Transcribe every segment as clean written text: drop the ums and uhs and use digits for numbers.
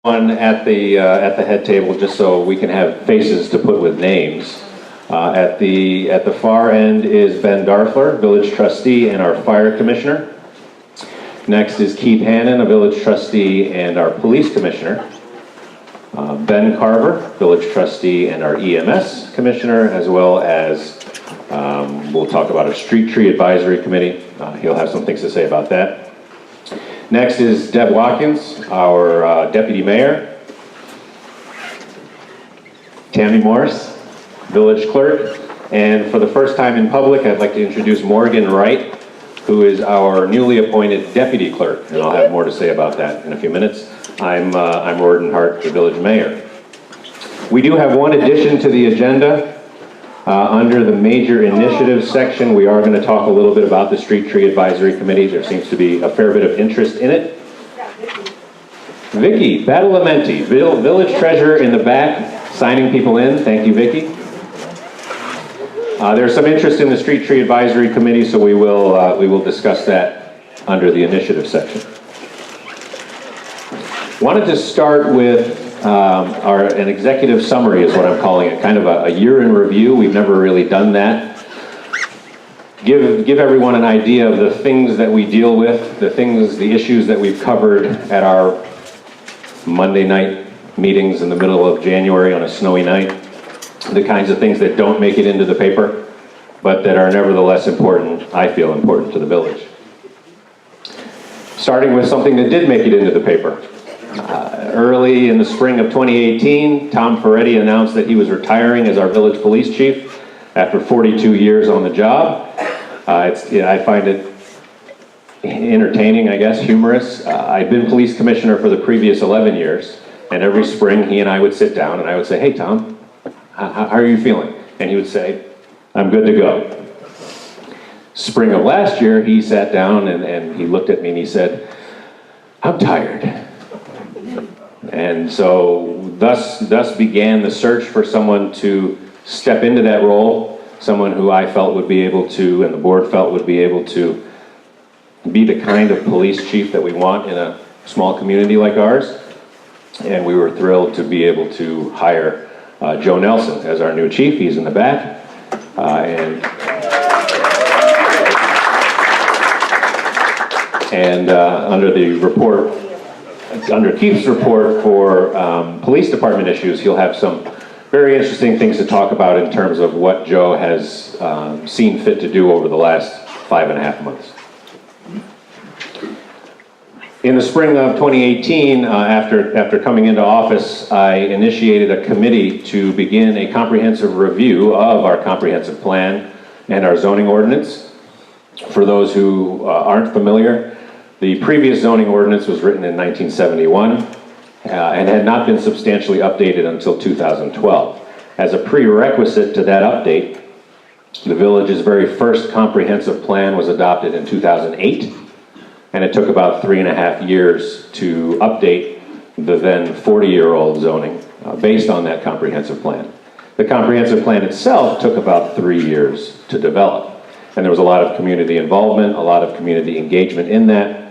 One at the head table, just so we can have faces to put with names. At the far end is Ben Darfler, village trustee and our fire commissioner. Next is Keith Hannon, a village trustee and our police commissioner. Ben Carver, village trustee and our EMS commissioner, as well as we'll talk about a street tree advisory committee. He'll have some things to say about that. Next is Deb Watkins, our deputy mayor. Tammy Morris, village clerk. And for the first time in public, I'd like to introduce Morgan Wright, who is our newly appointed deputy clerk. And I'll have more to say about that in a few minutes. I'm Roden Hart, the village mayor. We do have one addition to the agenda. Under the major initiatives section, we are going to talk a little bit about the Street Tree Advisory Committee. There seems to be a fair bit of interest in it. Vicky Badalamenti, village treasurer in the back, signing people in. Thank you, Vicky. There's some interest in the Street Tree Advisory Committee, so we will discuss that under the initiative section. Wanted to start with an executive summary is what I'm calling it, kind of a year in review. We've never really done that. Give everyone an idea of the things that we deal with, the issues that we've covered at our Monday night meetings in the middle of January on a snowy night, the kinds of things that don't make it into the paper, but that are nevertheless important, I feel important to the village. Starting with something that did make it into the paper. Early in the spring of 2018, Tom Ferretti announced that he was retiring as our village police chief after 42 years on the job. I find it entertaining, I guess, humorous. I'd been police commissioner for the previous 11 years, and every spring he and I would sit down and I would say, "Hey Tom, how are you feeling?" And he would say, "I'm good to go." Spring of last year, he sat down and he looked at me and he said, "I'm tired." And so thus began the search for someone to step into that role, someone who I felt would be able to, and the board felt would be able to, be the kind of police chief that we want in a small community like ours. And we were thrilled to be able to hire Joe Nelson as our new chief. He's in the back. Under the report, under Keith's report for police department issues, he'll have some very interesting things to talk about in terms of what Joe has seen fit to do over the last 5.5 months. In the spring of 2018, after coming into office, I initiated a committee to begin a comprehensive review of our comprehensive plan and our zoning ordinance. For those who aren't familiar, the previous zoning ordinance was written in 1971 and had not been substantially updated until 2012. As a prerequisite to that update, the village's very first comprehensive plan was adopted in 2008, and it took about 3.5 years to update the then 40-year-old zoning based on that comprehensive plan. The comprehensive plan itself took about 3 years to develop, and there was a lot of community involvement, a lot of community engagement in that.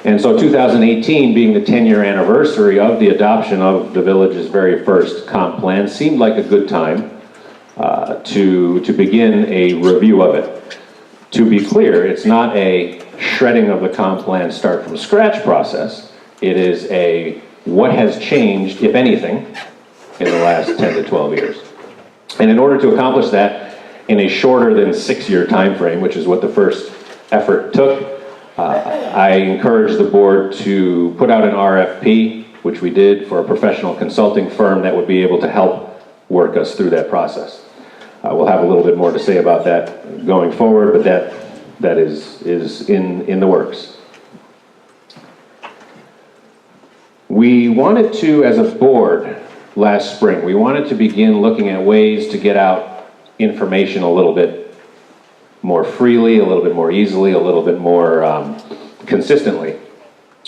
And so 2018, being the 10-year anniversary of the adoption of the village's very first comp plan, seemed like a good time to begin a review of it. To be clear, it's not a shredding of the comp plan start from scratch process. It is a what has changed, if anything, in the last 10 to 12 years. And in order to accomplish that in a shorter than 6-year time frame, which is what the first effort took, I encouraged the board to put out an RFP, which we did, for a professional consulting firm that would be able to help work us through that process. We'll have a little bit more to say about that going forward, but that is in the works. We wanted to, as a board, last spring, we wanted to begin looking at ways to get out information a little bit more freely, a little bit more easily, a little bit more consistently,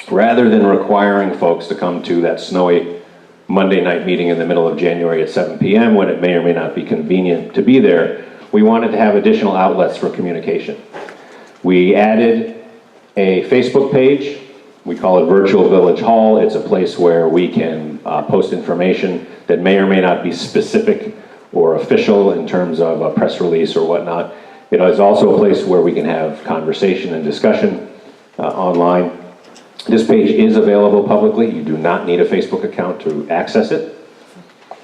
rather than requiring folks to come to that snowy Monday night meeting in the middle of January at 7 p.m. when it may or may not be convenient to be there. We wanted to have additional outlets for communication. We added a Facebook page We call it Virtual Village Hall. It's a place where we can post information that may or may not be specific or official in terms of a press release or whatnot. It is also a place where we can have conversation and discussion online. This page is available publicly. You do not need a Facebook account to access it.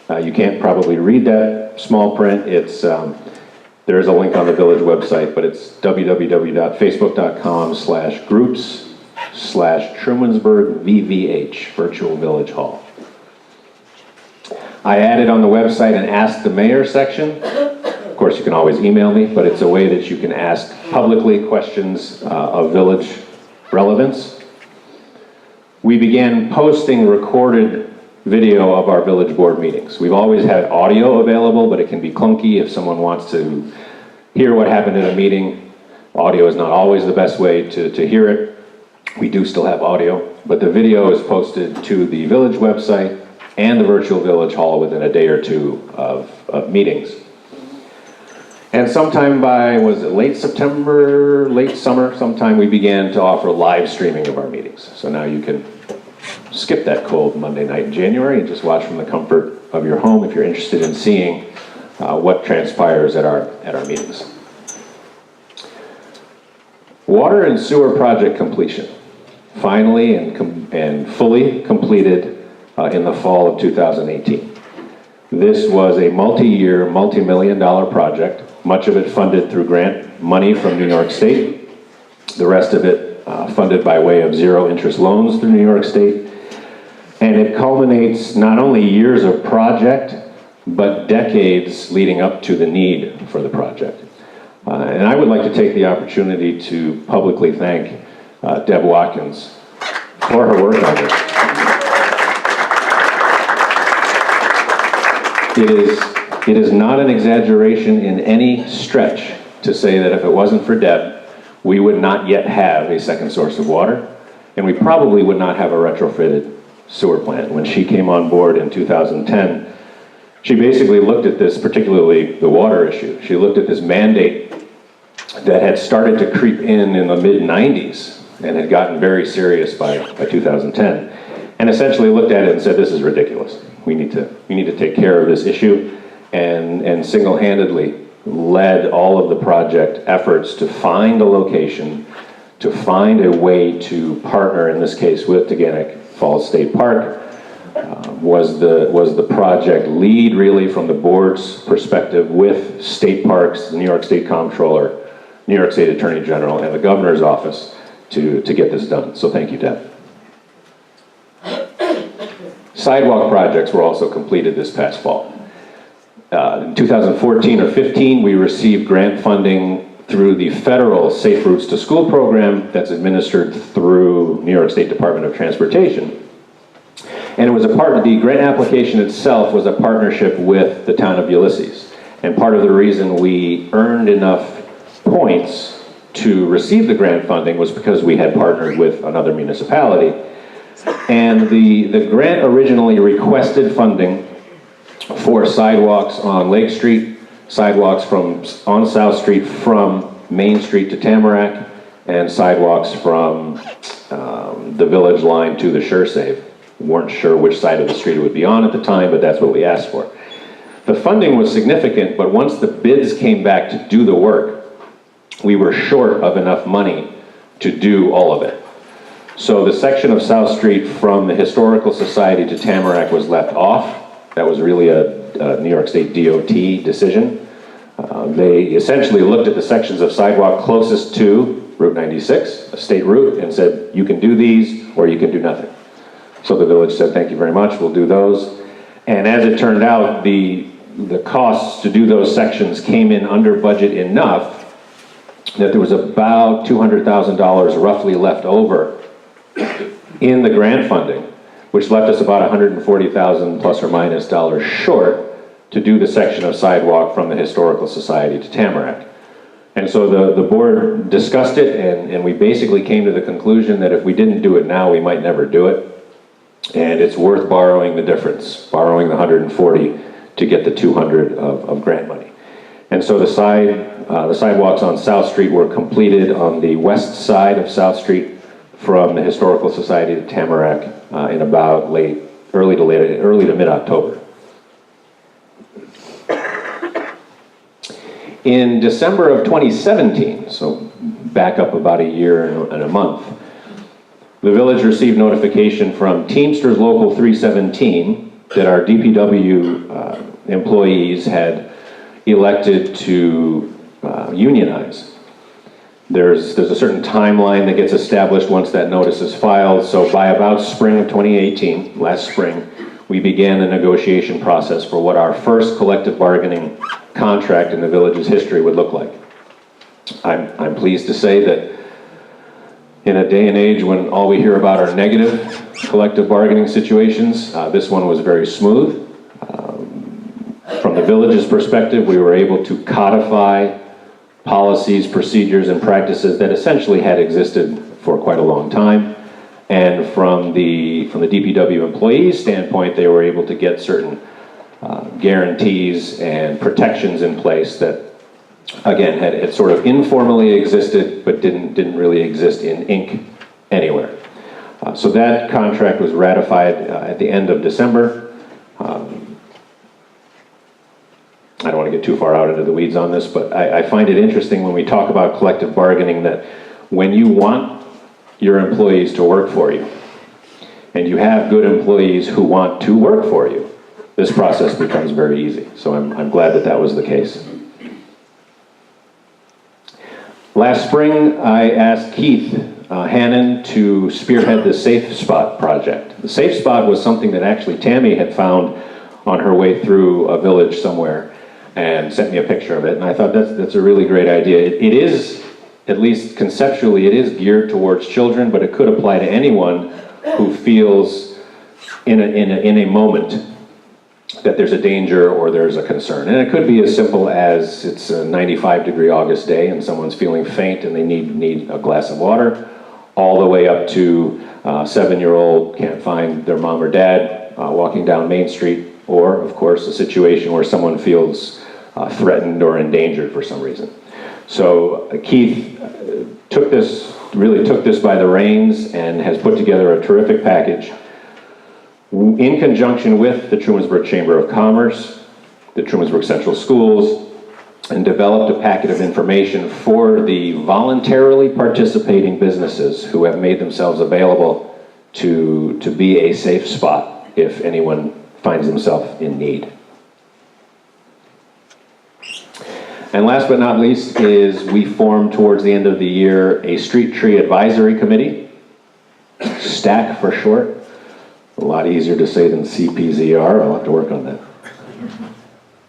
You can't probably read that small print. There is a link on the village website, but it's www.facebook.com/groups/Trumansburg VVH, Virtual Village Hall. I added on the website an Ask the Mayor section. Of course, you can always email me, but it's a way that you can ask publicly questions of village relevance. We began posting recorded video of our village board meetings. We've always had audio available, but it can be clunky if someone wants to hear what happened in a meeting. Audio is not always the best way to hear it. We do still have audio, but the video is posted to the village website and the virtual village hall within a day or two of meetings. And sometime by, was it late September, late summer, sometime we began to offer live streaming of our meetings. So now you can skip that cold Monday night in January and just watch from the comfort of your home if you're interested in seeing what transpires at our meetings. Water and sewer project completion, finally and fully completed in the fall of 2018. This was a multi-year, multi-million-dollar project, much of it funded through grant money from New York State, the rest of it funded by way of zero-interest loans through New York State. And it culminates not only years of project, but decades leading up to the need for the project. And I would like to take the opportunity to publicly thank Deb Watkins for her work on this. It is not an exaggeration in any stretch to say that if it wasn't for Deb, we would not yet have a second source of water, and we probably would not have a retrofitted sewer plant. When she came on board in 2010, she basically looked at this, particularly the water issue. She looked at this mandate that had started to creep in the mid-90s and had gotten very serious by 2010, and essentially looked at it and said, this is ridiculous. We need to take care of this issue, and single-handedly led all of the project efforts to find a location, to find a way to partner, in this case with Teganic Falls State Park, was the project lead really from the board's perspective with state parks, the New York State Comptroller, New York State Attorney General, and the Governor's Office to get this done. So thank you, Deb. Sidewalk projects were also completed this past fall. In 2014 or 15, we received grant funding through the federal Safe Routes to School program that's administered through New York State Department of Transportation. And it was the grant application itself was a partnership with the town of Ulysses. And part of the reason we earned enough points to receive the grant funding was because we had partnered with another municipality. And the grant originally requested funding for sidewalks on Lake Street, sidewalks on South Street from Main Street to Tamarack, and sidewalks from the village line to the SureSave. We weren't sure which side of the street it would be on at the time, but that's what we asked for. The funding was significant, but once the bids came back to do the work, we were short of enough money to do all of it. So the section of South Street from the Historical Society to Tamarack was left off. That was really a New York State DOT decision. They essentially looked at the sections of sidewalk closest to Route 96, a state route, and said, you can do these or you can do nothing. So the village said, thank you very much, we'll do those. And as it turned out, the costs to do those sections came in under budget enough that there was about $200,000 roughly left over in the grant funding, which left us about $140,000 plus or minus dollars short to do the section of sidewalk from the Historical Society to Tamarack. And so the board discussed it, and we basically came to the conclusion that if we didn't do it now, we might never do it. And it's worth borrowing the difference, borrowing the 140 to get the 200 of grant money. And so the sidewalks on South Street were completed on the west side of South Street from the Historical Society to Tamarack in about early to mid-October. In December of 2017, so back up about a year and a month, the village received notification from Teamsters Local 317 that our DPW employees had elected to unionize. There's a certain timeline that gets established once that notice is filed, so by about spring of 2018, last spring, we began the negotiation process for what our first collective bargaining contract in the village's history would look like. I'm pleased to say that in a day and age when all we hear about are negative collective bargaining situations, this one was very smooth. From the village's perspective, we were able to codify policies, procedures, and practices that essentially had existed for quite a long time. And from the DPW employees' standpoint, they were able to get certain guarantees and protections in place that, again, had sort of informally existed, but didn't really exist in ink anywhere. So that contract was ratified at the end of December. I don't want to get too far out into the weeds on this, but I find it interesting when we talk about collective bargaining that when you want your employees to work for you, and you have good employees who want to work for you, this process becomes very easy. So I'm glad that that was the case. Last spring, I asked Keith Hannon to spearhead the Safe Spot project. The Safe Spot was something that actually Tammy had found on her way through a village somewhere and sent me a picture of it, and I thought that's a really great idea. It is, at least conceptually, it is geared towards children, but it could apply to anyone who feels in a moment that there's a danger or there's a concern. And it could be as simple as it's a 95-degree August day and someone's feeling faint and they need a glass of water, all the way up to a 7-year-old can't find their mom or dad walking down Main Street, or, of course, a situation where someone feels threatened or endangered for some reason. So Keith really took this by the reins and has put together a terrific package in conjunction with the Trumansburg Chamber of Commerce, the Trumansburg Central Schools, and developed a packet of information for the voluntarily participating businesses who have made themselves available to be a safe spot if anyone finds himself in need. And last but not least is we formed towards the end of the year a Street Tree Advisory Committee, STAC for short. A lot easier to say than CPZR, I'll have to work on that.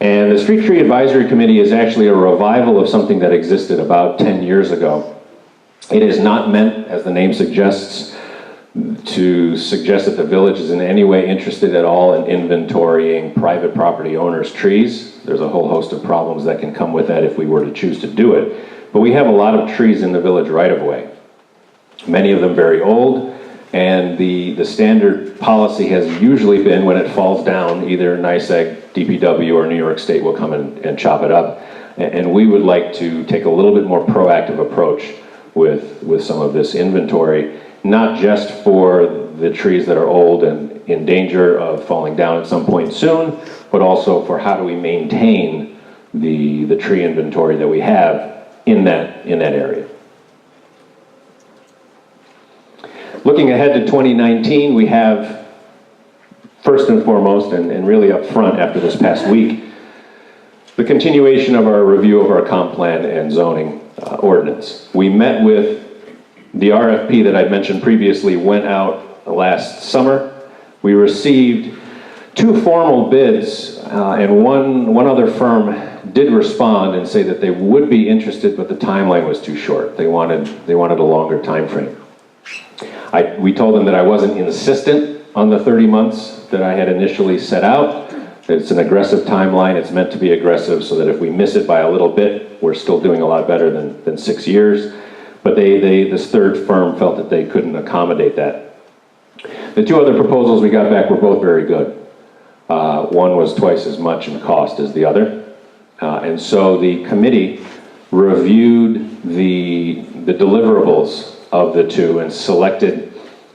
And the Street Tree Advisory Committee is actually a revival of something that existed about 10 years ago. It is not meant, as the name suggests, to suggest that the village is in any way interested at all in inventorying private property owners' trees. There's a whole host of problems that can come with that if we were to choose to do it. But we have a lot of trees in the village right-of-way, many of them very old, and the standard policy has usually been when it falls down, either NYSEG, DPW, or New York State will come in and chop it up. And we would like to take a little bit more proactive approach with some of this inventory, not just for the trees that are old and in danger of falling down at some point soon, but also for how do we maintain the tree inventory that we have in that area. Looking ahead to 2019, we have, first and foremost, and really up front after this past week, the continuation of our review of our comp plan and zoning ordinance. We met with the RFP that I mentioned previously, went out last summer. We received 2 formal bids, and one other firm did respond and say that they would be interested, but the timeline was too short. They wanted a longer time frame. We told them that I wasn't insistent on the 30 months that I had initially set out. It's an aggressive timeline. It's meant to be aggressive so that if we miss it by a little bit, we're still doing a lot better than 6 years. But this third firm felt that they couldn't accommodate that. The 2 other proposals we got back were both very good. One was twice as much in cost as the other. And so the committee reviewed the deliverables of the two and selected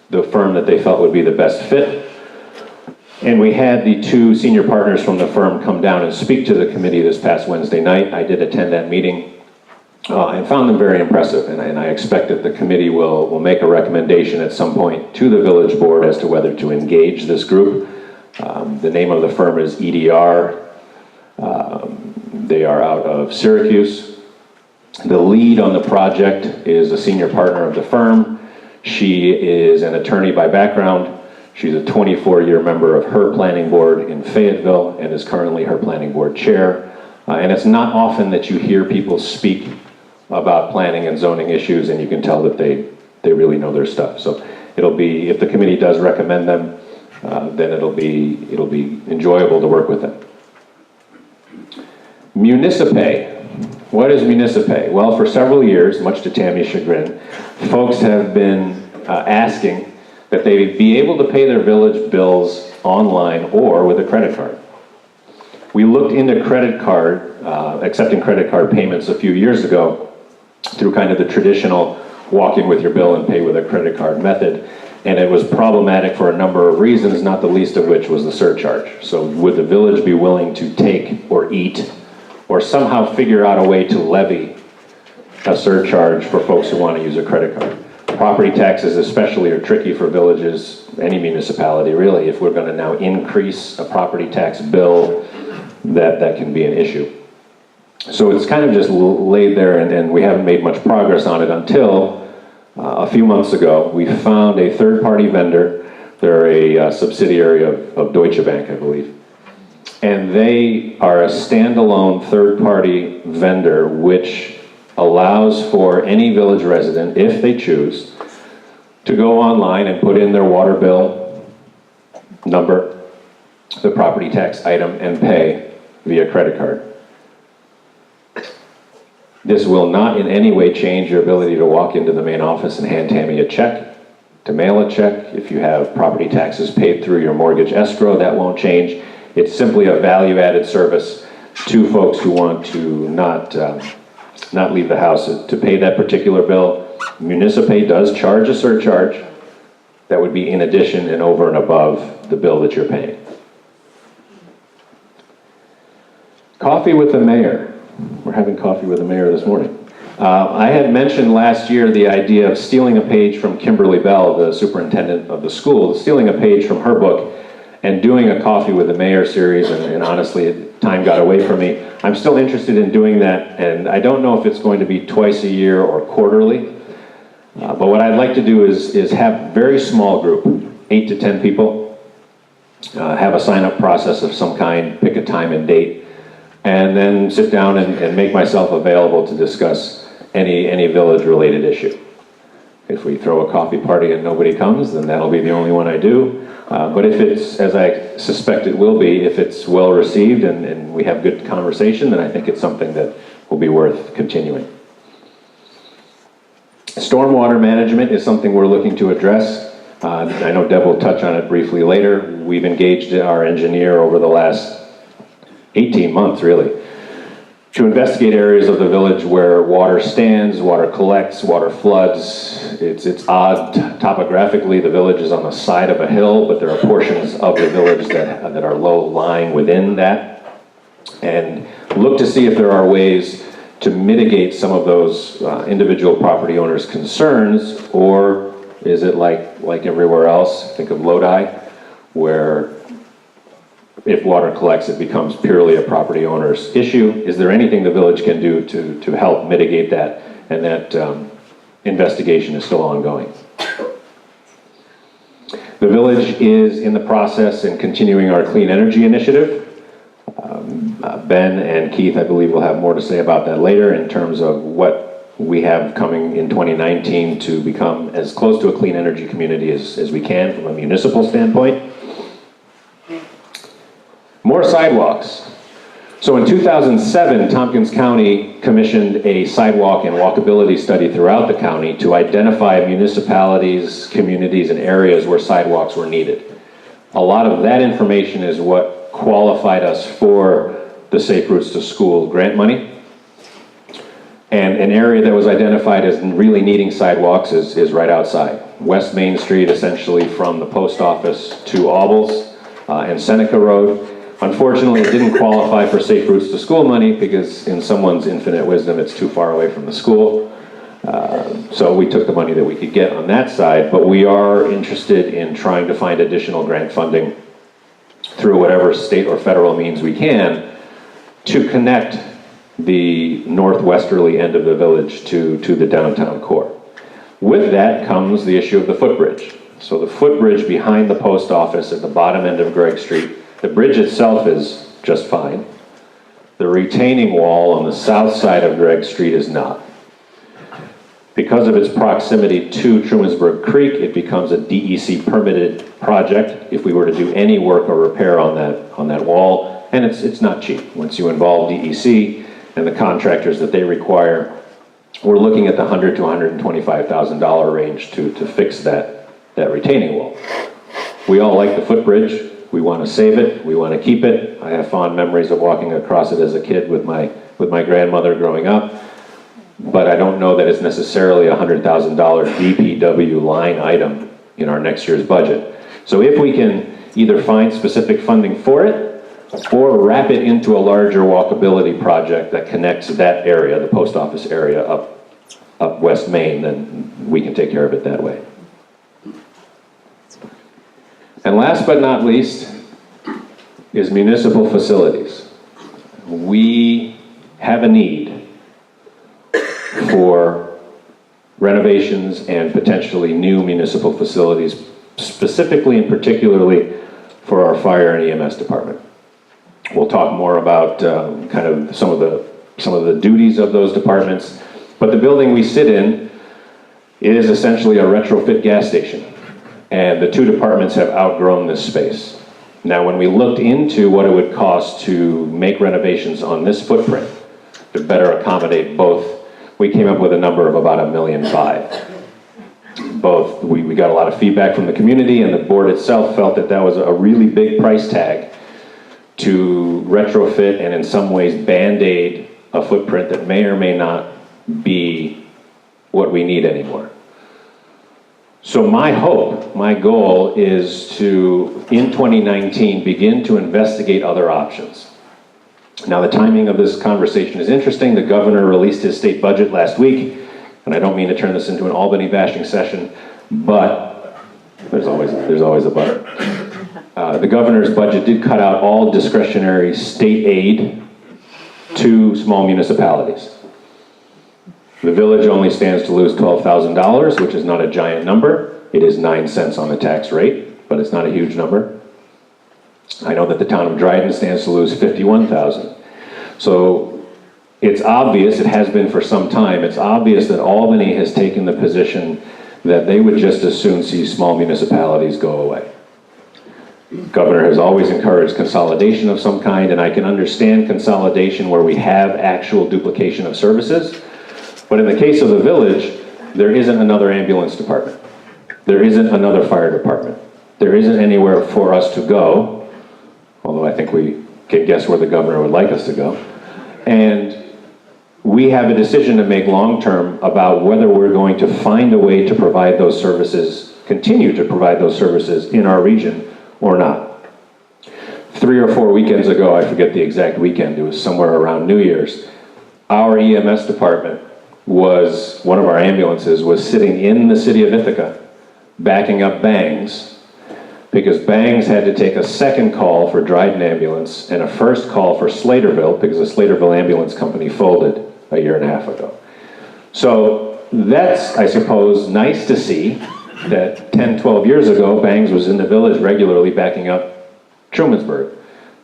the firm that they felt would be the best fit. And we had the two senior partners from the firm come down and speak to the committee this past Wednesday night. I did attend that meeting and found them very impressive. And I expect that the committee will make a recommendation at some point to the village board as to whether to engage this group. The name of the firm is EDR. They are out of Syracuse. The lead on the project is a senior partner of the firm. She is an attorney by background. She's a 24-year member of her planning board in Fayetteville and is currently her planning board chair. And it's not often that you hear people speak about planning and zoning issues, and you can tell that they really know their stuff. So it'll be, if the committee does recommend them, then it'll be enjoyable to work with them. Municipay. What is Municipay? Well, for several years, much to Tammy's chagrin, folks have been asking that they be able to pay their village bills online or with a credit card. We looked into credit card, accepting credit card payments a few years ago through kind of the traditional walk in with your bill and pay with a credit card method. And it was problematic for a number of reasons, not the least of which was the surcharge. So would the village be willing to take or eat or somehow figure out a way to levy a surcharge for folks who want to use a credit card? Property taxes especially are tricky for villages, any municipality really. If we're going to now increase a property tax bill, that can be an issue. So it's kind of just laid there, and we haven't made much progress on it until a few months ago. We found a third-party vendor. They're a subsidiary of Deutsche Bank, I believe. And they are a standalone third-party vendor which allows for any village resident, if they choose, to go online and put in their water bill number, the property tax item, and pay via credit card. This will not in any way change your ability to walk into the main office and hand Tammy a check, to mail a check. If you have property taxes paid through your mortgage escrow, that won't change. It's simply a value-added service to folks who want to not leave the house to pay that particular bill. Municipay does charge a surcharge that would be in addition and over and above the bill that you're paying. Coffee with the mayor. We're having coffee with the mayor this morning. I had mentioned last year the idea of stealing a page from Kimberly Bell, the superintendent of the school, stealing a page from her book and doing a coffee with the mayor series, and honestly, time got away from me. I'm still interested in doing that, and I don't know if it's going to be twice a year or quarterly, but what I'd like to do is have a very small group, 8 to 10 people, have a sign-up process of some kind, pick a time and date, and then sit down and make myself available to discuss any village-related issue. If we throw a coffee party and nobody comes, then that'll be the only one I do. But if it's, as I suspect it will be, if it's well received and we have good conversation, then I think it's something that will be worth continuing. Stormwater management is something we're looking to address. I know Deb will touch on it briefly later. We've engaged our engineer over the last 18 months, really, to investigate areas of the village where water stands, water collects, water floods. It's odd topographically. The village is on the side of a hill, but there are portions of the village that are low-lying within that. And look to see if there are ways to mitigate some of those individual property owners' concerns, or is it like everywhere else? Think of Lodi, where if water collects, it becomes purely a property owner's issue. Is there anything the village can do to help mitigate that? And that investigation is still ongoing. The village is in the process and continuing our clean energy initiative. Ben and Keith, I believe, will have more to say about that later in terms of what we have coming in 2019 to become as close to a clean energy community as we can from a municipal standpoint. More sidewalks. So in 2007, Tompkins County commissioned a sidewalk and walkability study throughout the county to identify municipalities, communities, and areas where sidewalks were needed. A lot of that information is what qualified us for the Safe Routes to School grant money. And an area that was identified as really needing sidewalks is right outside. West Main Street, essentially from the post office to Aubles and Seneca Road. Unfortunately, it didn't qualify for Safe Routes to School money because in someone's infinite wisdom, it's too far away from the school. So we took the money that we could get on that side, but we are interested in trying to find additional grant funding through whatever state or federal means we can to connect the northwesterly end of the village to the downtown core. With that comes the issue of the footbridge. So the footbridge behind the post office at the bottom end of Gregg Street, the bridge itself is just fine. The retaining wall on the south side of Gregg Street is not. Because of its proximity to Trumansburg Creek, it becomes a DEC permitted project if we were to do any work or repair on that wall, and it's not cheap. Once you involve DEC and the contractors that they require, we're looking at the $100,000 to $125,000 range to fix that retaining wall. We all like the footbridge. We want to save it. We want to keep it. I have fond memories of walking across it as a kid with my grandmother growing up. But I don't know that it's necessarily a $100,000 DPW line item in our next year's budget. So if we can either find specific funding for it or wrap it into a larger walkability project that connects that area, the post office area, up West Main, then we can take care of it that way. And last but not least is municipal facilities. We have a need for renovations and potentially new municipal facilities, specifically and particularly for our fire and EMS department. We'll talk more about kind of some of the duties of those departments, but the building we sit in is essentially a retrofit gas station, and the two departments have outgrown this space. Now, when we looked into what it would cost to make renovations on this footprint to better accommodate both, we came up with a number of about $1.5 million. Both, we got a lot of feedback from the community, and the board itself felt that that was a really big price tag to retrofit and in some ways band-aid a footprint that may or may not be what we need anymore. So my hope, my goal is to, in 2019, begin to investigate other options. Now, the timing of this conversation is interesting. The governor released his state budget last week, and I don't mean to turn this into an Albany bashing session, but there's always a but. The governor's budget did cut out all discretionary state aid to small municipalities. The village only stands to lose $12,000, which is not a giant number. It is 9 cents on the tax rate, but it's not a huge number. I know that the town of Dryden stands to lose $51,000. So it's obvious, it has been for some time, it's obvious that Albany has taken the position that they would just as soon see small municipalities go away. The governor has always encouraged consolidation of some kind, and I can understand consolidation where we have actual duplication of services. But in the case of the village, there isn't another ambulance department. There isn't another fire department. There isn't anywhere for us to go, although I think we can guess where the governor would like us to go. And we have a decision to make long-term about whether we're going to find a way to provide those services, continue to provide those services in our region or not. 3 or 4 weekends ago, I forget the exact weekend, it was somewhere around New Year's, our EMS department was, one of our ambulances was sitting in the city of Ithaca, backing up Bangs, because Bangs had to take a second call for Dryden Ambulance and a first call for Slaterville, because the Slaterville Ambulance Company folded a year and a half ago. So that's, I suppose, nice to see that 10, 12 years ago, Bangs was in the village regularly backing up Trumansburg.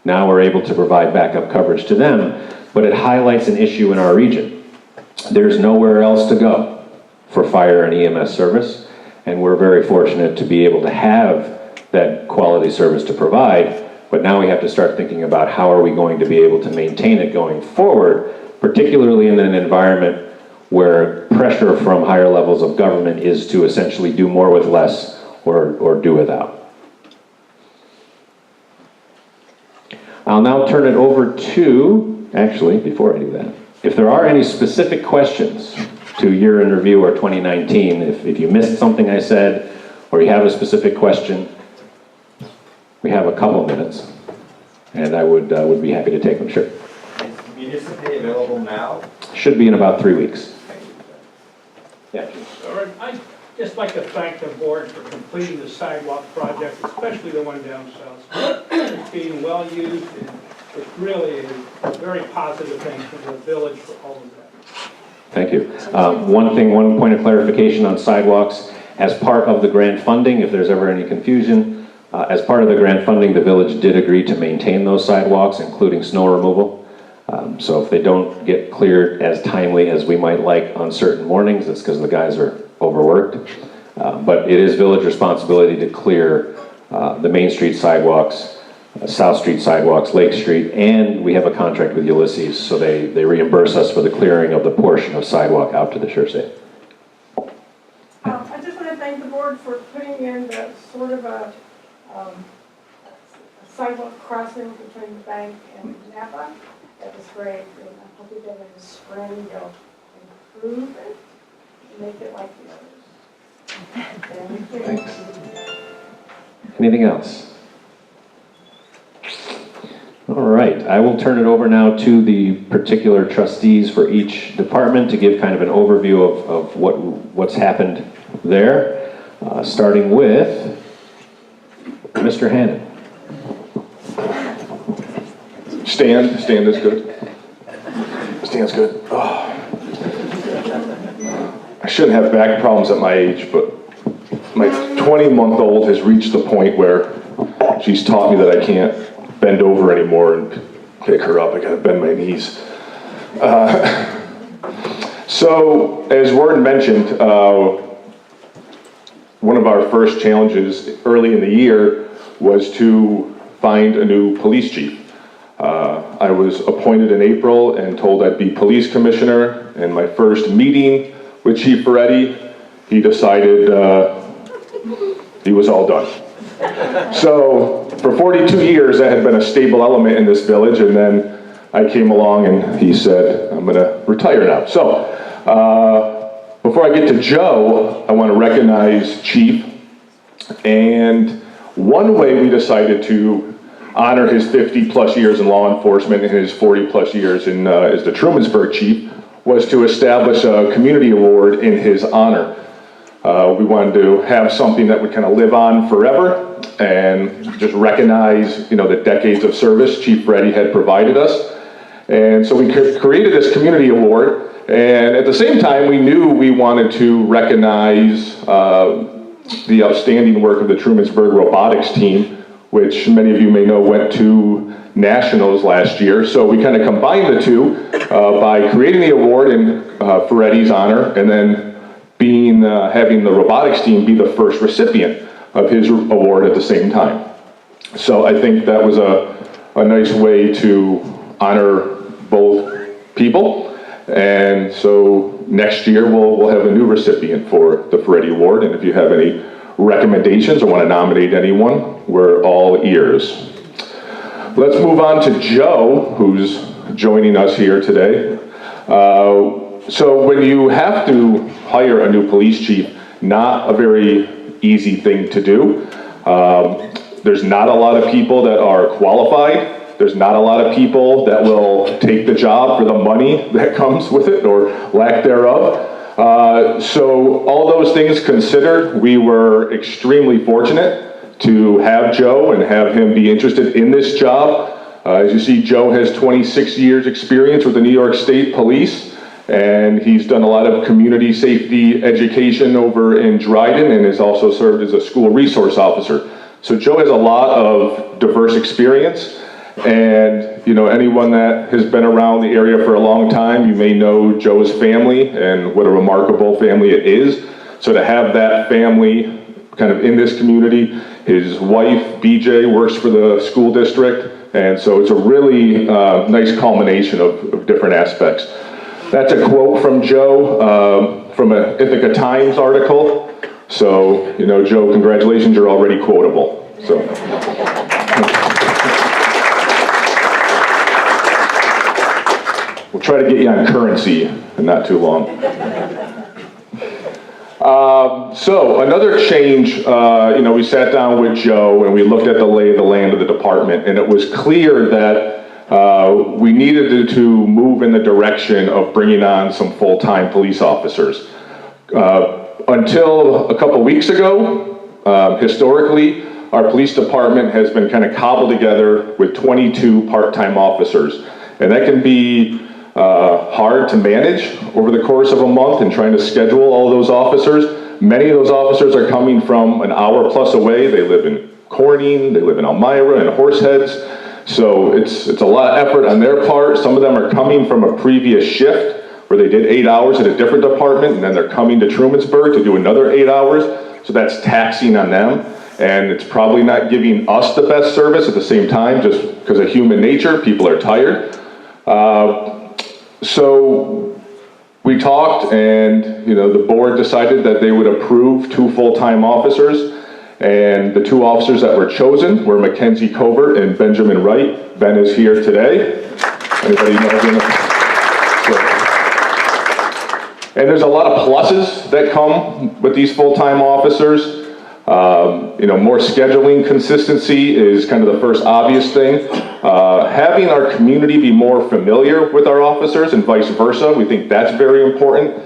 Now we're able to provide backup coverage to them, but it highlights an issue in our region. There's nowhere else to go for fire and EMS service, and we're very fortunate to be able to have that quality service to provide, but now we have to start thinking about how are we going to be able to maintain it going forward, particularly in an environment where pressure from higher levels of government is to essentially do more with less or do without. I'll now turn it over to, actually, before I do that, If there are any specific questions to year in review or 2019, if you missed something I said, or you have a specific question, we have a couple minutes, and I would be happy to take them, sure. Is Municipally available now? Should be in about 3 weeks. Yeah. All right, I'd just like to thank the board for completing the sidewalk project, especially the one down south. It's being well used, and it really is a very positive thing for the village for all of that. Thank you. One point of clarification on sidewalks. As part of the grant funding, if there's ever any confusion, as part of the grant funding, the village did agree to maintain those sidewalks, including snow removal. So if they don't get cleared as timely as we might like on certain mornings, it's because the guys are overworked. But it is village responsibility to clear the Main Street sidewalks, South Street sidewalks, Lake Street, and we have a contract with Ulysses, so they reimburse us for the clearing of the portion of sidewalk out to the Schursee. I just want to thank the board for putting in the sort of a sidewalk crossing between the bank and Napa. That was great, and I'm hoping that in the spring you'll improve it and make it like the others. Thanks. Anything else? All right, I will turn it over now to the particular trustees for each department to give kind of an overview of what's happened there, starting with Mr. Hannon. Stand is good. Stand's good. Oh. I shouldn't have back problems at my age, but my 20-month-old has reached the point where she's taught me that I can't bend over anymore and pick her up. I gotta bend my knees. So, as Ward mentioned, one of our first challenges early in the year was to find a new police chief. I was appointed in April and told I'd be police commissioner. In my first meeting with Chief Ferretti, he decided he was all done. So for 42 years, that had been a stable element in this village, and then I came along and he said, I'm gonna retire now. So before I get to Joe, I wanna recognize Chief, and one way we decided to honor his 50-plus years in law enforcement and his 40-plus years as the Trumansburg chief was to establish a community award in his honor. We wanted to have something that would kind of live on forever and just recognize, the decades of service Chief Ferretti had provided us. And so we created this community award, and at the same time, we knew we wanted to recognize the outstanding work of the Trumansburg robotics team, which many of you may know went to nationals last year. So we kind of combined the two by creating the award in Ferretti's honor, and then having the robotics team be the first recipient of his award at the same time. So I think that was a nice way to honor both people. And so next year we'll have a new recipient for the Ferretti Award, and if you have any recommendations or want to nominate anyone, we're all ears. Let's move on to Joe, who's joining us here today. So when you have to hire a new police chief, not a very easy thing to do. There's not a lot of people that are qualified. There's not a lot of people that will take the job for the money that comes with it, or lack thereof. So all those things considered, we were extremely fortunate to have Joe and have him be interested in this job. As you see, Joe has 26 years experience with the New York State Police, and he's done a lot of community safety education over in Dryden, and has also served as a school resource officer. So Joe has a lot of diverse experience, and anyone that has been around the area for a long time, you may know Joe's family and what a remarkable family it is. So to have that family kind of in this community, his wife, BJ, works for the school district, and so it's a really nice culmination of different aspects. That's a quote from Joe from an Ithaca Times article. So, Joe, congratulations, you're already quotable. So. We'll try to get you on currency in not too long. So another change, we sat down with Joe and we looked at the lay of the land of the department, and it was clear that we needed to move in the direction of bringing on some full-time police officers. Until a couple weeks ago, historically, our police department has been kind of cobbled together with 22 part-time officers, and that can be hard to manage over the course of a month and trying to schedule all those officers. Many of those officers are coming from an hour plus away. They live in Corning, they live in Elmira and Horseheads. So it's a lot of effort on their part. Some of them are coming from a previous shift where they did 8 hours at a different department, and then they're coming to Trumansburg to do another 8 hours. So that's taxing on them. And it's probably not giving us the best service at the same time, just because of human nature, people are tired. So we talked, and the board decided that they would approve 2 full-time officers, and the 2 officers that were chosen were Mackenzie Covert and Benjamin Wright. Ben is here today. Anybody know him? And there's a lot of pluses that come with these full-time officers. More scheduling consistency is kind of the first obvious thing. Having our community be more familiar with our officers and vice versa, we think that's very important.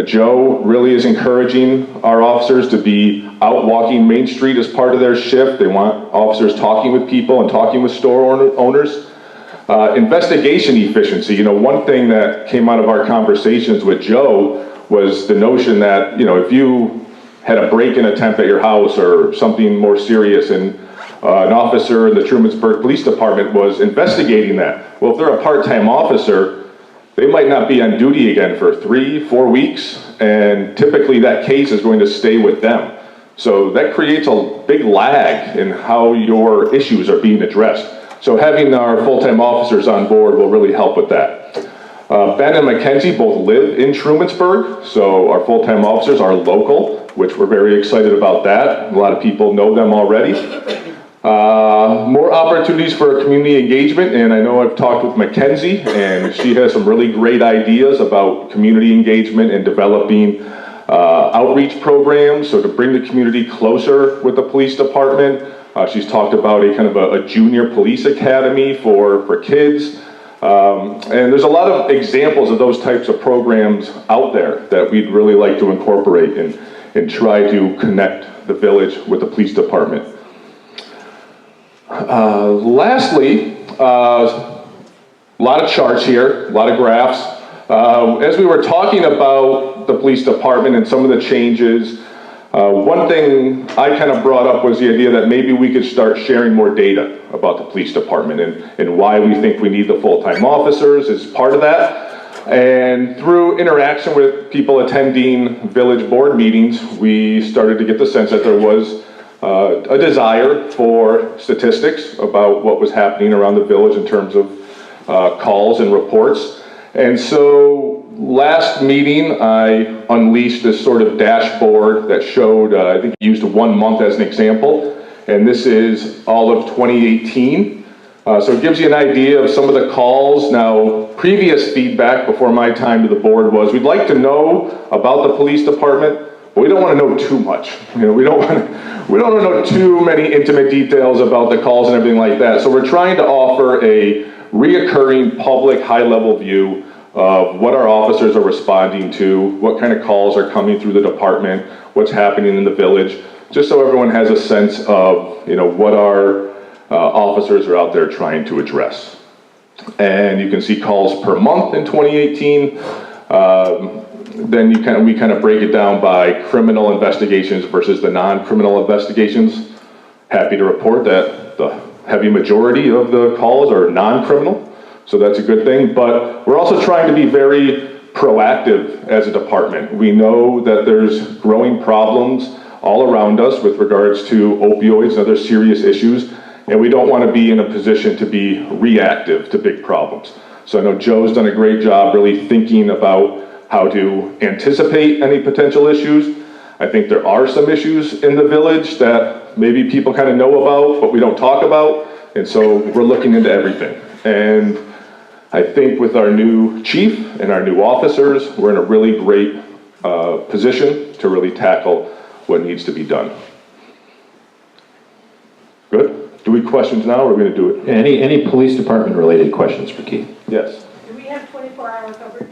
Joe really is encouraging our officers to be out walking Main Street as part of their shift. They want officers talking with people and talking with store owners. Investigation efficiency. One thing that came out of our conversations with Joe was the notion that, if you had a break-in attempt at your house or something more serious, and an officer in the Trumansburg Police Department was investigating that. Well, if they're a part-time officer, they might not be on duty again for 3-4 weeks, and typically that case is going to stay with them. So that creates a big lag in how your issues are being addressed. So having our full-time officers on board will really help with that. Ben and Mackenzie both live in Trumansburg, so our full-time officers are local, which we're very excited about that. A lot of people know them already. More opportunities for community engagement, and I know I've talked with Mackenzie, and she has some really great ideas about community engagement and developing outreach programs, so to bring the community closer with the police department. She's talked about a kind of a junior police academy for kids. And there's a lot of examples of those types of programs out there that we'd really like to incorporate and try to connect the village with the police department. Lastly, a lot of charts here, a lot of graphs. As we were talking about the police department and some of the changes, one thing I kind of brought up was the idea that maybe we could start sharing more data about the police department and why we think we need the full-time officers as part of that. And through interaction with people attending village board meetings, we started to get the sense that there was a desire for statistics about what was happening around the village in terms of calls and reports. And so last meeting, I unleashed this sort of dashboard that showed, I think I used 1 month as an example, and this is all of 2018. So it gives you an idea of some of the calls. Now, previous feedback before my time to the board was, we'd like to know about the police department, but we don't want to know too much. We don't want to know too many intimate details about the calls and everything like that. So we're trying to offer a reoccurring public high-level view of what our officers are responding to, what kind of calls are coming through the department, what's happening in the village, just so everyone has a sense of what our officers are out there trying to address. And you can see calls per month in 2018. Then we kind of break it down by criminal investigations versus the non-criminal investigations. Happy to report that the heavy majority of the calls are non-criminal, so that's a good thing. But we're also trying to be very proactive as a department. We know that there's growing problems all around us with regards to opioids and other serious issues, and we don't want to be in a position to be reactive to big problems. So I know Joe's done a great job really thinking about how to anticipate any potential issues. I think there are some issues in the village that maybe people kind of know about, but we don't talk about, and so we're looking into everything. And I think with our new chief and our new officers, we're in a really great position to really tackle what needs to be done. Good? Do we questions now, or are we gonna do it? Any police department related questions for Keith? Yes. Do we have 24-hour coverage?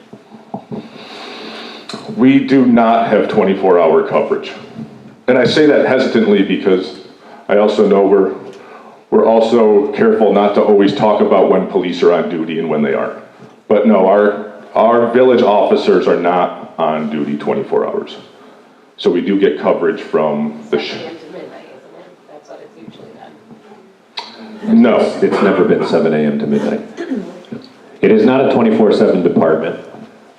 We do not have 24-hour coverage. And I say that hesitantly because I also know we're also careful not to always talk about when police are on duty and when they aren't. But no, our village officers are not on duty 24 hours. So we do get coverage from the 7 a.m. to midnight, isn't it? That's what it's usually then. No. It's never been 7 a.m. to midnight. It is not a 24/7 department,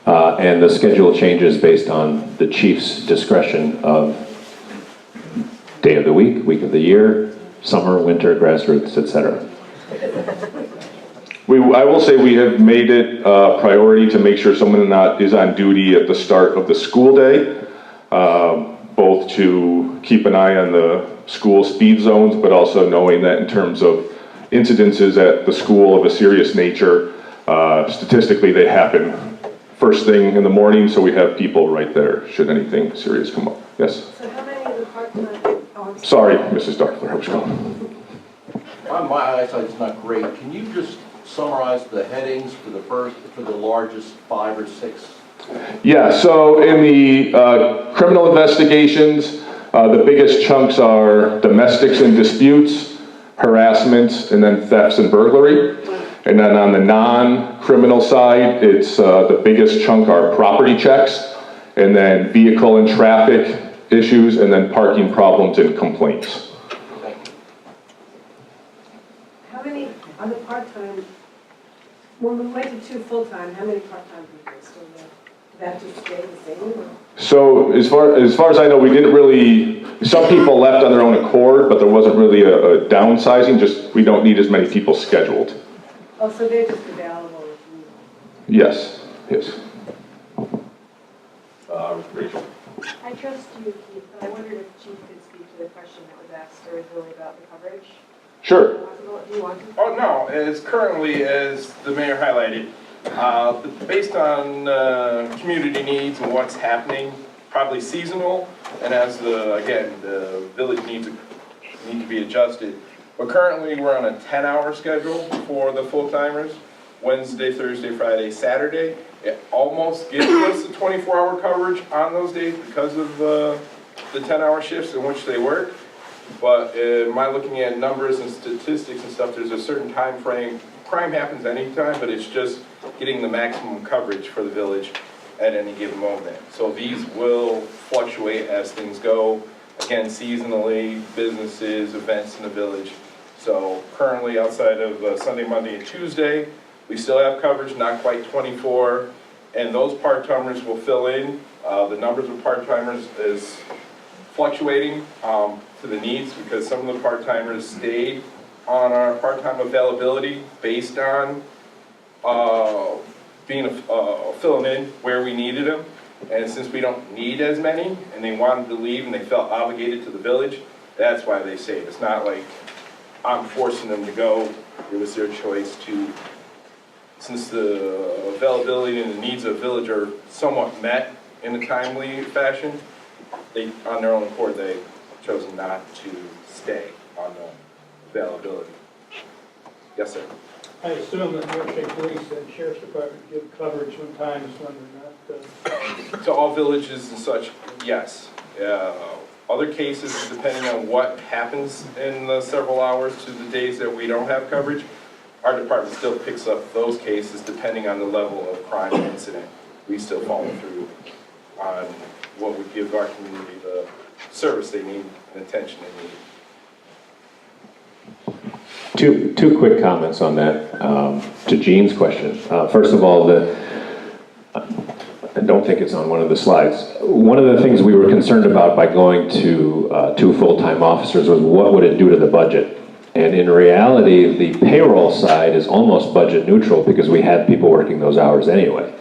and the schedule changes based on the chief's discretion of day of the week of the year, summer, winter, grassroots, etc. I will say we have made it a priority to make sure someone is on duty at the start of the school day, both to keep an eye on the school speed zones, but also knowing that in terms of incidences at the school of a serious nature, statistically they happen first thing in the morning, so we have people right there should anything serious come up. Yes? So how many of the part-time, Sorry, Mrs. Darkler, I was going. My eyesight's not great. Can you just summarize the headings for the largest 5 or 6? Yeah, so in the criminal investigations, the biggest chunks are domestics and disputes, harassments, and then thefts and burglary. And then on the non-criminal side, it's the biggest chunk are property checks, and then vehicle and traffic issues, and then parking problems and complaints. how many on the part-time, when we went to 2 full-time, how many part-time people are still there? Did that just stay the same? Or? So as far as I know, we didn't really, some people left on their own accord, but there wasn't really a downsizing, just we don't need as many people scheduled. Oh, so they're just available if you... Yes, yes. Rachel. I trust you, Keith, but I wondered if Chief could speak to the question that was asked originally about the coverage. Sure. Do you want to? Oh, no, as currently, as the mayor highlighted, based on community needs and what's happening, probably seasonal, and as again, the village needs need to be adjusted. But currently, we're on a 10-hour schedule for the full-timers, Wednesday, Thursday, Friday, Saturday. It almost gives us the 24-hour coverage on those days because of the 10-hour shifts in which they work. But am I looking at numbers and statistics and stuff, there's a certain time frame. Crime happens anytime, but it's just getting the maximum coverage for the village at any given moment. So these will fluctuate as things go. Again, seasonally, businesses, events in the village. So currently outside of Sunday, Monday, and Tuesday, we still have coverage, not quite 24, and those part-timers will fill in. The numbers of part-timers is fluctuating to the needs because some of the part-timers stayed on our part-time availability based on filling in where we needed them. And since we don't need as many, and they wanted to leave and they felt obligated to the village, that's why they stayed. It's not like I'm forcing them to go. It was their choice to, since the availability and the needs of the village are somewhat met in a timely fashion, they, on their own accord, they chosen not to stay on the availability. Yes, sir. I assume that New York State Police and Sheriff's Department give coverage when times when they're not. To all villages and such, yes. Other cases, depending on what happens in the several hours to the days that we don't have coverage, our department still picks up those cases depending on the level of crime and incident. We still follow through on what would give our community the service they need and attention they need. Two quick comments on that, to Jean's question. First of all, I don't think it's on one of the slides. One of the things we were concerned about by going to 2 full-time officers was what would it do to the budget? And in reality, the payroll side is almost budget neutral because we had people working those hours anyway.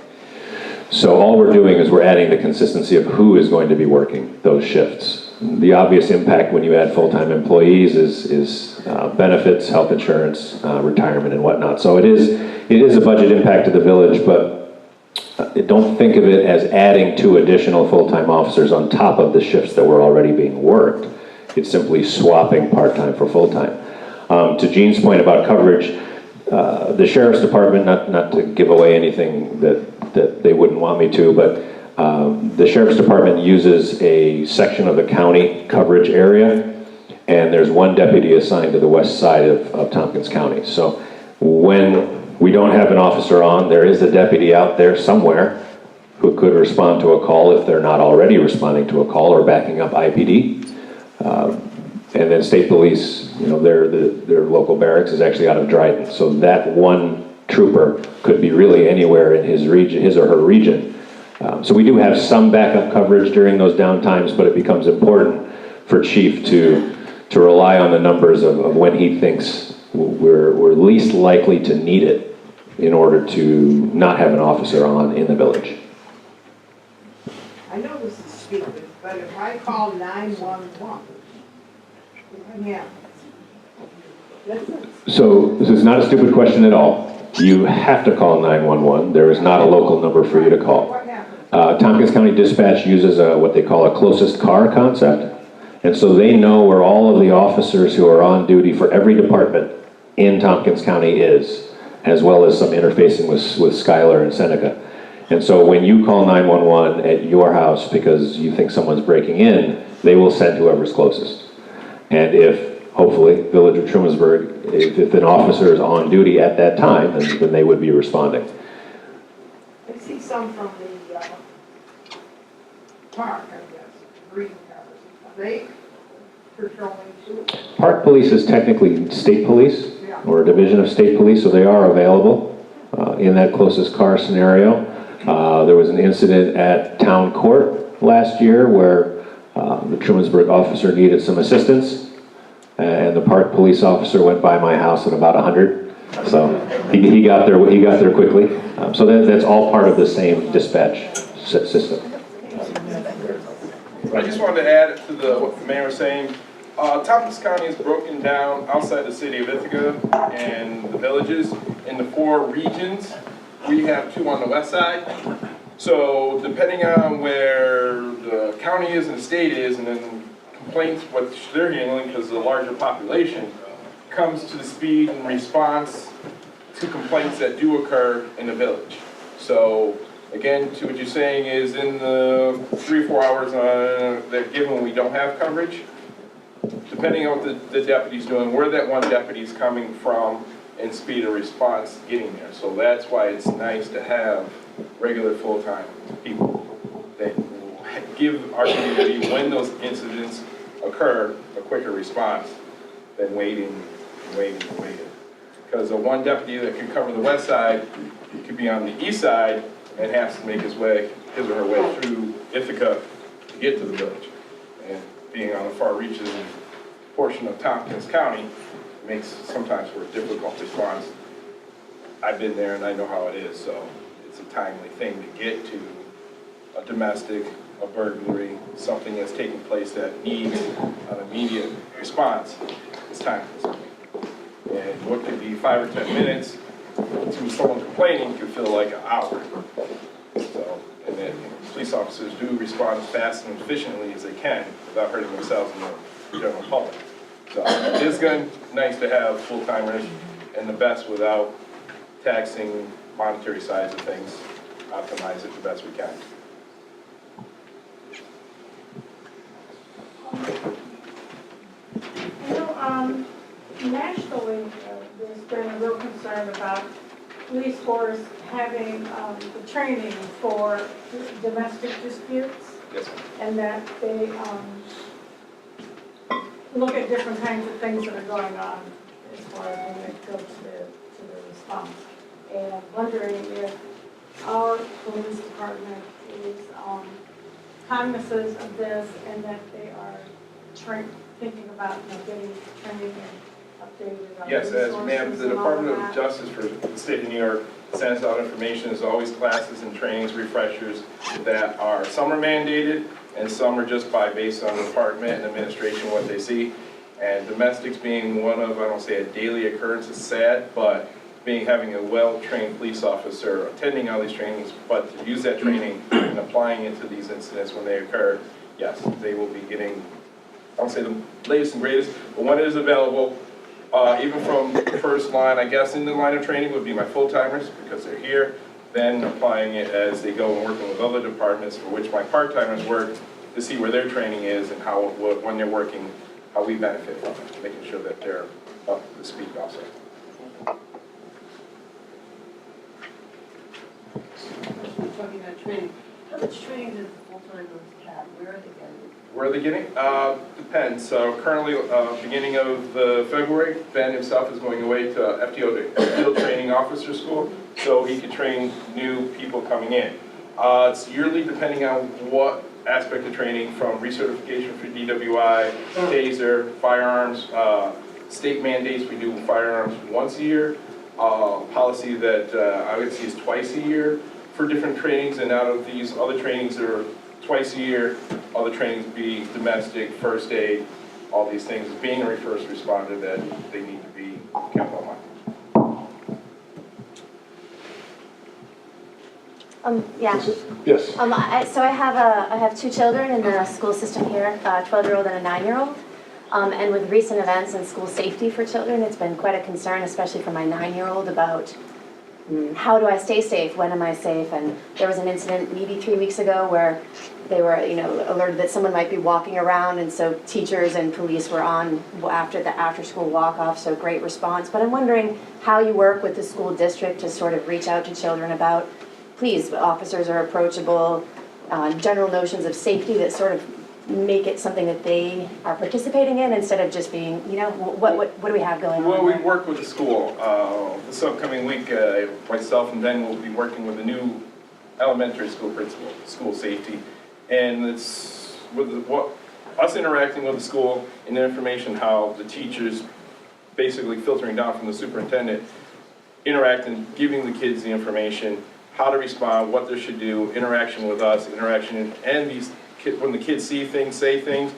So all we're doing is we're adding the consistency of who is going to be working those shifts. the obvious impact when you add full-time employees is benefits, health insurance, retirement and whatnot. So it is a budget impact to the village, but don't think of it as adding 2 additional full-time officers on top of the shifts that were already being worked. It's simply swapping part-time for full-time. To Gene's point about coverage, the sheriff's department, not to give away anything that they wouldn't want me to, but the sheriff's department uses a section of the county coverage area, and there's 1 deputy assigned to the west side of Tompkins County. So when we don't have an officer on, there is a deputy out there somewhere who could respond to a call if they're not already responding to a call or backing up IPD. And then state police, you know, their local barracks is actually out of Dryden. So that 1 trooper could be really anywhere in his region, his or her region. So we do have some backup coverage during those downtimes, but it becomes important for Chief to rely on the numbers of when he thinks we're least likely to need it in order to not have an officer on in the village. I know this is stupid, but if I call 911, yeah. So this is not a stupid question at all. You have to call 911. There is not a local number for you to call. What happens? Tompkins County Dispatch uses what they call a closest car concept. And so they know where all of the officers who are on duty for every department in Tompkins County is, as well as some interfacing with Schuyler and Seneca. And so when you call 911 at your house because you think someone's breaking in, they will send whoever's closest. And if, hopefully, Village of Trumansburg, if an officer is on duty at that time, then they would be responding. I see some from the park, I guess, green cars. Are they patrolling too? Park Police is technically state police, or a division of state police, so they are available in that closest car scenario. There was an incident at Town Court last year where the Trumansburg officer needed some assistance, and the Park Police officer went by my house at about 100. So he got there quickly. So that's all part of the same dispatch system. I just wanted to add to what the mayor was saying. Tompkins County is broken down outside the city of Ithaca and the villages into 4 regions. We have 2 on the west side. So depending on where the county is and the state is, and then complaints, what they're handling, because of the larger population, comes to the speed and response to complaints that do occur in the village. So again, to what you're saying is in the 3 or 4 hours that given when we don't have coverage, depending on what the deputy's doing, where that 1 deputy's coming from, and speed of response getting there. So that's why it's nice to have regular full-time people that will give our community, when those incidents occur, a quicker response than waiting. Because the 1 deputy that can cover the west side could be on the east side and has to make his or her way through Ithaca to get to the village. And being on the far reaches portion of Tompkins County makes sometimes for a difficult response. I've been there and I know how it is, so it's a timely thing to get to a domestic, a burglary, something that's taking place that needs an immediate response. It's time consuming. And what could be 5 or 10 minutes to someone complaining could feel like an hour. So, and then police officers do respond as fast and efficiently as they can without hurting themselves and the general public. So it is nice to have full-timers, and the best without taxing monetary sides of things, optimize it the best we can. You know, nationally, there's been a real concern about police force having the training for domestic disputes, Yes, ma'am. and that they look at different kinds of things that are going on as far as when it goes to the response. And I'm wondering if our police department is cognizant of this and that they are thinking about getting training and updated on Yes, as ma'am, resources the and all Department of that. Justice for the state of New York sends out information. There's always classes and trainings, refreshers that are, some are mandated, and some are just based on department and administration, what they see. And domestics being one of, I don't say a daily occurrence, it's sad, but having a well-trained police officer attending all these trainings, but to use that training and applying it to these incidents when they occur, yes, they will be getting, I don't say the latest and greatest, but when it is available, even from first line, I guess, in the line of training would be my full-timers, because they're here, then applying it as they go and working with other departments for which my part-timers work to see where their training is and how, when they're working, how we benefit from it, making sure that they're up to speed also. Talking about training, how much training does the full-timers have? Where are they getting? Where are they getting? Depends. So currently, beginning of February, Ben himself is going away to FTO, Field Training Officer School, so he can train new people coming in. It's yearly depending on what aspect of training, from recertification for DWI, taser, firearms, state mandates, we do firearms once a year. Policy that I would see is twice a year for different trainings, and out of these other trainings that are twice a year, other trainings be domestic, first aid, all these things, being a first responder that they need to be kept on mind. Yeah. Yes. So I have two children in the school system here, a 12-year-old and a 9-year-old. And with recent events in school safety for children, it's been quite a concern, especially for my 9-year-old, about how do I stay safe, when am I safe? And there was an incident maybe 3 weeks ago where they were, alerted that someone might be walking around, and so teachers and police were on after the after-school walk-off, so great response. But I'm wondering how you work with the school district to sort of reach out to children about, please, officers are approachable, general notions of safety that sort of make it something that they are participating in instead of just being, what do we have going on? Well, we work with the school. This upcoming week, myself and Ben will be working with the new elementary school principal, school safety. And it's with us interacting with the school and the information, how the teachers basically filtering down from the superintendent, interacting, giving the kids the information, how to respond, what they should do, interaction with us, interaction, and these when the kids see things, say things.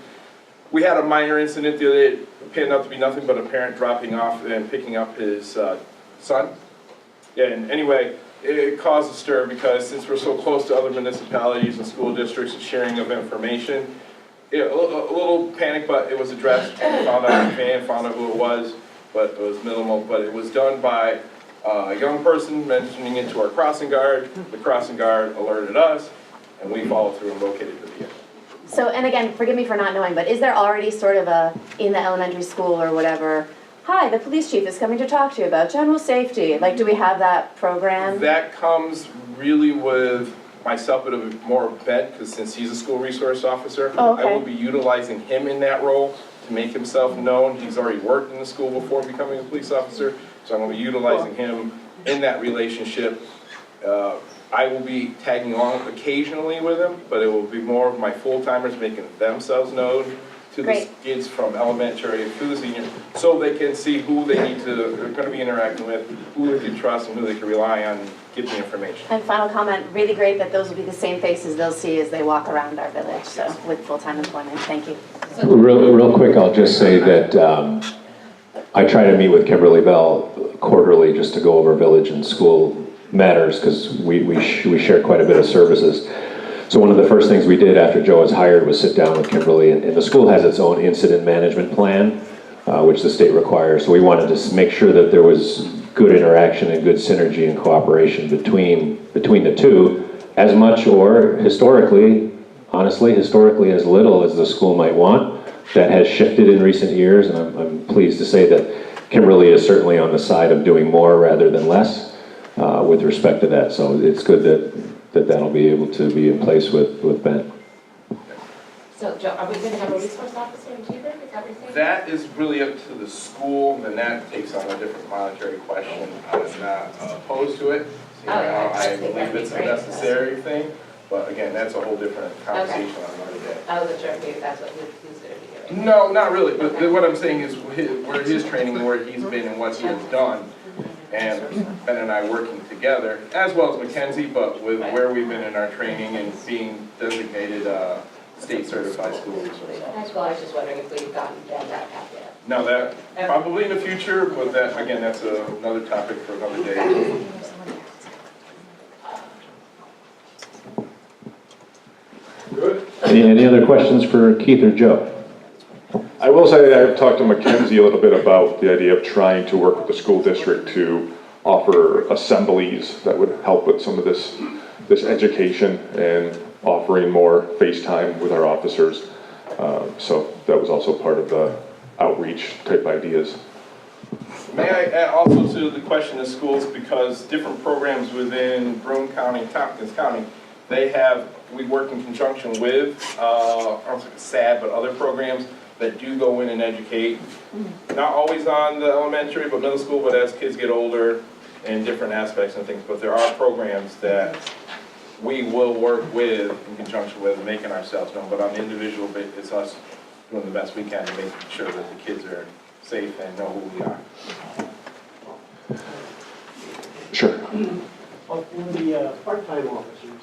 We had a minor incident the other day, it panned out to be nothing but a parent dropping off and picking up his son. And anyway, it caused a stir because since we're so close to other municipalities and school districts and sharing of information, a little panic, but it was addressed. We found out the fan, found out who it was, but it was minimal. But it was done by a young person mentioning it to our crossing guard. The crossing guard alerted us, and we followed through and located the vehicle. So, and again, forgive me for not knowing, but is there already sort of in the elementary school or whatever, hi, the police chief is coming to talk to you about general safety? Like, do we have that program? That comes really with myself, but more Ben, because since he's a school resource officer, Oh, okay. I will be utilizing him in that role to make himself known. He's already worked in the school before becoming a police officer, so I'm going to be utilizing him in that relationship. I will be tagging along occasionally with him, but it will be more of my full-timers making themselves known to the kids from elementary to the senior, so they can see who they need to, they're going to be interacting with, who they can trust and who they can rely on, get the information. And final comment, really great that those will be the same faces they'll see as they walk around our village, so with full-time employment. Thank you. Real quick, I'll just say that I try to meet with Kimberly Bell quarterly just to go over village and school matters, because we share quite a bit of services. So one of the first things we did after Joe was hired was sit down with Kimberly, and the school has its own incident management plan, which the state requires. So we wanted to make sure that there was good interaction and good synergy and cooperation between the two, as much or historically as little as the school might want. That has shifted in recent years, and I'm pleased to say that Kimberly is certainly on the side of doing more rather than less with respect to that. So it's good that'll be able to be in place with Ben. So, Joe, are we going to have a resource officer in Cheever? Is that what you're saying? That is really up to the school, and that takes on a different monetary question. I'm not opposed to it. I believe it's a necessary thing, but again, that's a whole different conversation on another day. I wasn't sure if that's what he was considered to be doing. No, not really, but what I'm saying is where his training, where he's been and what he has done, and Ben and I working together, as well as Mackenzie, but with where we've been in our training and being designated state certified schools. That's why I was just wondering if we've gotten down that path yet. Now that, probably in the future, but that, again, that's another topic for another day. Good. Any other questions for Keith or Joe? I will say I've talked to Mackenzie a little bit about the idea of trying to work with the school district to offer assemblies that would help with some of this education and offering more face time with our officers. So that was also part of the outreach type ideas. May I add also to the question of schools, because different programs within Broome County, Tompkins County, we work in conjunction with, I don't think it's SAD, but other programs that do go in and educate. Not always on the elementary, but middle school, but as kids get older and different aspects and things. But there are programs that we will work with in conjunction with making ourselves known. But on the individual bit, it's us doing the best we can to make sure that the kids are safe and know who we are. Sure. For the part-time officers,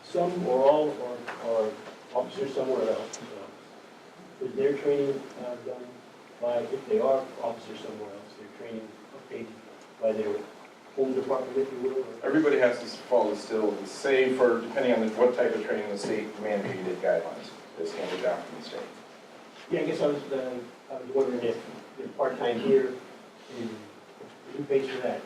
some or all are officers somewhere else. Is their training done by, if they are officers somewhere else, their training updated by their home department, if you will? Or? Everybody has to follow still the same for, depending on what type of training the state mandated guidelines is handed down from the state. Yeah, I guess I was wondering if part-time here, who pays for that?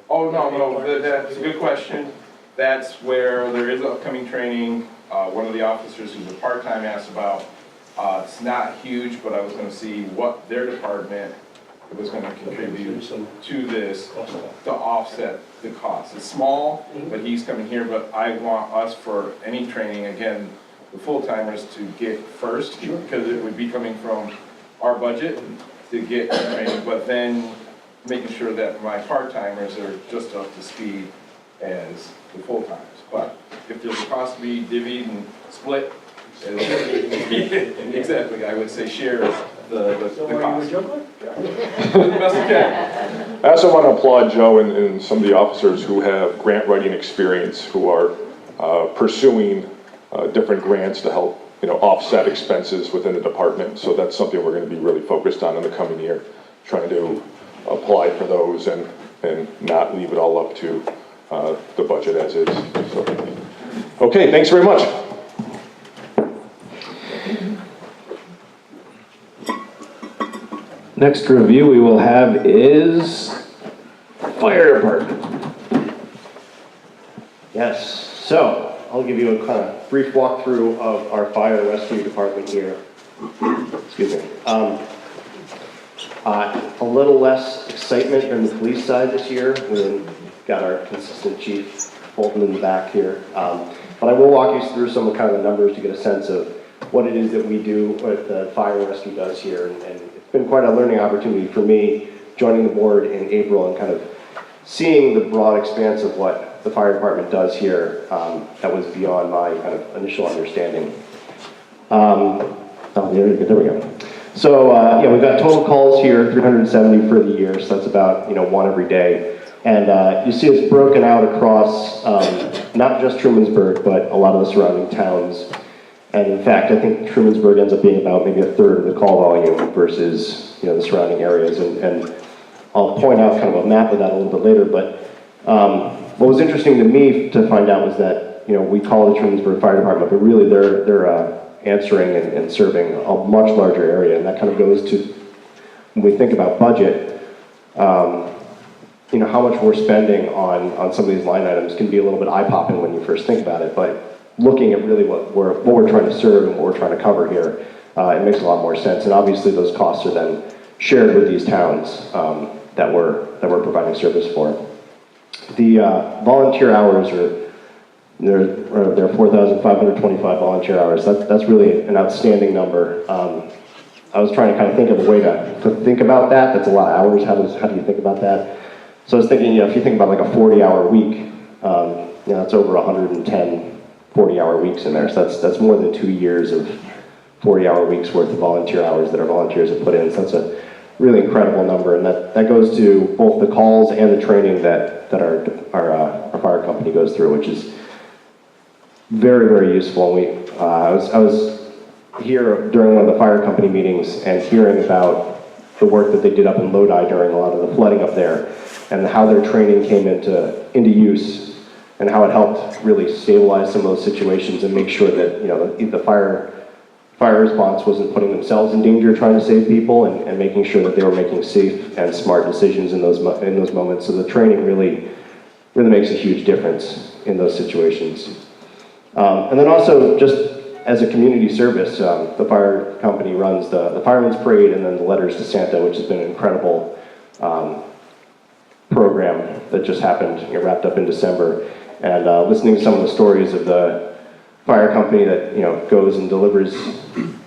Oh, no, that's a good question. That's where there is upcoming training. One of the officers who's a part-time asked about, it's not huge, but I was gonna see what their department was gonna contribute to this to offset the cost. It's small, but he's coming here, but I want us for any training, again, the full-timers to get first, because it would be coming from our budget to get training, but then making sure that my part-timers are just up to speed as the full-timers. But if there's a cost to be divvied and split, exactly, I would say share the cost. The best you can. I also want to applaud Joe and some of the officers who have grant writing experience, who are pursuing different grants to help, offset expenses within the department. So that's something we're going to be really focused on in the coming year, trying to apply for those and not leave it all up to the budget as is. So, okay, thanks very much. Next review we will have is Fire Department. Yes, so I'll give you a kind of brief walkthrough of our fire rescue department here. Excuse me. A little less excitement than the police side this year. We've got our consistent chief Bolton in the back here. But I will walk you through some of kind of the numbers to get a sense of what it is that we do, what the fire rescue does here. And it's been quite a learning opportunity for me joining the board in April and kind of seeing the broad expanse of what the fire department does here. That was beyond my kind of initial understanding. There we go. So we've got total calls here, 370 for the year, so that's about one every day. And you see it's broken out across not just Trumansburg, but a lot of the surrounding towns. And in fact, I think Trumansburg ends up being about maybe a third of the call volume versus the surrounding areas. And I'll point out kind of a map of that a little bit later. But what was interesting to me to find out was that we call the Trumansburg Fire Department, but really they're answering and serving a much larger area. And that kind of goes to, when we think about budget, how much we're spending on some of these line items can be a little bit eye-popping when you first think about it. But looking at really what we're trying to serve and what we're trying to cover here, it makes a lot more sense. And obviously those costs are then shared with these towns that we're providing service for. The volunteer hours there are 4,525 volunteer hours. That's really an outstanding number. I was trying to kind of think of a way to think about that. That's a lot of hours. How do you think about that? So I was thinking, if you think about like a 40-hour week, that's over 110 40-hour weeks in there. So that's more than 2 years of 40-hour weeks worth of volunteer hours that our volunteers have put in. So that's a really incredible number, and that goes to both the calls and the training that our fire company goes through, which is very, very useful. I was here during one of the fire company meetings and hearing about the work that they did up in Lodi during a lot of the flooding up there, and how their training came into use, and how it helped really stabilize some of those situations and make sure that, you know, the fire response wasn't putting themselves in danger trying to save people, and making sure that they were making safe and smart decisions in those moments. So the training really makes a huge difference in those situations. And then also, just as a community service, the fire company runs the Fireman's Parade and then the Letters to Santa, which has been an incredible program that just happened, wrapped up in December. And listening to some of the stories of the fire company that, you know, goes and delivers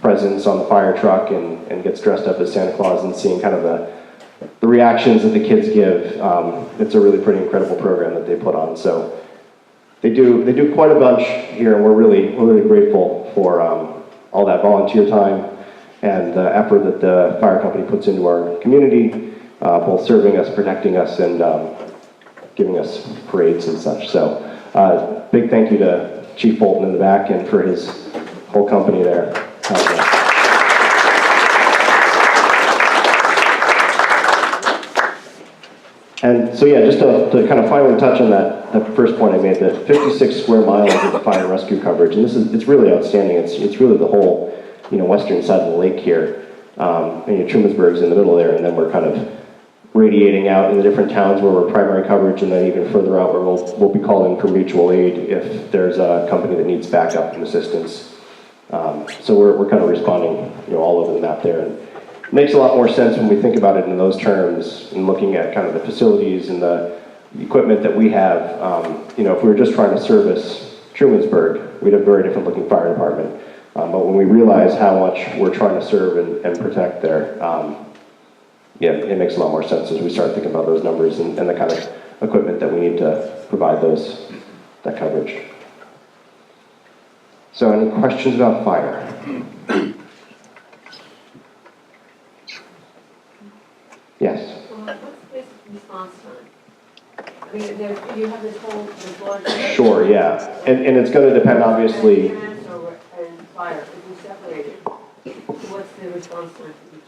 presents on the fire truck and gets dressed up as Santa Claus, and seeing kind of the reactions that the kids give, it's a really pretty incredible program that they put on. So they do quite a bunch here, and we're really grateful for all that volunteer time and the effort that the fire company puts into our community, both serving us, protecting us, and giving us parades and such. So big thank you to Chief Bolton in the back and for his whole company there. And so yeah, just to kind of finally touch on that first point I made, that 56 square miles of fire and rescue coverage, and it's really outstanding. It's really the whole, you know, western side of the lake here. And Trumansburg's in the middle there, and then we're kind of radiating out in the different towns where we're primary coverage, and then even further out where we'll be calling for mutual aid if there's a company that needs backup and assistance. So we're kind of responding, you know, all over the map there. And it makes a lot more sense when we think about it in those terms, and looking at kind of the facilities and the equipment that we have. You know, if we were just trying to service Trumansburg, we'd have a very different looking fire department. But when we realize how much we're trying to serve and protect there, yeah, it makes a lot more sense as we start thinking about those numbers and the kind of equipment that we need to provide that coverage. So any questions about fire? Yes? What's this response time? I mean, you have this large... Sure, yeah. And it's going to depend, obviously... And fire, if you separate it, what's the response time for each?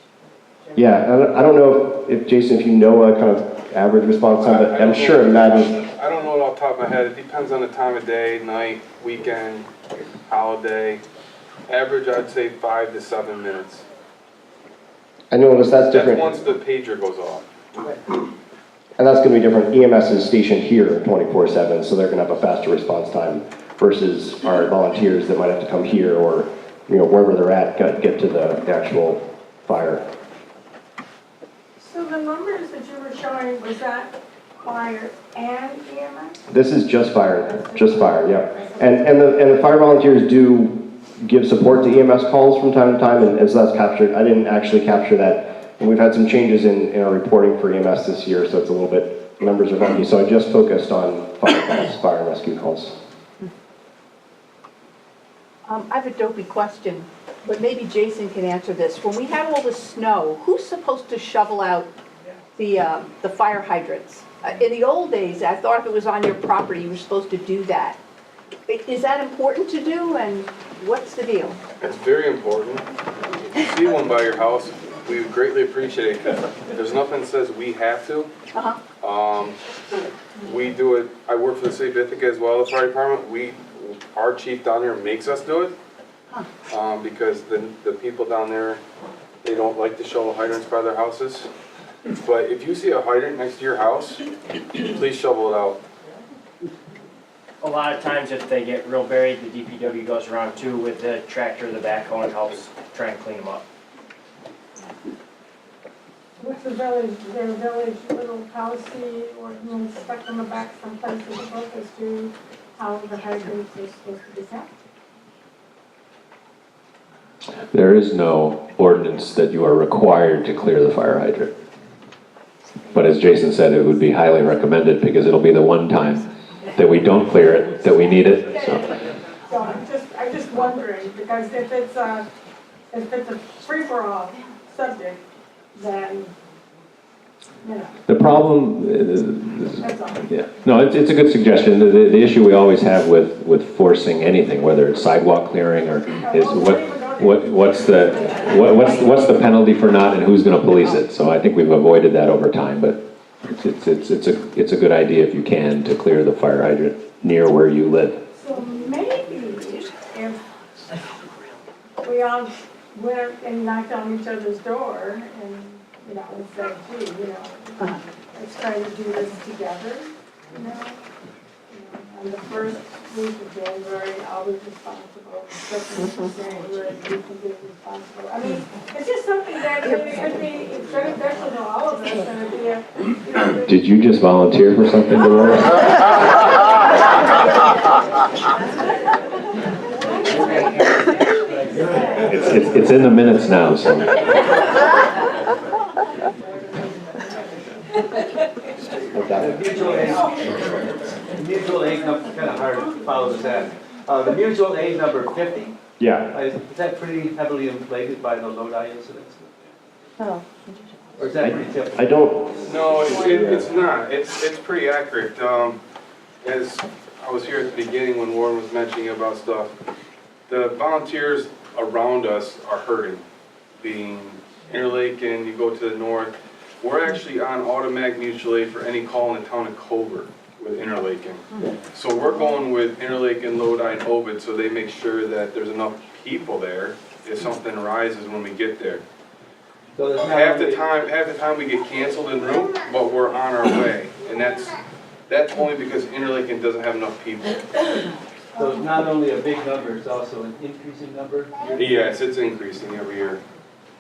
Yeah, I don't know if Jason, if you know a kind of average response time, but I'm sure imagine... I don't know it off the top of my head. It depends on the time of day, night, weekend, holiday. Average, I'd say 5 to 7 minutes. I noticed that's different. That's once the pager goes off. And that's going to be different. EMS is stationed here 24/7, so they're going to have a faster response time versus our volunteers that might have to come here or, you know, wherever they're at, get to the actual fire. So the numbers that you were showing, was that fire and EMS? This is just fire, yeah. And the fire volunteers do give support to EMS calls from time to time, and as that's captured, I didn't actually capture that. And we've had some changes in our reporting for EMS this year, so it's a little bit, numbers are funky. So I just focused on fire calls, fire and rescue calls. I have a dopey question, but maybe Jason can answer this. When we have all the snow, who's supposed to shovel out the fire hydrants? In the old days, I thought if it was on your property, you were supposed to do that. Is that important to do, and what's the deal? It's very important. If you see one by your house, we would greatly appreciate it, because there's nothing that says we have to. We do it. I work for the city of Ithaca as well, the fire department. Our chief down there makes us do it, because the people down there, they don't like to shovel hydrants by their houses. But if you see a hydrant next to your house, please shovel it out. A lot of times if they get real buried, the DPW goes around too with the tractor or the backhoe and helps try and clean them up. What's the village, is there a village little policy or stuck on the back someplace in the book as to how the hydrants are supposed to be kept? There is no ordinance that you are required to clear the fire hydrant. But as Jason said, it would be highly recommended, because it'll be the one time that we don't clear it, that we need it. So I'm just wondering, because if it's a free-for-all subject, then You know, The problem, that's all. yeah, no, it's a good suggestion. The issue we always have with forcing anything, whether it's sidewalk clearing or is what's the penalty for not and who's gonna police it? So I think we've avoided that over time, but it's a good idea if you can to clear the fire hydrant near where you live. So maybe if we all went and knocked on each other's door and, you know, and said, gee, you know, let's try to do this together, you know? On the first week of January, I'll be responsible. Second week of January, you can be responsible. I mean, it's just something that it could be, it's beneficial to all of us and it'd be a, you know, Did you just volunteer for something, Dolores? It's in the minutes now, so. Mutual aid number, kind of hard to follow this ad. The mutual aid number 50, Yeah. is that pretty heavily inflated by the Lodi incidents? Oh. Or is that pretty typical? I don't, No, it's not. It's pretty accurate. As I was here at the beginning when Warren was mentioning about stuff, the volunteers around us are hurting. Being Interlake and you go to the north, we're actually on automatic mutual aid for any call in the town of Coburg with Interlaken. So we're going with Interlaken, Lodi, and Ovid, so they make sure that there's enough people there if something arises when we get there. So there's not Half the only- time we get canceled en route, but we're on our way, and that's only because Interlaken doesn't have enough people. So it's not only a big number, it's also an increasing number? Yes, it's increasing every year.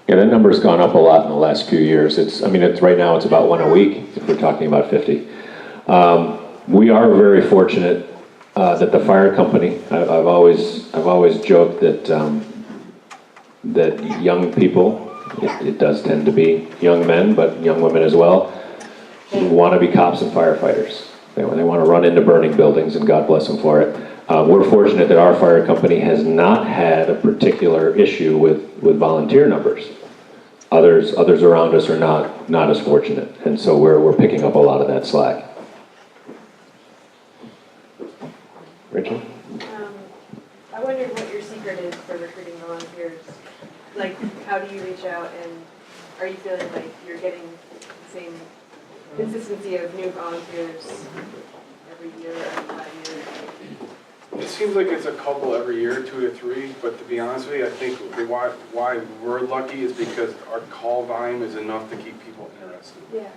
Yeah, that number's gone up a lot in the last few years. Right now it's about one a week, if we're talking about 50. We are very fortunate that the fire company, I've always joked that young people, it does tend to be young men, but young women as well, want to be cops and firefighters. They want to run into burning buildings, and God bless them for it. We're fortunate that our fire company has not had a particular issue with volunteer numbers. Others around us are not as fortunate, and so we're picking up a lot of that slack. Rachel? I wondered what your secret is for recruiting volunteers. Like, how do you reach out and are you feeling like you're getting the same consistency of new volunteers every year or every 5 years? It seems like it's a couple every year, 2 to 3, but to be honest with you, I think why we're lucky is because our call volume is enough to keep people interested. Yeah.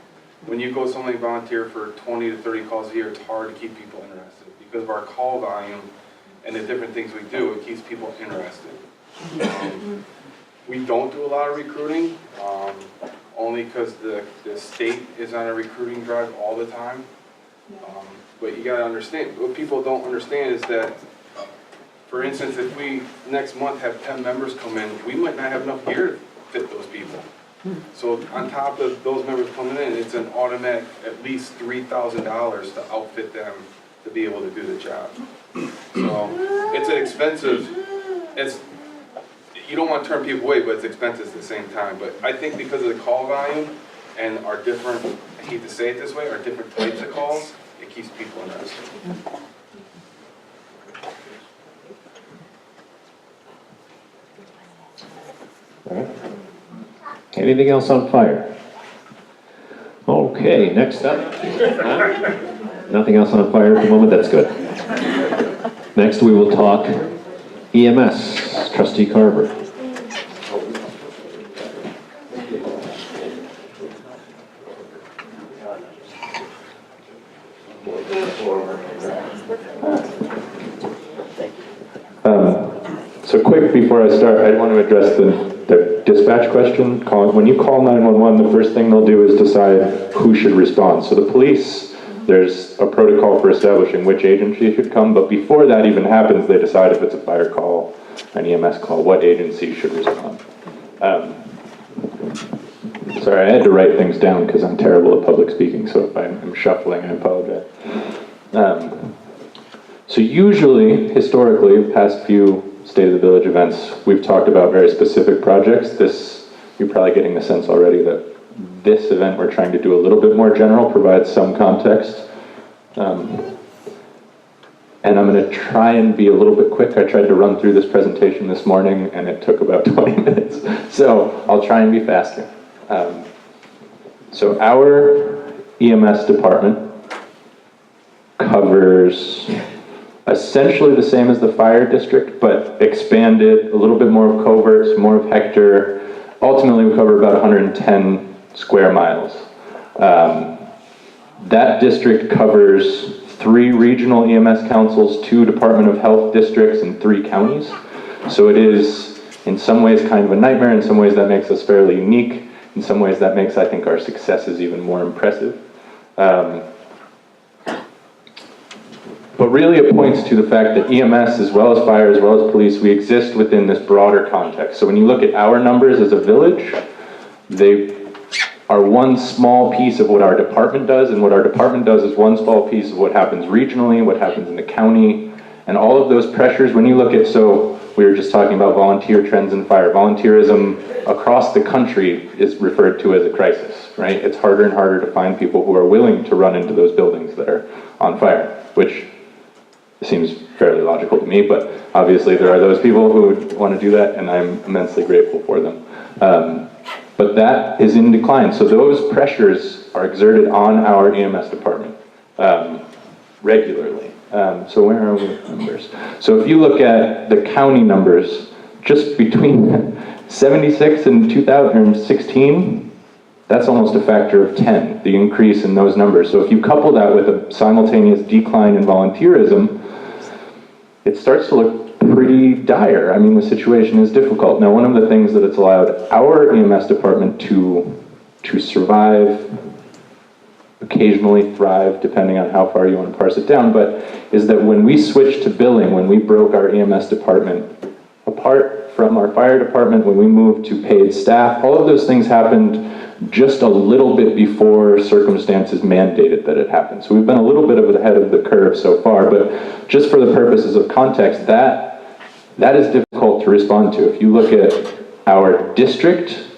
When you go somebody volunteer for 20 to 30 calls a year, it's hard to keep people interested. Because of our call volume and the different things we do, it keeps people interested. We don't do a lot of recruiting, only because the state is on a recruiting drive all the time. But you gotta understand, what people don't understand is that, for instance, if we next month have 10 members come in, we might not have enough gear to fit those people. So on top of those members coming in, it's an automatic at least $3,000 to outfit them to be able to do the job. So it's an expensive, you don't want to turn people away, but it's expensive at the same time. But I think because of the call volume and our different, I hate to say it this way, our different types of calls, it keeps people interested. All right. Anything else on fire? Okay, next up. Nothing else on fire at the moment? That's good. Next, we will talk EMS. Trustee Carver. So quick, before I start, I want to address the dispatch question. When you call 911, the first thing they'll do is decide who should respond. So the police, there's a protocol for establishing which agency should come, but before that even happens, they decide if it's a fire call, an EMS call, what agency should respond. Sorry, I had to write things down because I'm terrible at public speaking, so if I'm shuffling, I apologize. So usually, historically, past few State of the Village events, we've talked about very specific projects. You're probably getting the sense already that this event we're trying to do a little bit more general, provide some context. And I'm going to try and be a little bit quick. I tried to run through this presentation this morning and it took about 20 minutes. So I'll try and be faster. So our EMS department covers essentially the same as the fire district, but expanded, a little bit more of coverts, more of Hector. Ultimately, we cover about 110 square miles. That district covers 3 regional EMS councils, 2 Department of Health districts, and 3 counties. So it is, in some ways, kind of a nightmare. In some ways, that makes us fairly unique. In some ways, that makes, I think, our successes even more impressive. But really it points to the fact that EMS, as well as fire, as well as police, we exist within this broader context. So when you look at our numbers as a village, they are one small piece of what our department does, and what our department does is one small piece of what happens regionally, what happens in the county, and all of those pressures. When you look at, so we were just talking about volunteer trends in fire. Volunteerism across the country is referred to as a crisis, right? It's harder and harder to find people who are willing to run into those buildings that are on fire, which seems fairly logical to me, but obviously there are those people who want to do that, and I'm immensely grateful for them. But that is in decline. So those pressures are exerted on our EMS department regularly. So where are we with numbers? So if you look at the county numbers, just between 76 and 2016, that's almost a factor of 10, the increase in those numbers. So if you couple that with a simultaneous decline in volunteerism, it starts to look pretty dire. I mean, the situation is difficult. Now, one of the things that it's allowed our EMS department to survive, occasionally thrive, depending on how far you want to parse it down, but is that when we switched to billing, when we broke our EMS department apart from our fire department, when we moved to paid staff, all of those things happened just a little bit before circumstances mandated that it happened. So we've been a little bit ahead of the curve so far, but just for the purposes of context, that is difficult to respond to. If you look at our district,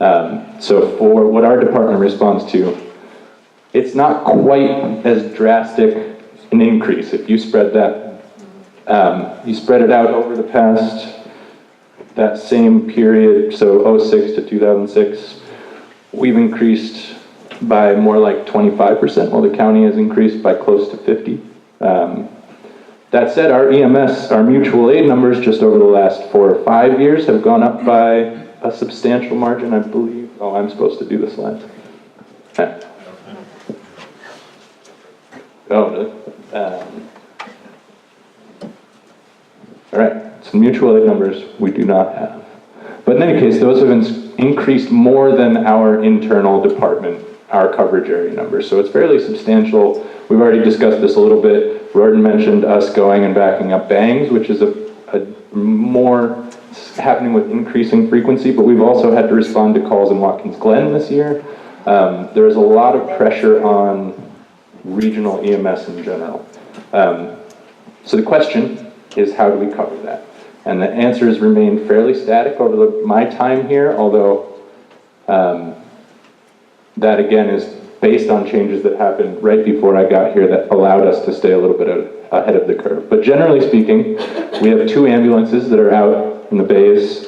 so for what our department responds to, it's not quite as drastic an increase. If you spread that, you spread it out over the past, that same period, so 06 to 2006, we've increased by more like 25%, while the county has increased by close to 50. That said, our EMS, our mutual aid numbers just over the last 4 or 5 years have gone up by a substantial margin, I believe. Oh, I'm supposed to do the slides. Oh, really? All right, so mutual aid numbers we do not have. But in any case, those have increased more than our internal department, our coverage area numbers. So it's fairly substantial. We've already discussed this a little bit. Rorton mentioned us going and backing up bangs, which is a more happening with increasing frequency, but we've also had to respond to calls in Watkins Glen this year. There is a lot of pressure on regional EMS in general. So the question is, how do we cover that? And the answer has remained fairly static over my time here, although that again is based on changes that happened right before I got here that allowed us to stay a little bit ahead of the curve. But generally speaking, we have 2 ambulances that are out in the bays.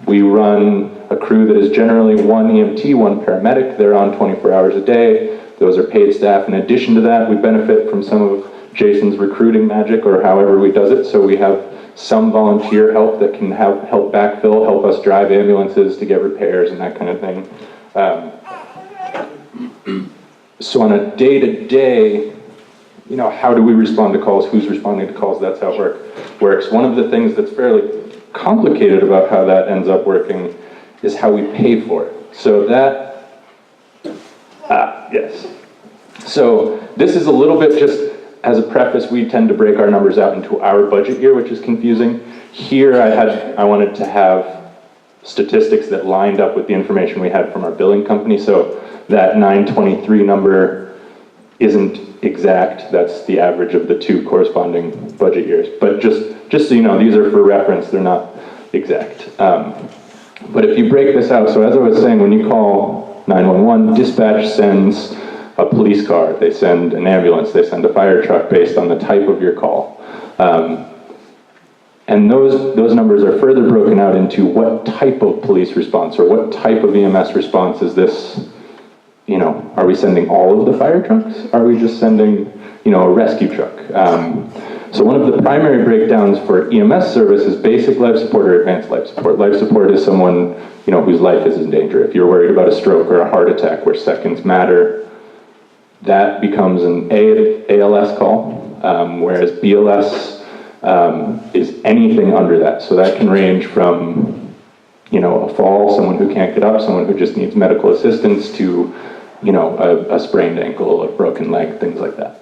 We run a crew that is generally 1 EMT, 1 paramedic. They're on 24 hours a day. Those are paid staff. In addition to that, we benefit from some of Jason's recruiting magic, or however he does it. So we have some volunteer help that can help backfill, help us drive ambulances to get repairs and that kind of thing. So on a day-to-day, you know, how do we respond to calls? Who's responding to calls? That's how it works. One of the things that's fairly complicated about how that ends up working is how we pay for it. So that, yes. So this is a little bit just as a preface, we tend to break our numbers out into our budget year, which is confusing. Here I wanted to have statistics that lined up with the information we had from our billing company. So that 923 number isn't exact. That's the average of the 2 corresponding budget years. But just so you know, these are for reference. They're not exact. But if you break this out, so as I was saying, when you call 911, dispatch sends a police car, they send an ambulance, they send a fire truck based on the type of your call. And those numbers are further broken out into what type of police response or what type of EMS response is this, you know, are we sending all of the fire trucks? Are we just sending, you know, a rescue truck? So one of the primary breakdowns for EMS service is basic life support or advanced life support. Life support is someone, you know, whose life is in danger. If you're worried about a stroke or a heart attack where seconds matter, that becomes an ALS call, whereas BLS is anything under that. So that can range from, you know, a fall, someone who can't get up, someone who just needs medical assistance, to, you know, a sprained ankle, a broken leg, things like that.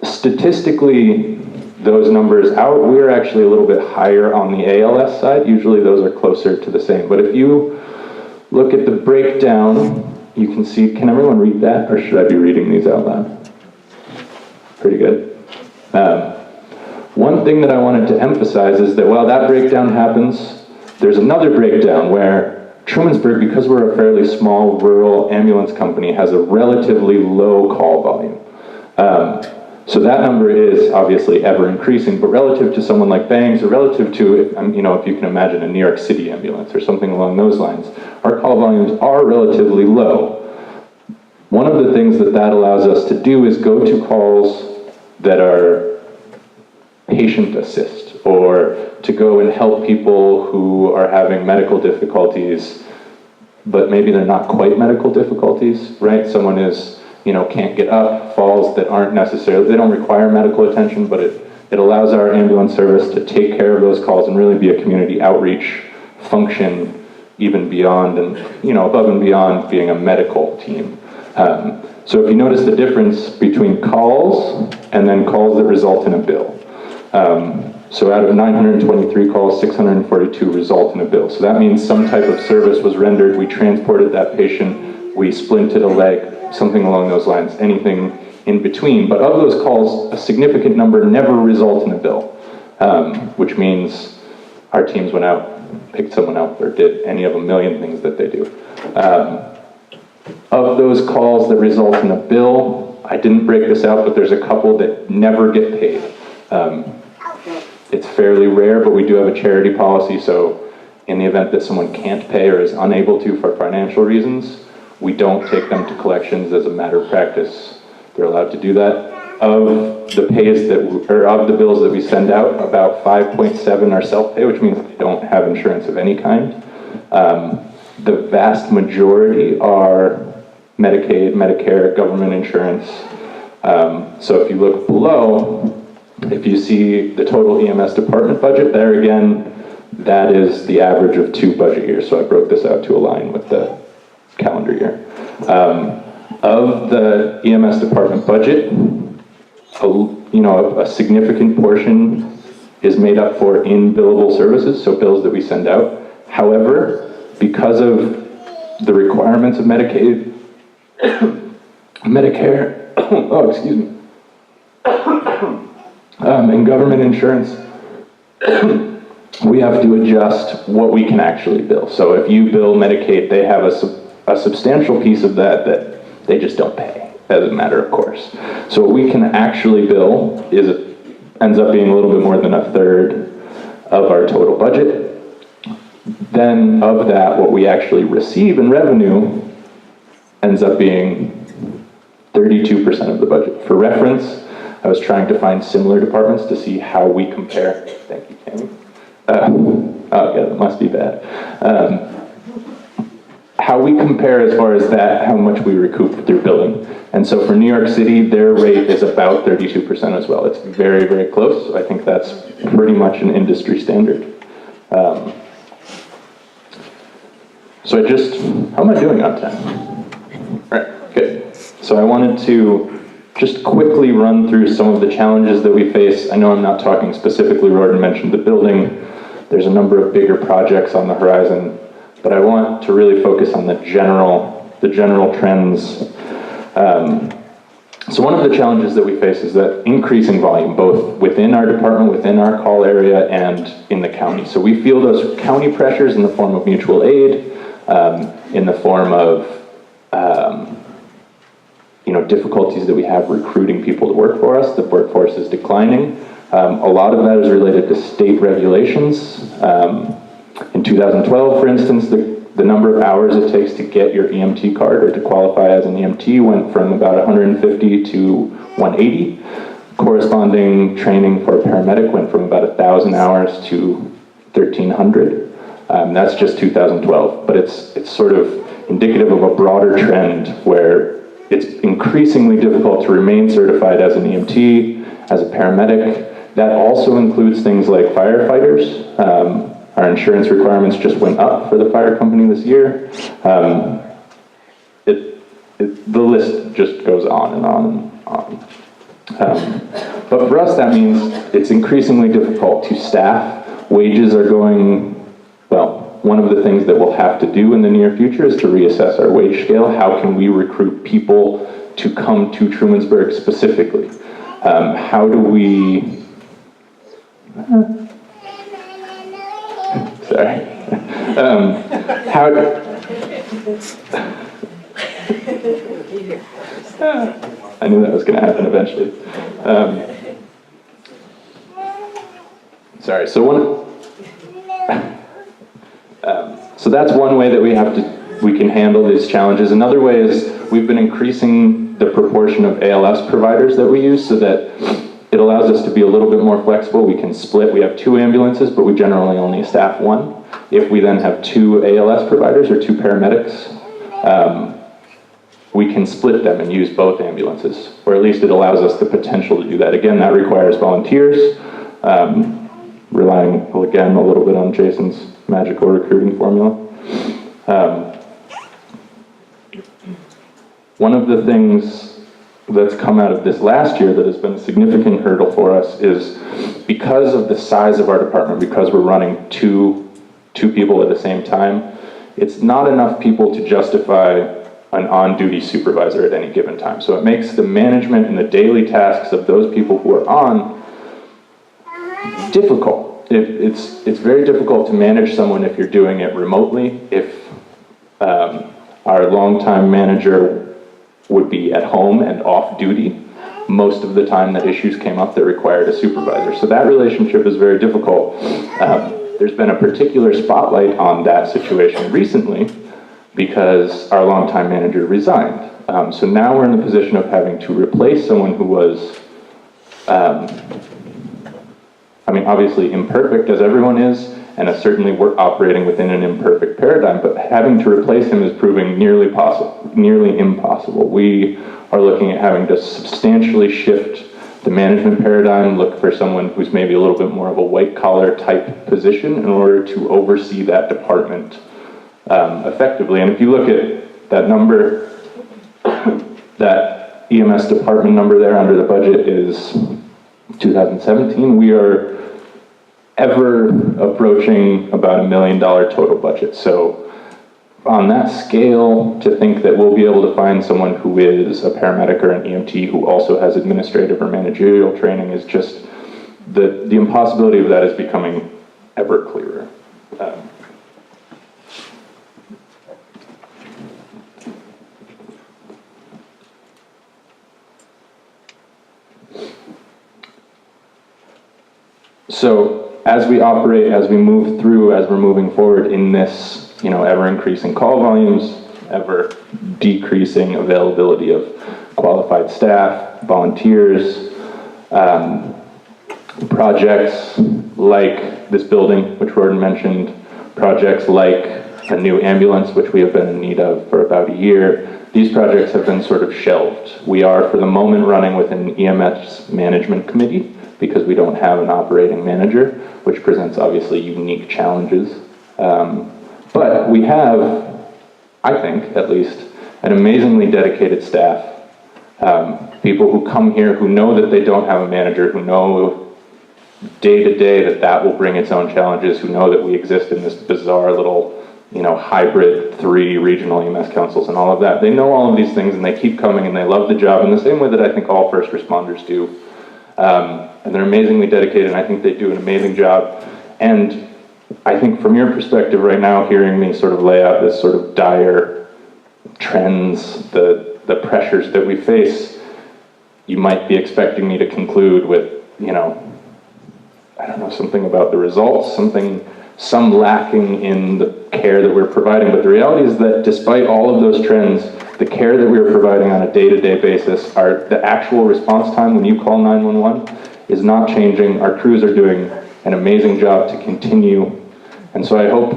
Statistically, those numbers out, we're actually a little bit higher on the ALS side. Usually those are closer to the same. But if you look at the breakdown, you can see, can everyone read that, or should I be reading these out loud? Pretty good. One thing that I wanted to emphasize is that while that breakdown happens, there's another breakdown where Trumansburg, because we're a fairly small rural ambulance company, has a relatively low call volume. So that number is obviously ever increasing, but relative to someone like Bangs, or relative to, you know, if you can imagine a New York City ambulance or something along those lines, our call volumes are relatively low. One of the things that that allows us to do is go to calls that are patient assist, or to go and help people who are having medical difficulties, but maybe they're not quite medical difficulties, right? Someone is, you know, can't get up, falls that aren't necessarily, they don't require medical attention, but it allows our ambulance service to take care of those calls and really be a community outreach function, even beyond and, you know, above and beyond being a medical team. So if you notice the difference between calls and then calls that result in a bill. So out of 923 calls, 642 result in a bill. So that means some type of service was rendered, we transported that patient, we splinted a leg, something along those lines, anything in between. But of those calls, a significant number never result in a bill, which means our teams went out, picked someone up, or did any of a million things that they do. Of those calls that result in a bill, I didn't break this out, but there's a couple that never get paid. It's fairly rare, but we do have a charity policy, so in the event that someone can't pay or is unable to for financial reasons, we don't take them to collections as a matter of practice. They're allowed to do that. Of the pays that, or of the bills that we send out, about 5.7 are self-pay, which means they don't have insurance of any kind. The vast majority are Medicaid, Medicare, government insurance. So if you look below, if you see the total EMS department budget, there again, that is the average of 2 budget years. So I broke this out to align with the calendar year. Of the EMS department budget, a significant portion is made up for in billable services, so bills that we send out. However, because of the requirements of Medicaid, Medicare, oh, excuse me, and government insurance, we have to adjust what we can actually bill. So if you bill Medicaid, they have a substantial piece of that they just don't pay, as a matter of course. So what we can actually bill ends up being a little bit more than a third of our total budget. Then of that, what we actually receive in revenue ends up being 32% of the budget. For reference, I was trying to find similar departments to see how we compare. Thank you, Tammy. Oh yeah, that must be bad. How we compare as far as that, how much we recoup through billing. And so for New York City, their rate is about 32% as well. It's very, very close. I think that's pretty much an industry standard. So how am I doing on time? All right, good. So I wanted to just quickly run through some of the challenges that we face. I know I'm not talking specifically, Roden mentioned the building. There's a number of bigger projects on the horizon, but I want to really focus on the general trends. So one of the challenges that we face is that increasing volume, both within our department, within our call area, and in the county. So we feel those county pressures in the form of mutual aid, in the form of difficulties that we have recruiting people to work for us. The workforce is declining. A lot of that is related to state regulations. In 2012, for instance, the number of hours it takes to get your EMT card or to qualify as an EMT went from about 150 to 180. Corresponding training for a paramedic went from about 1,000 hours to 1,300. That's just 2012, but it's sort of indicative of a broader trend where it's increasingly difficult to remain certified as an EMT, as a paramedic. That also includes things like firefighters. Our insurance requirements just went up for the fire company this year. The list just goes on and on and on. But for us, that means it's increasingly difficult to staff. Wages are going, well, one of the things that we'll have to do in the near future is to reassess our wage scale. How can we recruit people to come to Trumansburg specifically? How do we... Sorry. I knew that was going to happen eventually. Sorry. So that's one way that we can handle these challenges. Another way is we've been increasing the proportion of ALS providers that we use so that it allows us to be a little bit more flexible. We can split. We have 2 ambulances, but we generally only staff 1. If we then have 2 ALS providers or 2 paramedics, we can split them and use both ambulances, or at least it allows us the potential to do that. Again, that requires volunteers, relying, again, a little bit on Jason's magical recruiting formula. One of the things that's come out of this last year that has been a significant hurdle for us is because of the size of our department, because we're running two people at the same time, it's not enough people to justify an on-duty supervisor at any given time. So it makes the management and the daily tasks of those people who are on difficult. It's very difficult to manage someone if you're doing it remotely. If our longtime manager would be at home and off duty most of the time that issues came up that required a supervisor. So that relationship is very difficult. There's been a particular spotlight on that situation recently because our longtime manager resigned. So now we're in the position of having to replace someone who was, obviously imperfect as everyone is, and certainly we're operating within an imperfect paradigm, but having to replace him is proving nearly impossible. We are looking at having to substantially shift the management paradigm, look for someone who's maybe a little bit more of a white-collar type position in order to oversee that department effectively. And if you look at that number, that EMS department number there under the budget is 2017, we are ever approaching about $1 million total budget. So on that scale, to think that we'll be able to find someone who is a paramedic or an EMT who also has administrative or managerial training is just, the impossibility of that is becoming ever clearer. So as we operate, as we move through, as we're moving forward in this, ever increasing call volumes, ever decreasing availability of qualified staff, volunteers, projects like this building, which Gordon mentioned, projects like a new ambulance, which we have been in need of for about a year. These projects have been sort of shelved. We are, for the moment, running with an EMS management committee because we don't have an operating manager, which presents obviously unique challenges. But we have, I think at least, an amazingly dedicated staff. People who come here who know that they don't have a manager, who know day to day that will bring its own challenges, who know that we exist in this bizarre little hybrid 3 regional EMS councils and all of that. They know all of these things and they keep coming and they love the job in the same way that I think all first responders do. And they're amazingly dedicated and I think they do an amazing job. And I think from your perspective right now, hearing me sort of lay out this sort of dire trends, the pressures that we face, you might be expecting me to conclude with, I don't know, something about the results, some lacking in the care that we're providing. But the reality is that despite all of those trends, the care that we are providing on a day-to-day basis, the actual response time when you call 911 is not changing. Our crews are doing an amazing job to continue. And so I hope,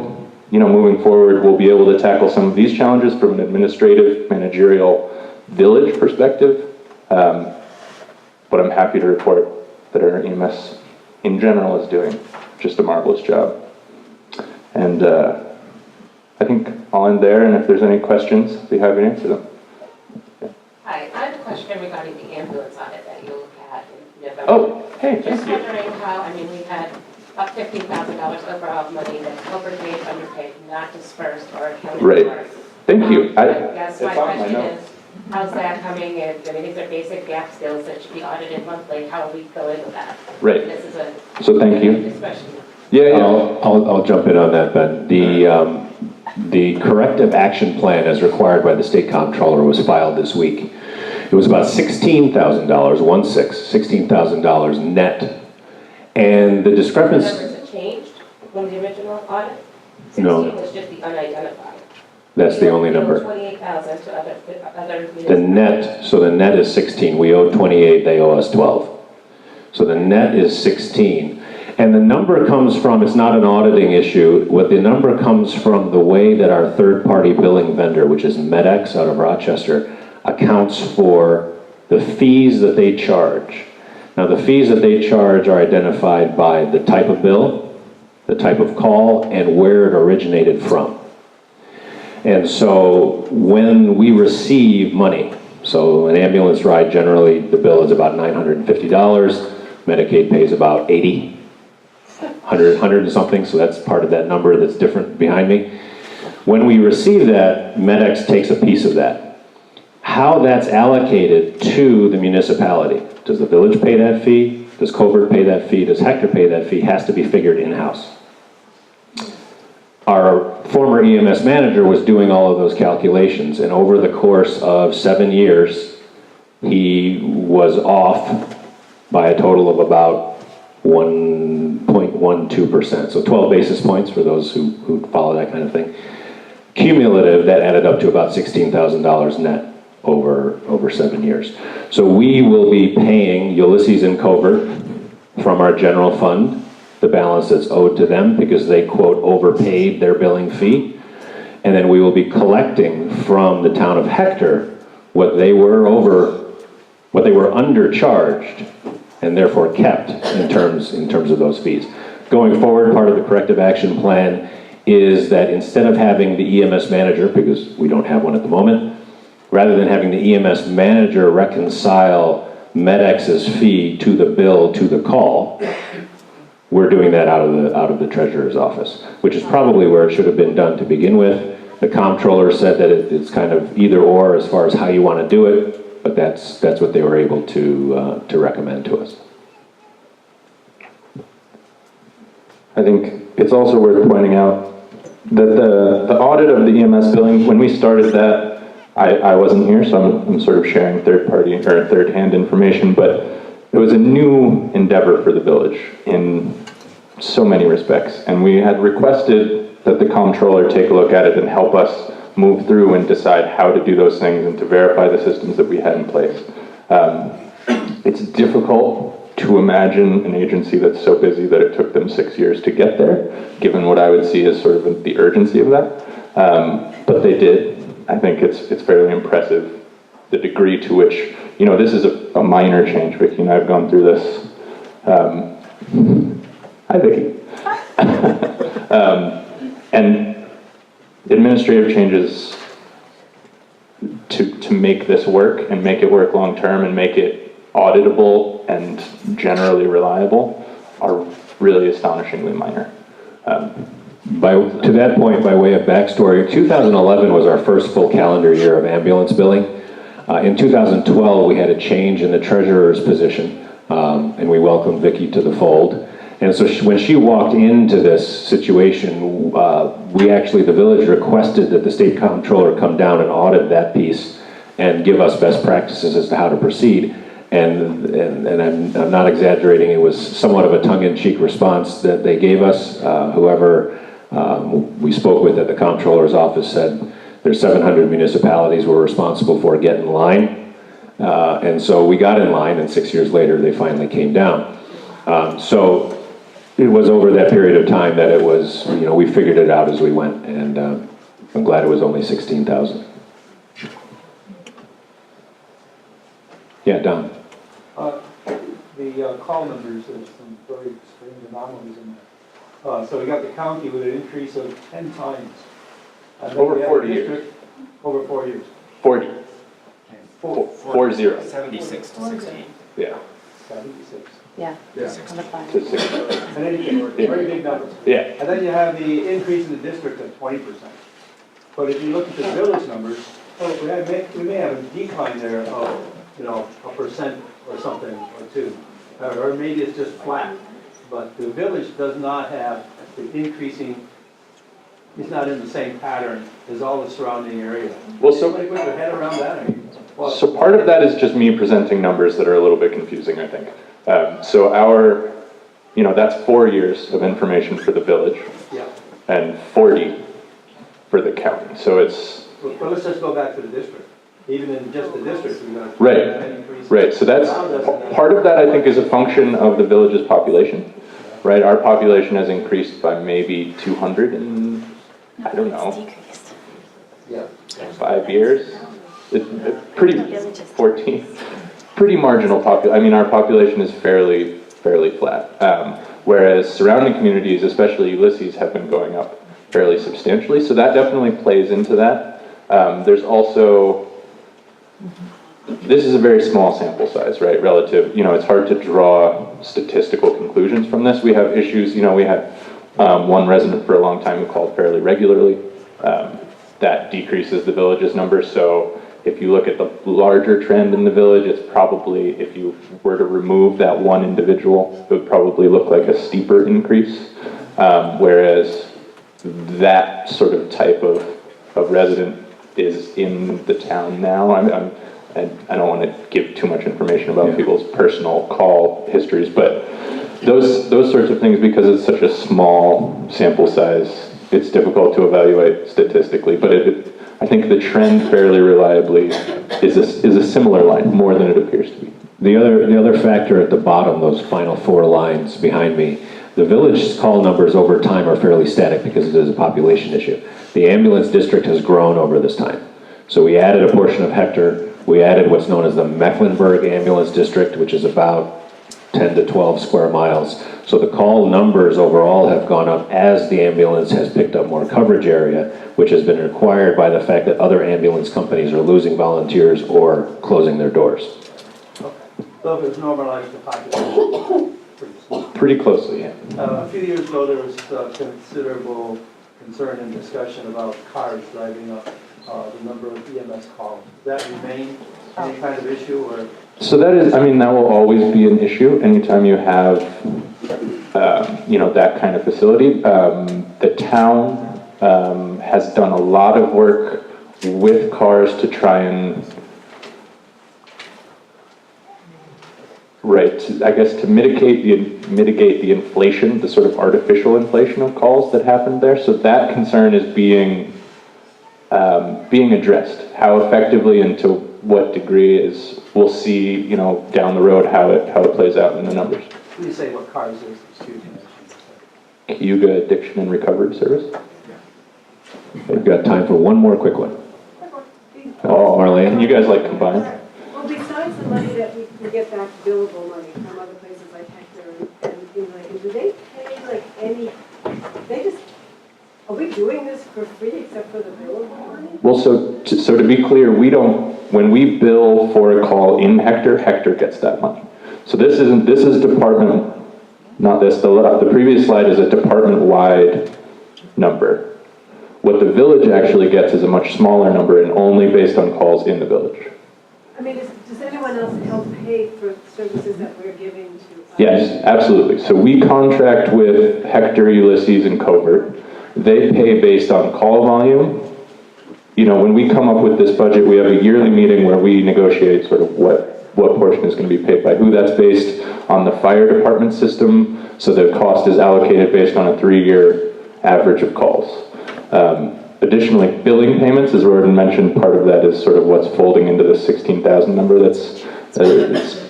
moving forward, we'll be able to tackle some of these challenges from an administrative, managerial, village perspective. But I'm happy to report that our EMS in general is doing just a marvelous job. And I think I'll end there, and if there's any questions, I'd be happy to answer them. Hi, I have a question regarding the ambulance audit that you'll look at in November. Oh, hey, Just thank you. wondering how, we had about $15,000 overall money that's overpaid, underpaid, not dispersed or accounted for. Right. Thank you. I guess my it's on my question notes. is, how's that coming? And, these are basic gap skills that should be audited monthly. How are we going with that? Right. This is a. So thank you. Especially. Yeah. I'll jump in on that, Ben. The corrective action plan as required by the state comptroller was filed this week. It was about $16,000, $16,000 net. And the discrepancy. The numbers have changed from the original audit? No. 16 was just the unidentified. That's the only number. 28,000 to other The net, so the net is 16. We owe 28, they owe us 12. So the net is 16. And the number comes from, it's not an auditing issue, what the number comes from the way that our third-party billing vendor, which is MedX out of Rochester, accounts for the fees that they charge. Now the fees that they charge are identified by the type of bill, the type of call, and where it originated from. And so when we receive money, so an ambulance ride, generally the bill is about $950, Medicaid pays about $80. 100 and something, so that's part of that number that's different behind me. When we receive that, MedX takes a piece of that. How that's allocated to the municipality. Does the village pay that fee? Does Covert pay that fee? Does Hector pay that fee? Has to be figured in-house. Our former EMS manager was doing all of those calculations, and over the course of 7 years, he was off by a total of about 1.12%, so 12 basis points for those who follow that kind of thing. Cumulative, that added up to about $16,000 net over 7 years. So we will be paying Ulysses and Covert from our general fund, the balance that's owed to them because they, quote, overpaid their billing fee. And then we will be collecting from the town of Hector what they were undercharged and therefore kept in terms of those fees. Going forward, part of the corrective action plan is that instead of having the EMS manager, because we don't have one at the moment, rather than having the EMS manager reconcile MedX's fee to the bill to the call, we're doing that out of the treasurer's office, which is probably where it should have been done to begin with. The comptroller said that it's kind of either or as far as how you want to do it, but that's what they were able to recommend to us. I think it's also worth pointing out that the audit of the EMS billing, when we started that, I wasn't here, so I'm sort of sharing third-hand information, but it was a new endeavor for the village in so many respects, and we had requested that the comptroller take a look at it and help us move through and decide how to do those things and to verify the systems that we had in place. It's difficult to imagine an agency that's so busy that it took them 6 years to get there, given what I would see as sort of the urgency of that. But they did. I think it's fairly impressive, the degree to which, this is a minor change. Vicki and I have gone through this. Hi, Vicki. And administrative changes to make this work and make it work long-term and make it auditable and generally reliable are really astonishingly minor. To that point, by way of backstory, 2011 was our first full calendar year of ambulance billing. In 2012, we had a change in the treasurer's position, and we welcomed Vicki to the fold. And so when she walked into this situation, the village requested that the state comptroller come down and audit that piece and give us best practices as to how to proceed. And I'm not exaggerating, it was somewhat of a tongue-in-cheek response that they gave us. Whoever we spoke with at the comptroller's office said there's 700 municipalities we're responsible for, get in line. And so we got in line, and 6 years later they finally came down. So it was over that period of time that it was, we figured it out as we went, and I'm glad it was only 16,000. Yeah, Don. The call numbers, there's some very strange anomalies in there. So we got the county with an increase of 10 times. Over 40 years. Over 4 years. 40. 40. 76 to 16. Yeah. 76. Yeah. Yeah. On the plan. To 60. In any case, very big numbers. Yeah. And then you have the increase in the district of 20%. But if you look at the village numbers, we may have a decline there of, 1% or something, or 2%. Or maybe it's just flat. But the village does not have the increasing, it's not in the same pattern as all the surrounding area. Well, so- Anybody put their head around that? I mean, well, So part of that is just me presenting numbers that are a little bit confusing, I think. So that's 4 years of information for the village yeah. and 40 for the county. So it's, But let's just go back to the district. Even in just the district, we've got Right. an increase. right, so that's, part of that I think is a function of the village's population, right? Our population has increased by maybe 200 in, I don't know, Decreased. Yeah. 5 years. It's pretty, 14, pretty marginal our population is fairly flat. Whereas surrounding communities, especially Ulysses, have been going up fairly substantially. So that definitely plays into that. There's also, this is a very small sample size, right? Relative, it's hard to draw statistical conclusions from this. We have issues, we had one resident for a long time who called fairly regularly. That decreases the village's numbers. So if you look at the larger trend in the village, it's probably, if you were to remove that one individual, it would probably look like a steeper increase. Whereas that sort of type of resident is in the town now. I don't want to give too much information about people's personal call histories, but those sorts of things, because it's such a small sample size, it's difficult to evaluate statistically. But I think the trend fairly reliably is a similar line, more than it appears to be. The other factor at the bottom, those final 4 lines behind me, the village call numbers over time are fairly static because it is a population issue. The ambulance district has grown over this time. So we added a portion of Hector. We added what's known as the Mecklenburg Ambulance District, which is about 10 to 12 square miles. So the call numbers overall have gone up as the ambulance has picked up more coverage area, which has been required by the fact that other ambulance companies are losing volunteers or closing their doors. Okay. So if it's normalized the population, pretty small. Pretty closely, yeah. A few years ago, there was considerable concern and discussion about cars driving up the number of EMS calls. Does that remain any kind of issue, or? So that will always be an issue anytime you have, that kind of facility. The town has done a lot of work with cars to try and, to mitigate the inflation, the sort of artificial inflation of calls that happened there. So that concern is being addressed. How effectively and to what degree we'll see, down the road how it plays out in the numbers. When you say what cars is, excuse me. Cayuga Addiction and Recovery Service. We've got time for one more quick one. Oh, Marlene, you guys combine? Well, besides the money that we get back, billable money from other places like Hector and things like that, do they pay are we doing this for free except for the billable money? Well, so to be clear, when we bill for a call in Hector, Hector gets that money. So this is department, not this, the previous slide is a department-wide number. What the village actually gets is a much smaller number and only based on calls in the village. I mean, does anyone else help pay for services that we're giving to? Yes, absolutely. So we contract with Hector, Ulysses, and Covert. They pay based on call volume. You know, when we come up with this budget, we have a yearly meeting where we negotiate sort of what portion is going to be paid by who. That's based on the fire department system. So the cost is allocated based on a 3-year average of calls. Additionally, billing payments, as Roden mentioned, part of that is sort of what's folding into the 16,000 number that's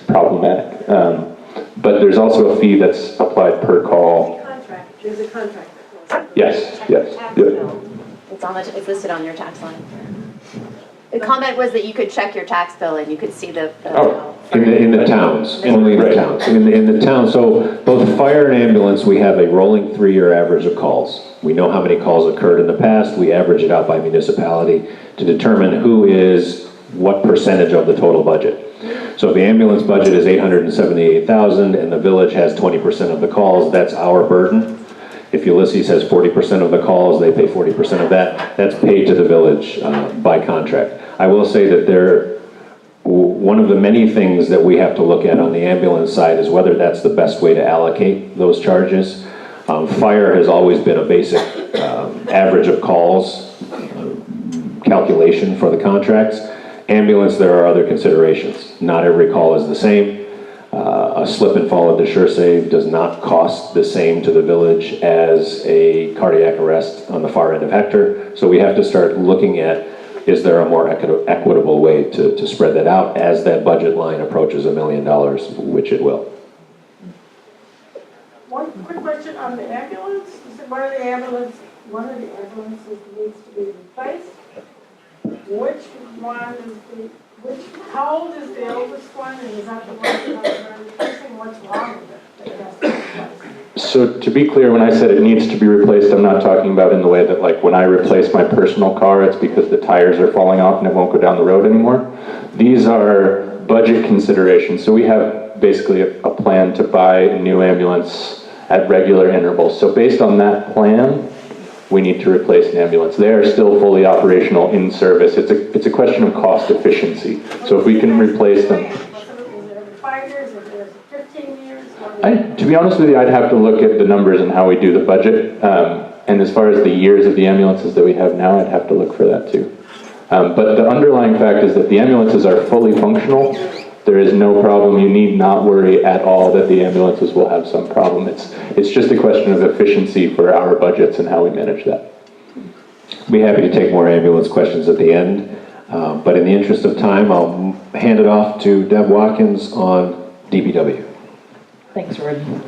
problematic. But there's also a fee that's applied per call. There's a contract. Yes, yes. Yep. It's listed on your tax line. The comment was that you could check your tax bill and you could see the In the towns, only in the towns. In the town, so both fire and ambulance, we have a rolling 3-year average of calls. We know how many calls occurred in the past. We average it out by municipality to determine who is what percentage of the total budget. So if the ambulance budget is $878,000 and the village has 20% of the calls, that's our burden. If Ulysses has 40% of the calls, they pay 40% of that. That's paid to the village by contract. I will say that one of the many things that we have to look at on the ambulance side is whether that's the best way to allocate those charges. Fire has always been a basic average of calls calculation for the contracts. Ambulance, there are other considerations. Not every call is the same. A slip and fall at the SureSave does not cost the same to the village as a cardiac arrest on the far end of Hector. So we have to start looking at, is there a more equitable way to spread that out as that budget line approaches $1 million, which it will. One quick question on the ambulance. You said one of the ambulances needs to be replaced. Which one is how old is the oldest one, and is that the one that we're replacing? What's wrong with it that it has to be replaced? So to be clear, when I said it needs to be replaced, I'm not talking about in the way that like when I replace my personal car, it's because the tires are falling off and it won't go down the road anymore. These are budget considerations. So we have basically a plan to buy a new ambulance at regular intervals. So based on that plan, we need to replace an ambulance. They are still fully operational in service. It's a question of cost efficiency. So if we can replace them. Is it every 5 years, is it 15 years? To be honest with you, I'd have to look at the numbers and how we do the budget. And as far as the years of the ambulances that we have now, I'd have to look for that too. But the underlying fact is that the ambulances are fully functional. There is no problem. You need not worry at all that the ambulances will have some problem. It's just a question of efficiency for our budgets and how we manage that. Be happy to take more ambulance questions at the end, but in the interest of time, I'll hand it off to Deb Watkins on DPW. Thanks, Roden.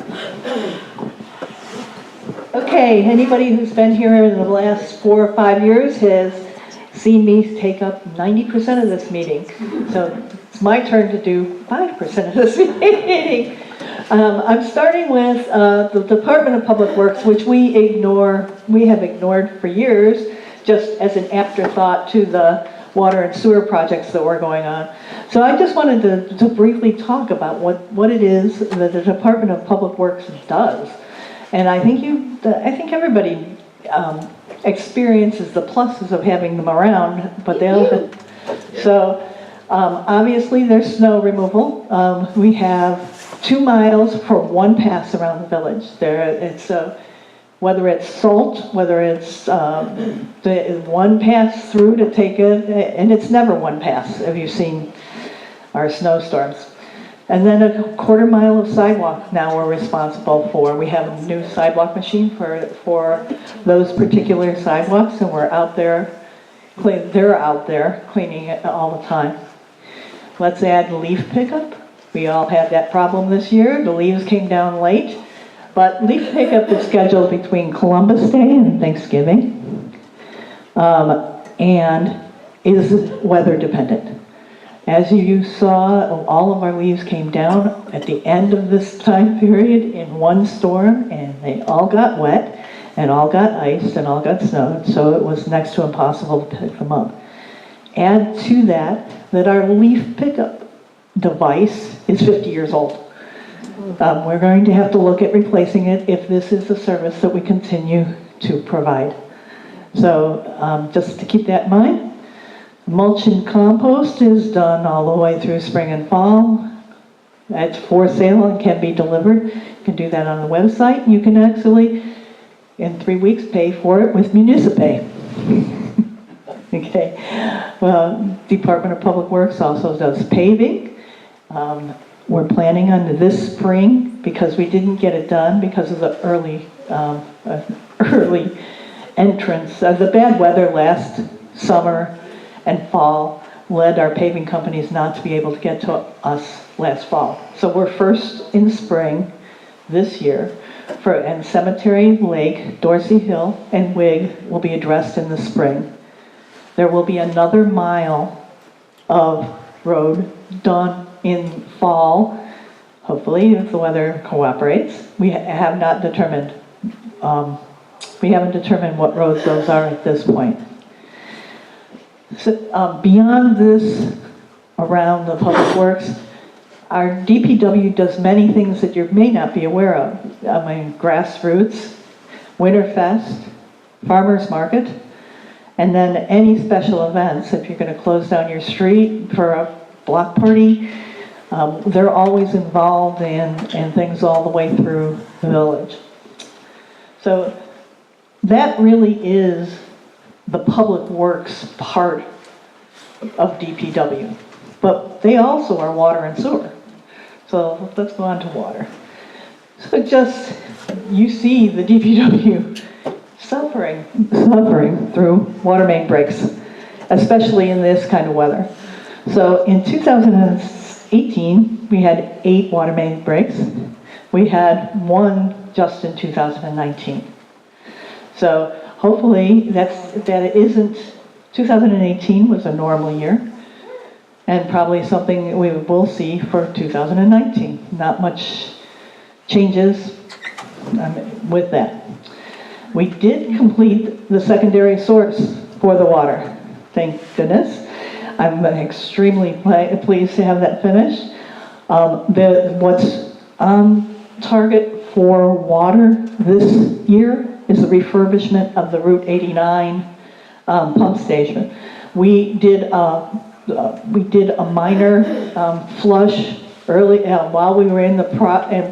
Okay, anybody who's been here in the last 4 or 5 years has seen me take up 90% of this meeting. So it's my turn to do 5% of this meeting. I'm starting with the Department of Public Works, which we have ignored for years, just as an afterthought to the water and sewer projects that were going on. So I just wanted to briefly talk about what it is that the Department of Public Works does. And I think everybody experiences the pluses of having them around, but obviously there's snow removal. We have 2 miles for 1 pass around the village. Whether it's salt, whether it's the 1 pass through to take it, and it's never 1 pass. Have you seen our snowstorms? And then a 1/4 mile of sidewalk now we're responsible for. We have a new sidewalk machine for those particular sidewalks, and they're out there cleaning it all the time. Let's add leaf pickup. We all had that problem this year. The leaves came down late, but leaf pickup is scheduled between Columbus Day and Thanksgiving, and is weather dependent. As you saw, all of our leaves came down at the end of this time period in 1 storm, and they all got wet, and all got iced, and all got snowed, so it was next to impossible to pick them up. Add to that our leaf pickup device is 50 years old. We're going to have to look at replacing it if this is a service that we continue to provide. So just to keep that in mind, mulch and compost is done all the way through spring and fall. It's for sale and can be delivered. You can do that on the website. You can actually, in 3 weeks, pay for it with Municipay. Okay. Well, Department of Public Works also does paving. We're planning on this spring, because we didn't get it done because of the early entrance. The bad weather last summer and fall led our paving companies not to be able to get to us last fall. So we're first in spring this year, and Cemetery Lake, Dorsey Hill, and Wig will be addressed in the spring. There will be another mile of road done in fall, hopefully, if the weather cooperates. We have not determined, we haven't determined what roads those are at this point. So, beyond this, around the public works, our DPW does many things that you may not be aware of. I mean, grassroots, Winterfest, farmers market, and then any special events. If you're going to close down your street for a block party, they're always involved in things all the way through the village. So that really is the public works part of DPW. But they also are water and sewer. So let's go on to water. So just, you see the DPW suffering through water main breaks, especially in this kind of weather. So in 2018, we had 8 water main breaks. We had 1 just in 2019. So hopefully that it isn't, 2018 was a normal year, and probably something we will see for 2019. Not much changes with that. We did complete the secondary source for the water, thank goodness. I'm extremely pleased to have that finished. What's on target for water this year is the refurbishment of the Route 89 pump station. We did a minor flush early while we were in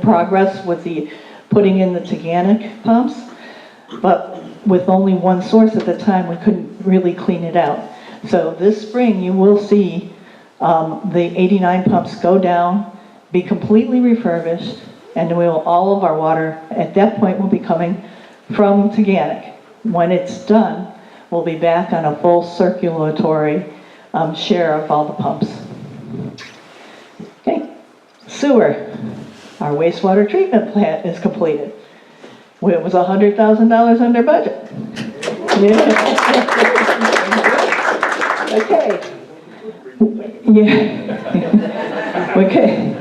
progress with the putting in the Taganic pumps, but with only one source at the time, we couldn't really clean it out. So this spring, you will see the 89 pumps go down, be completely refurbished, and all of our water at that point will be coming from Taganic. When it's done, we'll be back on a full circulatory share of all the pumps. Okay, sewer. Our wastewater treatment plant is completed. It was $100,000 under budget. Yeah. Okay. Yeah. Okay.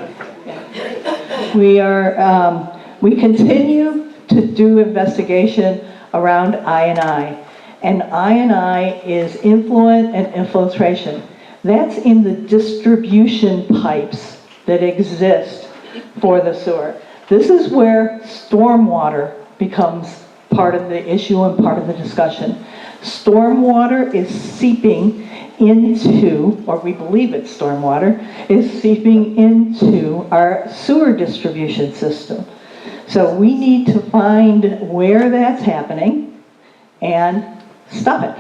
We continue to do investigation around I&I. And I&I is influent and infiltration. That's in the distribution pipes that exist for the sewer. This is where stormwater becomes part of the issue and part of the discussion. Stormwater is seeping into, or we believe it's stormwater, is seeping into our sewer distribution system. So we need to find where that's happening and stop it.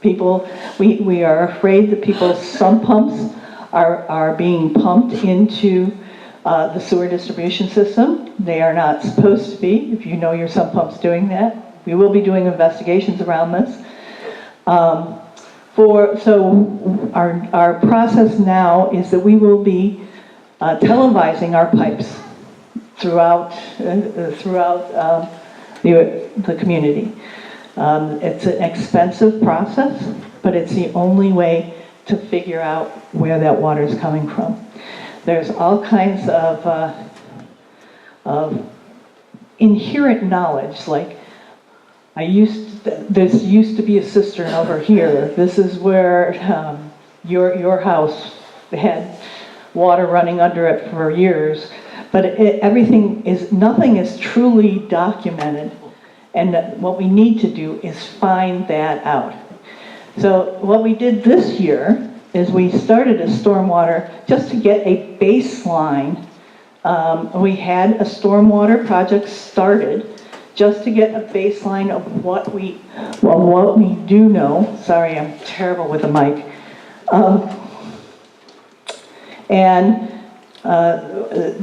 People, we are afraid that some pumps are being pumped into the sewer distribution system. They are not supposed to be. If you know your sump pump's doing that, we will be doing investigations around this. So our process now is that we will be televising our pipes throughout the community. It's an expensive process, but it's the only way to figure out where that water is coming from. There's all kinds of inherent knowledge, like there used to be a cistern over here. This is where your house had water running under it for years, but nothing is truly documented And what we need to do is find that out. So what we did this year is we started a stormwater just to get a baseline. We had a stormwater project started just to get a baseline of what we do know. Sorry, I'm terrible with the mic.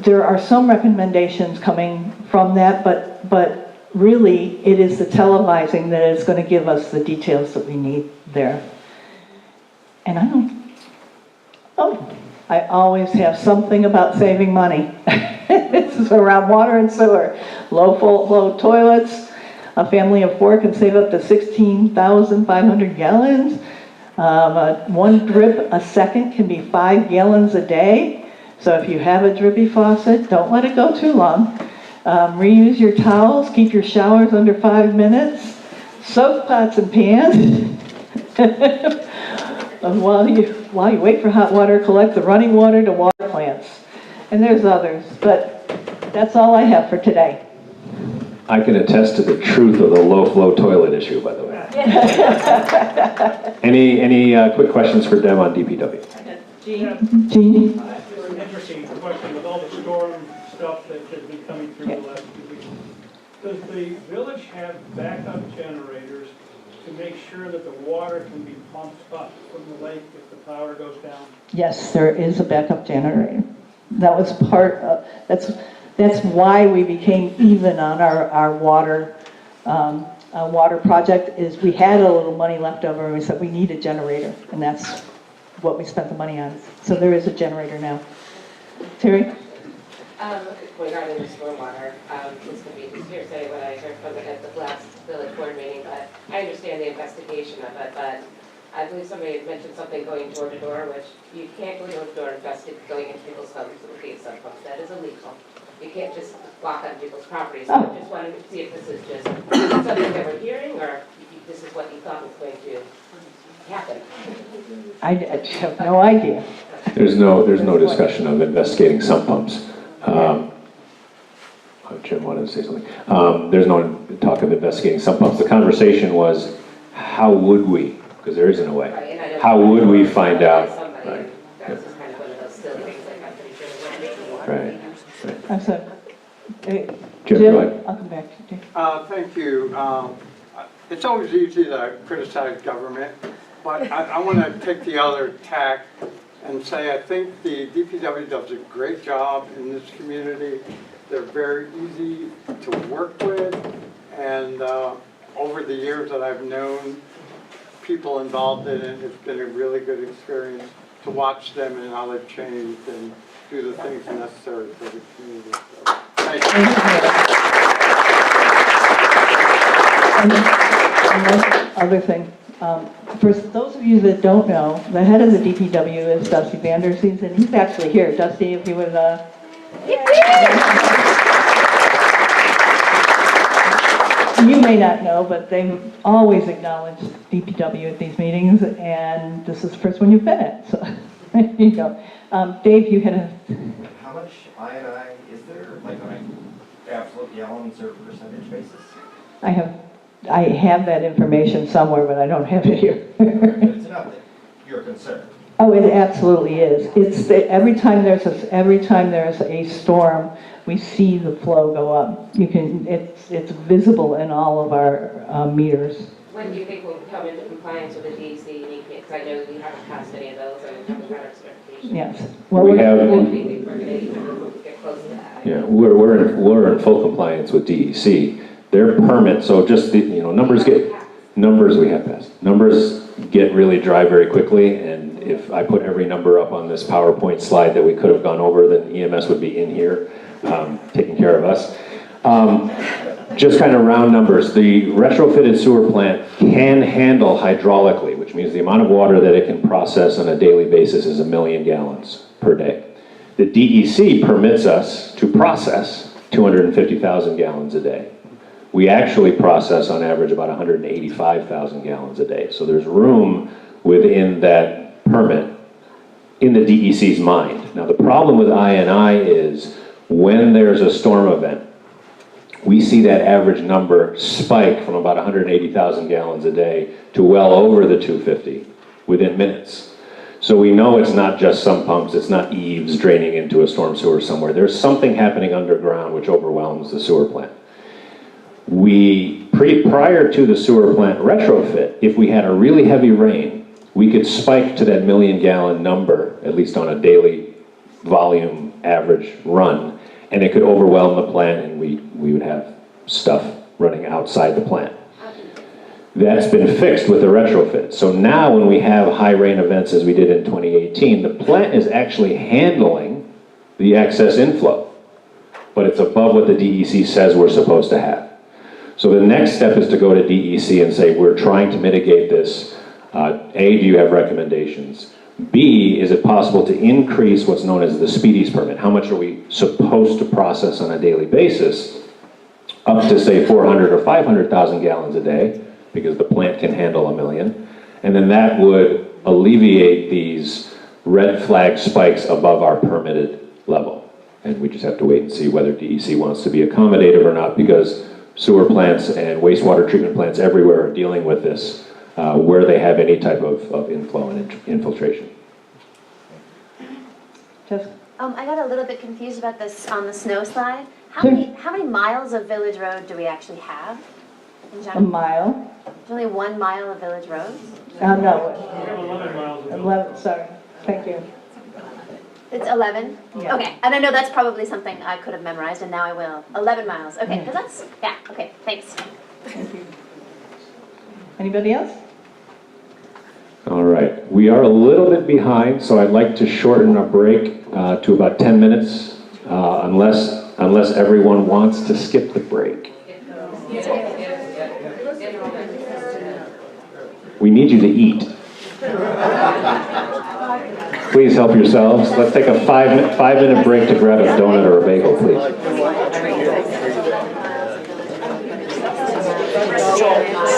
There are some recommendations coming from that, but really it is the televising that is going to give us the details that we need there. And I always have something about saving money. This is around water and sewer. Low flow toilets, a family of 4 can save up to 16,500 gallons. One drip a second can be 5 gallons a day. So if you have a drippy faucet, don't let it go too long. Reuse your towels, keep your showers under 5 minutes. Soak pots and pans. While you wait for hot water, collect the running water to water plants. And there's others, but that's all I have for today. I can attest to the truth of the low-flow toilet issue, by the way. Any quick questions for Deb on DPW? Jean? It's an interesting question with all the storm stuff that has been coming through the last few weeks. Does the village have backup generators to make sure that the water can be pumped up from the lake if the power goes down? Yes, there is a backup generator. That was part of, that's why we became even on our water project, is we had a little money left over and we said we need a generator, and that's what we spent the money on. So there is a generator now. Terry? Regarding the stormwater, this could be just hearsay what I heard from at the last village board meeting, but I understand the investigation of it, but I believe somebody had mentioned something going door to door, which you can't go door to door going into people's homes to look at sub pumps. That is illegal. You can't just walk on people's properties. So I just wanted to see if this is just something that we're hearing, or if this is what you thought was going to happen. I have no idea. There's no discussion of investigating sump pumps. Jim wanted to say something. There's no talk of investigating sump pumps. The conversation was, how would we, because there isn't a way, how would we find out? Right. That's just kind of one of those silly things like I'm pretty sure. Right. I'm sorry. Jim, Jim, go ahead. I'll come back to you. Thank you. It's always easy to criticize government, but I want to take the other tack and say I think the DPW does a great job in this community. They're very easy to work with, and over the years that I've known people involved in it, it's been a really good experience to watch them and how they've changed and do the things necessary for the community. So, thank you. And one other thing, for those of you that don't know, the head of the DPW is Dusty Vandersees, and he's actually here. Dusty, if you would, you may not know, but they always acknowledge DPW at these meetings, and this is the first one you've been at, so there you go. Dave, you had a... How much I&I is there, like on an absolute gallons or percentage basis? I have that information somewhere, but I don't have it here. It's enough that you're concerned. Oh, it absolutely is. It's every time there's a storm, we see the flow go up. It's visible in all of our meters. When do you think we'll come into compliance with the DEC and EPA? Because I know we haven't passed any of those and we haven't had our certification. Yes. Well, We have. I think we're going to get close to that. Yeah, we're in full compliance with DEC. Their permit, so just the, numbers we have passed. Numbers get really dry very quickly, and if I put every number up on this PowerPoint slide that we could have gone over, then EMS would be in here taking care of us. Just kind of round numbers, the retrofitted sewer plant can handle hydraulically, which means the amount of water that it can process on a daily basis is 1 million gallons per day. The DEC permits us to process 250,000 gallons a day. We actually process on average about 185,000 gallons a day. So there's room within that permit in the DEC's mind. Now the problem with I&I is when there's a storm event, we see that average number spike from about 180,000 gallons a day to well over the 250 within minutes. So we know it's not just some pumps, it's not eaves draining into a storm sewer somewhere. There's something happening underground which overwhelms the sewer plant. Prior to the sewer plant retrofit, if we had a really heavy rain, we could spike to that 1 million gallon number, at least on a daily volume average run, and it could overwhelm the plant and we would have stuff running outside the plant. That's been fixed with the retrofit. So now when we have high rain events as we did in 2018, the plant is actually handling the excess inflow, but it's above what the DEC says we're supposed to have. So the next step is to go to DEC and say, we're trying to mitigate this. A, do you have recommendations? B, is it possible to increase what's known as the speedies permit? How much are we supposed to process on a daily basis? Up to say 400 or 500,000 gallons a day, because the plant can handle 1 million. And then that would alleviate these red flag spikes above our permitted level. And we just have to wait and see whether DEC wants to be accommodative or not, because sewer plants and wastewater treatment plants everywhere are dealing with this, where they have any type of inflow and infiltration. I got a little bit confused about this on the snow slide. How many miles of village road do we actually have in general? A mile? There's only 1 mile of village roads? No. We have 11 miles of 11, sorry. Thank you. It's 11? Yeah. Okay, and I know that's probably something I could have memorized, and now I will. 11 miles, okay, because that's, yeah, okay, thanks. Thank you. Anybody else? All right, we are a little bit behind, so I'd like to shorten our break to about 10 minutes, unless everyone wants to skip the break. We need you to eat. Please help yourselves. Let's take a 5-minute break to grab a donut or a bagel, please.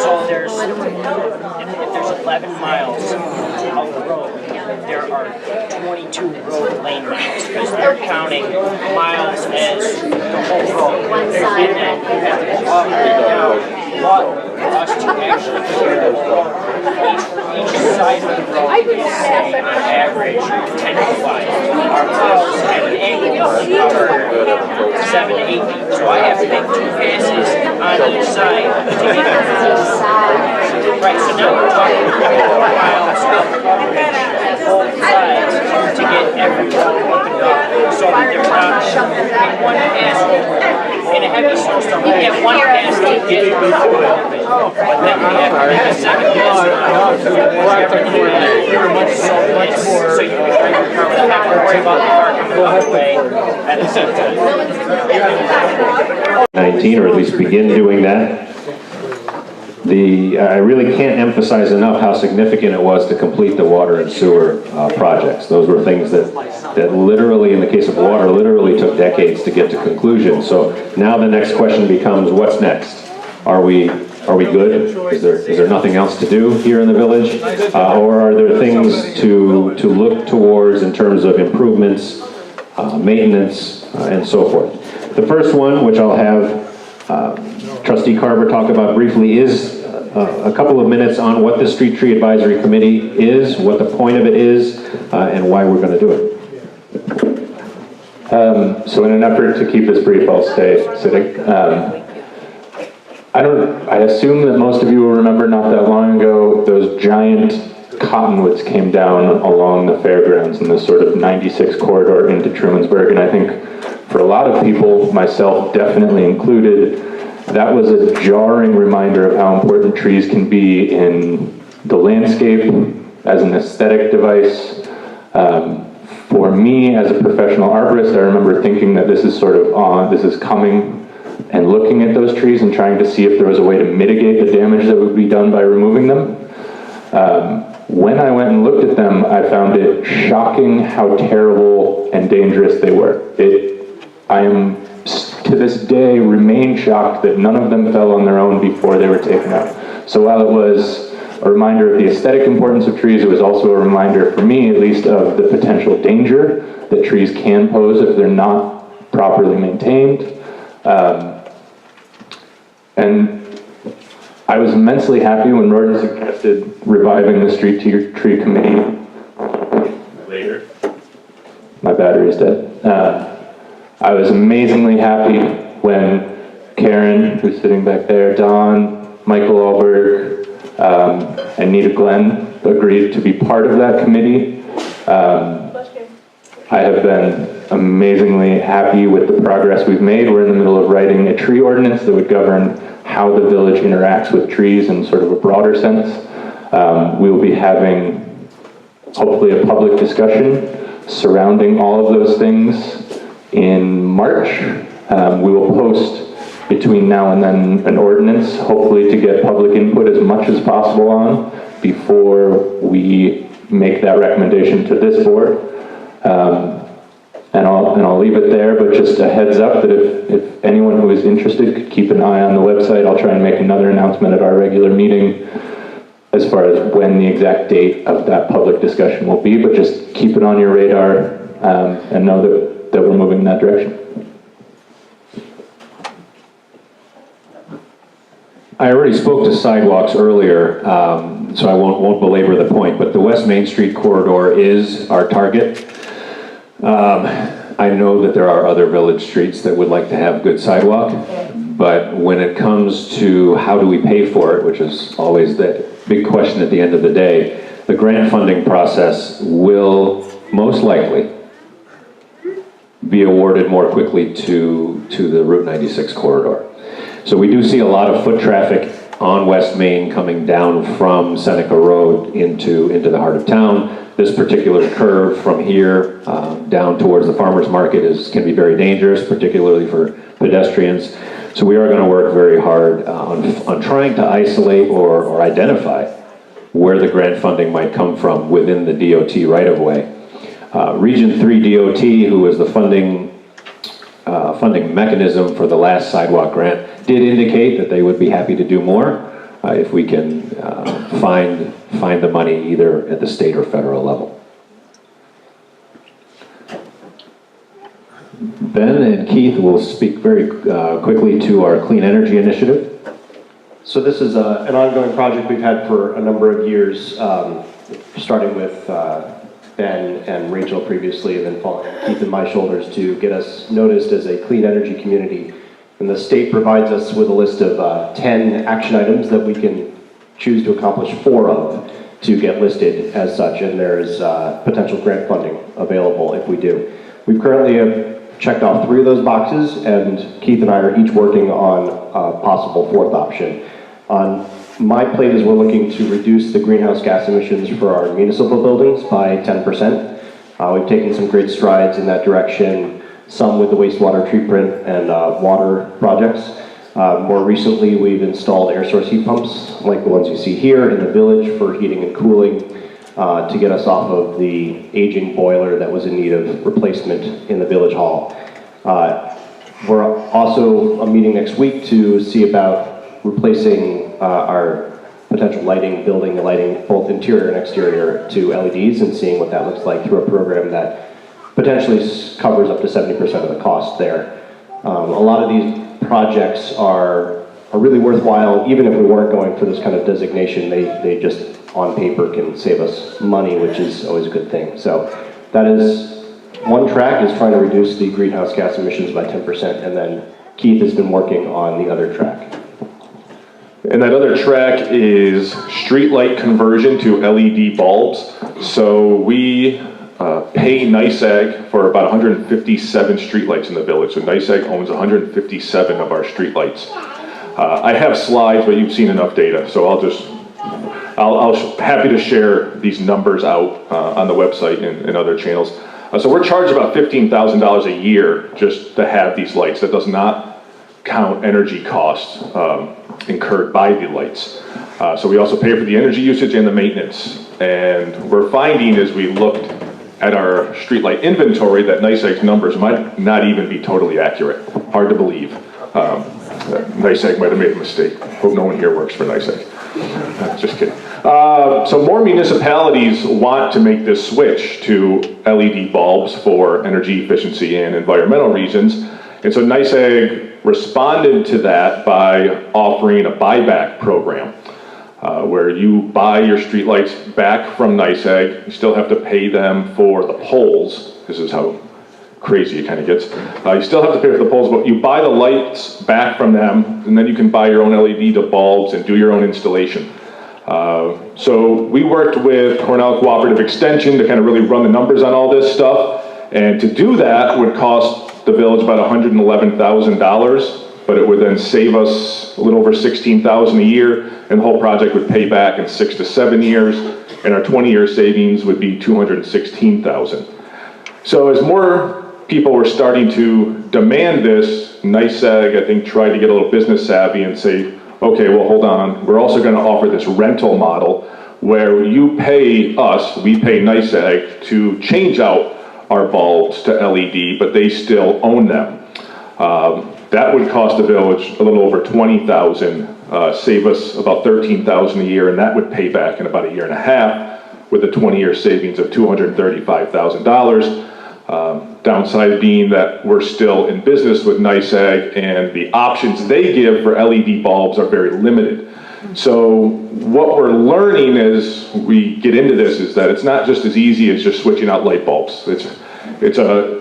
So there's, if there's 11 miles of the road, there are 22 road lane miles, because they're counting miles as the whole road. One side. And then you have to go up and down. But for us to actually clear the road, each side of the road is, say, on average, 10 feet wide. Our miles have an angle of cover 7 to 8 feet. So I have to make 2 passes on each side to get right. So now we're talking 4 miles of coverage on both sides to get every road opened up, so that there's not one pass in a heavy snowstorm. We get 1 pass to get the road open, but then we have to make a second pass to everything so you can drive your car without having to worry about the car coming the other way at the same time. 19, or at least begin doing that. I really can't emphasize enough how significant it was to complete the water and sewer projects. Those were things that literally, in the case of water, literally took decades to get to conclusion. So now the next question becomes, what's next? Are we good? Is there nothing else to do here in the village? Or are there things to look towards in terms of improvements, maintenance, and so forth? The first one, which I'll have Trustee Carver talk about briefly, is a couple of minutes on what the Street Tree Advisory Committee is, what the point of it is, and why we're going to do it. So in an effort to keep this brief, I'll stay sitting. I assume that most of you will remember not that long ago, those giant cottonwoods came down along the fairgrounds in this sort of 96 corridor into Trumansburg, and I think for a lot of people, myself definitely included, that was a jarring reminder of how important trees can be in the landscape as an aesthetic device. For me, as a professional arborist, I remember thinking that this is sort of this is coming, and looking at those trees and trying to see if there was a way to mitigate the damage that would be done by removing them. When I went and looked at them, I found it shocking how terrible and dangerous they were. I am, to this day, remain shocked that none of them fell on their own before they were taken out. So while it was a reminder of the aesthetic importance of trees, it was also a reminder, for me at least, of the potential danger that trees can pose if they're not properly maintained. And I was immensely happy when Rory suggested reviving the street tree committee later. My battery's dead. I was amazingly happy when Karen, who's sitting back there, Don, Michael Alberg, and Nita Glenn agreed to be part of that committee. I have been amazingly happy with the progress we've made. We're in the middle of writing a tree ordinance that would govern how the village interacts with trees in sort of a broader sense. We will be having, hopefully, a public discussion surrounding all of those things in March. We will post between now and then an ordinance, hopefully to get public input as much as possible on before we make that recommendation to this board. And I'll leave it there, but just a heads up that if anyone who is interested could keep an eye on the website. I'll try and make another announcement at our regular meeting as far as when the exact date of that public discussion will be, but just keep it on your radar and know that we're moving in that direction. I already spoke to sidewalks earlier, so I won't belabor the point, but the West Main Street corridor is our target. I know that there are other village streets that would like to have good sidewalk, but when it comes to how do we pay for it, which is always the big question at the end of the day, the grant funding process will most likely be awarded more quickly to the Route 96 corridor. So we do see a lot of foot traffic on West Main coming down from Seneca Road into the heart of town. This particular curve from here down towards the farmer's market can be very dangerous, particularly for pedestrians. So we are going to work very hard on trying to isolate or identify where the grant funding might come from within the DOT right-of-way. Region 3 DOT, who is the funding mechanism for the last sidewalk grant, did indicate that they would be happy to do more if we can find the money either at the state or federal level. Ben and Keith will speak very quickly to our clean energy initiative. So this is an ongoing project we've had for a number of years, starting with Ben and Rachel previously, and then following Keith and my shoulders to get us noticed as a clean energy community. And the state provides us with a list of 10 action items that we can choose to accomplish 4 of to get listed as such, and there's potential grant funding available if we do. We've currently checked off 3 of those boxes, and Keith and I are each working on a possible 4th option. On my plate is we're looking to reduce the greenhouse gas emissions for our municipal buildings by 10%. We've taken some great strides in that direction, some with the wastewater treatment and water projects. More recently, we've installed air source heat pumps, like the ones you see here in the village, for heating and cooling to get us off of the aging boiler that was in need of replacement in the village hall. We're also meeting next week to see about replacing our potential lighting, building the lighting, both interior and exterior, to LEDs, and seeing what that looks like through a program that potentially covers up to 70% of the cost there. A lot of these projects are really worthwhile, even if we weren't going for this kind of designation. They just, on paper, can save us money, which is always a good thing. So that is one track, is trying to reduce the greenhouse gas emissions by 10%, and then Keith has been working on the other track. And that other track is streetlight conversion to LED bulbs. So we pay NYSEG for about 157 streetlights in the village. So NYSEG owns 157 of our streetlights. I have slides, but you've seen enough data, so I'll happy to share these numbers out on the website and other channels. So we're charged about $15,000 a year just to have these lights. That does not count energy costs incurred by the lights. So we also pay for the energy usage and the maintenance. And we're finding, as we looked at our streetlight inventory, that NYSEG's numbers might not even be totally accurate. Hard to believe. NYSEG might have made a mistake. Hope no one here works for NYSEG. Just kidding. So more municipalities want to make this switch to LED bulbs for energy efficiency and environmental reasons. And so NYSEG responded to that by offering a buyback program, where you buy your streetlights back from NYSEG. You still have to pay them for the poles. This is how crazy it kind of gets. You still have to pay for the poles, but you buy the lights back from them, and then you can buy your own LED bulbs and do your own installation. So we worked with Cornell Cooperative Extension to kind of really run the numbers on all this stuff, and to do that would cost the village about $111,000, but it would then save us a little over $16,000 a year, and the whole project would pay back in 6 to 7 years, and our 20-year savings would be $216,000. So as more people were starting to demand this, NYSEG, I think, tried to get a little business savvy and say, okay, well, hold on. We're also going to offer this rental model where you pay us, we pay NYSEG to change out our bulbs to LED, but they still own them. That would cost the village a little over $20,000, save us about $13,000 a year, and that would pay back in about a year and a half with a 20-year savings of $235,000. Downside being that we're still in business with NYSEG, and the options they give for LED bulbs are very limited. So what we're learning as we get into this is that it's not just as easy as just switching out light bulbs. It's a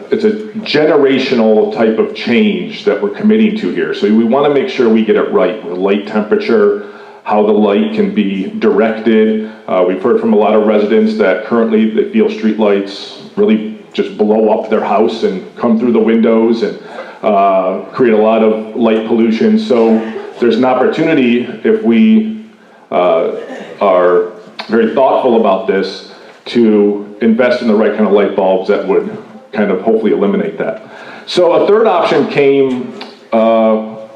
generational type of change that we're committing to here. So we want to make sure we get it right with light temperature, how the light can be directed. We've heard from a lot of residents that currently they feel street lights really just blow up their house and come through the windows and create a lot of light pollution. So there's an opportunity, if we are very thoughtful about this, to invest in the right kind of light bulbs that would kind of hopefully eliminate that. So a third option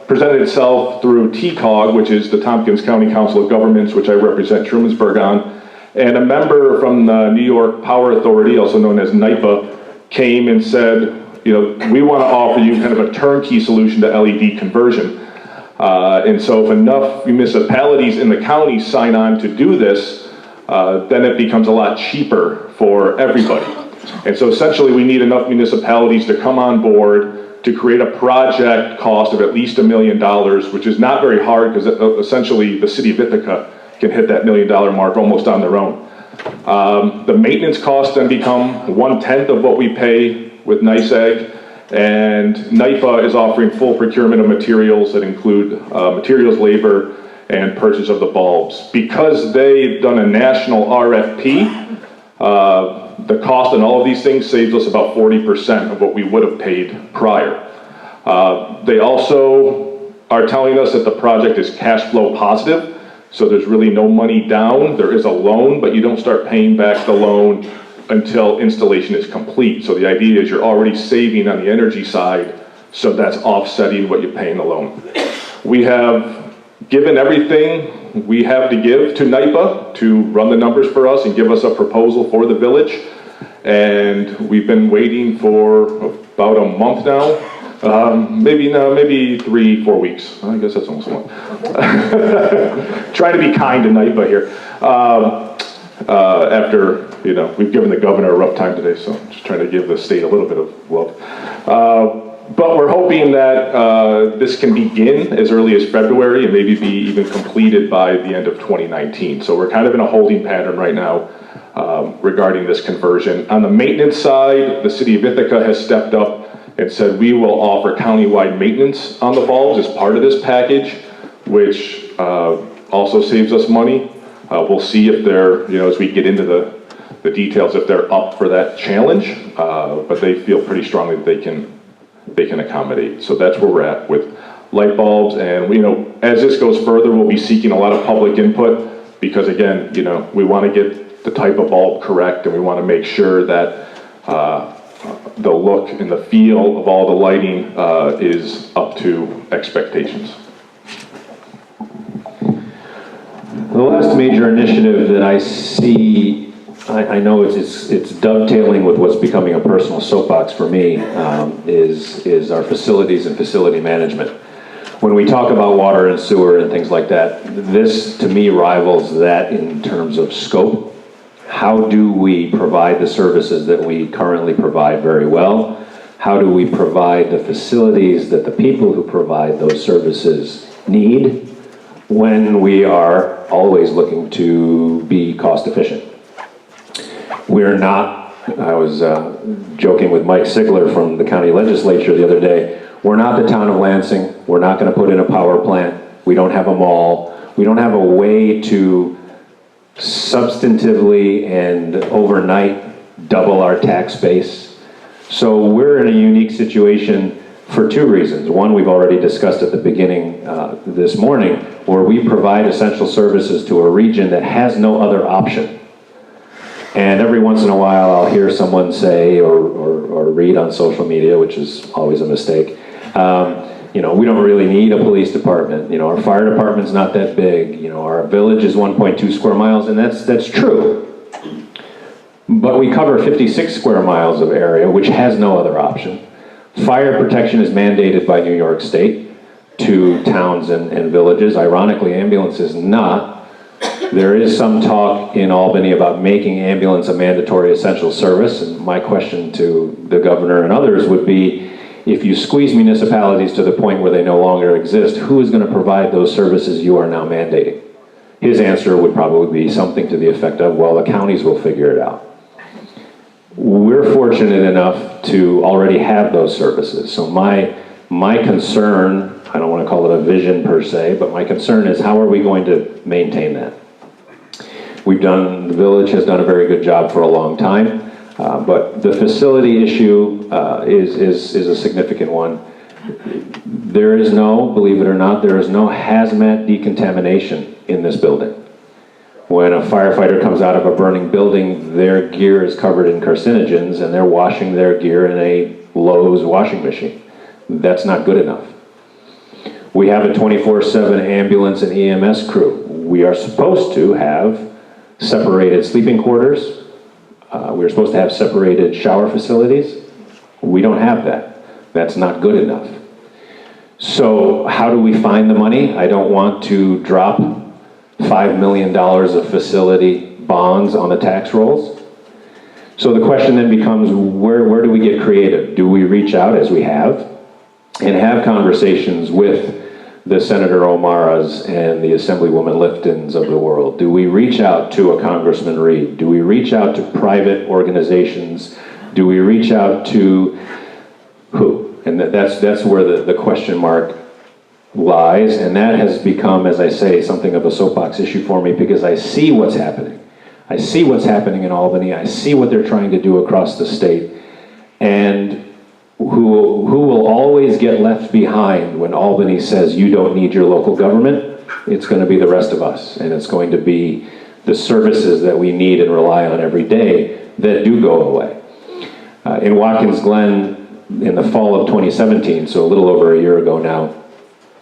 presented itself through TCOG, which is the Tompkins County Council of Governments, which I represent Trumansburg on. And a member from the New York Power Authority, also known as NYPA, came and said, you know, we want to offer you kind of a turnkey solution to LED conversion. And so if enough municipalities in the county sign on to do this, then it becomes a lot cheaper for everybody. And so essentially we need enough municipalities to come on board to create a project cost of at least $1 million, which is not very hard because essentially the city of Ithaca can hit that $1 million mark almost on their own. The maintenance costs then become 1/10 of what we pay with NYSEG, and NYPA is offering full procurement of materials that include materials, labor, and purchase of the bulbs. Because they've done a national RFP, the cost on all of these things saves us about 40% of what we would have paid prior. They also are telling us that the project is cash flow positive. So there's really no money down. There is a loan, but you don't start paying back the loan until installation is complete. So the idea is you're already saving on the energy side, so that's offsetting what you pay in the loan. We have given everything we have to give to NYPA to run the numbers for us and give us a proposal for the village. And we've been waiting for about a month now. Maybe 3-4 weeks. I guess that's almost one. Trying to be kind to NYPA here. After, you know, we've given the governor a rough time today, so I'm just trying to give the state a little bit of love. But we're hoping that this can begin as early as February and maybe be even completed by the end of 2019. So we're kind of in a holding pattern right now regarding this conversion. On the maintenance side, the city of Ithaca has stepped up and said we will offer countywide maintenance on the bulbs as part of this package, which also saves us money. We'll see if they're, you know, as we get into the details, if they're up for that challenge, but they feel pretty strongly that they can accommodate. So that's where we're at with light bulbs, and you know, as this goes further, we'll be seeking a lot of public input because again, you know, we want to get the type of bulb correct, and we want to make sure that the look and the feel of all the lighting is up to expectations. The last major initiative that I see, I know it's dovetailing with what's becoming a personal soapbox for me, is our facilities and facility management. When we talk about water and sewer and things like that, this to me rivals that in terms of scope. How do we provide the services that we currently provide very well? how do we provide the facilities that the people who provide those services need when we are always looking to be cost efficient. We're not, I was joking with Mike Sigler from the county legislature the other day, we're not the town of Lansing, we're not going to put in a power plant, we don't have a mall, we don't have a way to substantively and overnight double our tax base. So we're in a unique situation for two reasons. One, we've already discussed at the beginning this morning, where we provide essential services to a region that has no other option. And every once in a while, I'll hear someone say or read on social media, which is always a mistake, you know, we don't really need a police department. You know, our fire department's not that big. You know, our village is 1.2 square miles, and that's true. But we cover 56 square miles of area, which has no other option. Fire protection is mandated by New York State to towns and villages. Ironically, ambulance is not. There is some talk in Albany about making ambulance a mandatory essential service, and my question to the governor and others would be, if you squeeze municipalities to the point where they no longer exist, who is going to provide those services you are now mandating? His answer would probably be something to the effect of, well, the counties will figure it out. We're fortunate enough to already have those services. So my concern, I don't want to call it a vision per se, but my concern is how are we going to maintain that? The village has done a very good job for a long time, but the facility issue is a significant one. There is no, believe it or not, there is no hazmat decontamination in this building. When a firefighter comes out of a burning building, their gear is covered in carcinogens and they're washing their gear in a Lowe's washing machine. That's not good enough. We have a 24/7 ambulance and EMS crew. We are supposed to have separated sleeping quarters. We're supposed to have separated shower facilities. We don't have that. That's not good enough. So how do we find the money? I don't want to drop $5 million of facility bonds on the tax rolls. So the question then becomes, where do we get creative? Do we reach out, as we have, and have conversations with the Senator O'Maras and the Assemblywoman Liftons of the world? Do we reach out to a Congressman Reed? Do we reach out to private organizations? Do we reach out to who? And that's where the question mark lies, and that has become, as I say, something of a soapbox issue for me because I see what's happening. I see what's happening in Albany. I see what they're trying to do across the state, and who will always get left behind when Albany says you don't need your local government? It's going to be the rest of us, and it's going to be the services that we need and rely on every day that do go away. In Watkins Glen, in the fall of 2017, so a little over a year ago now,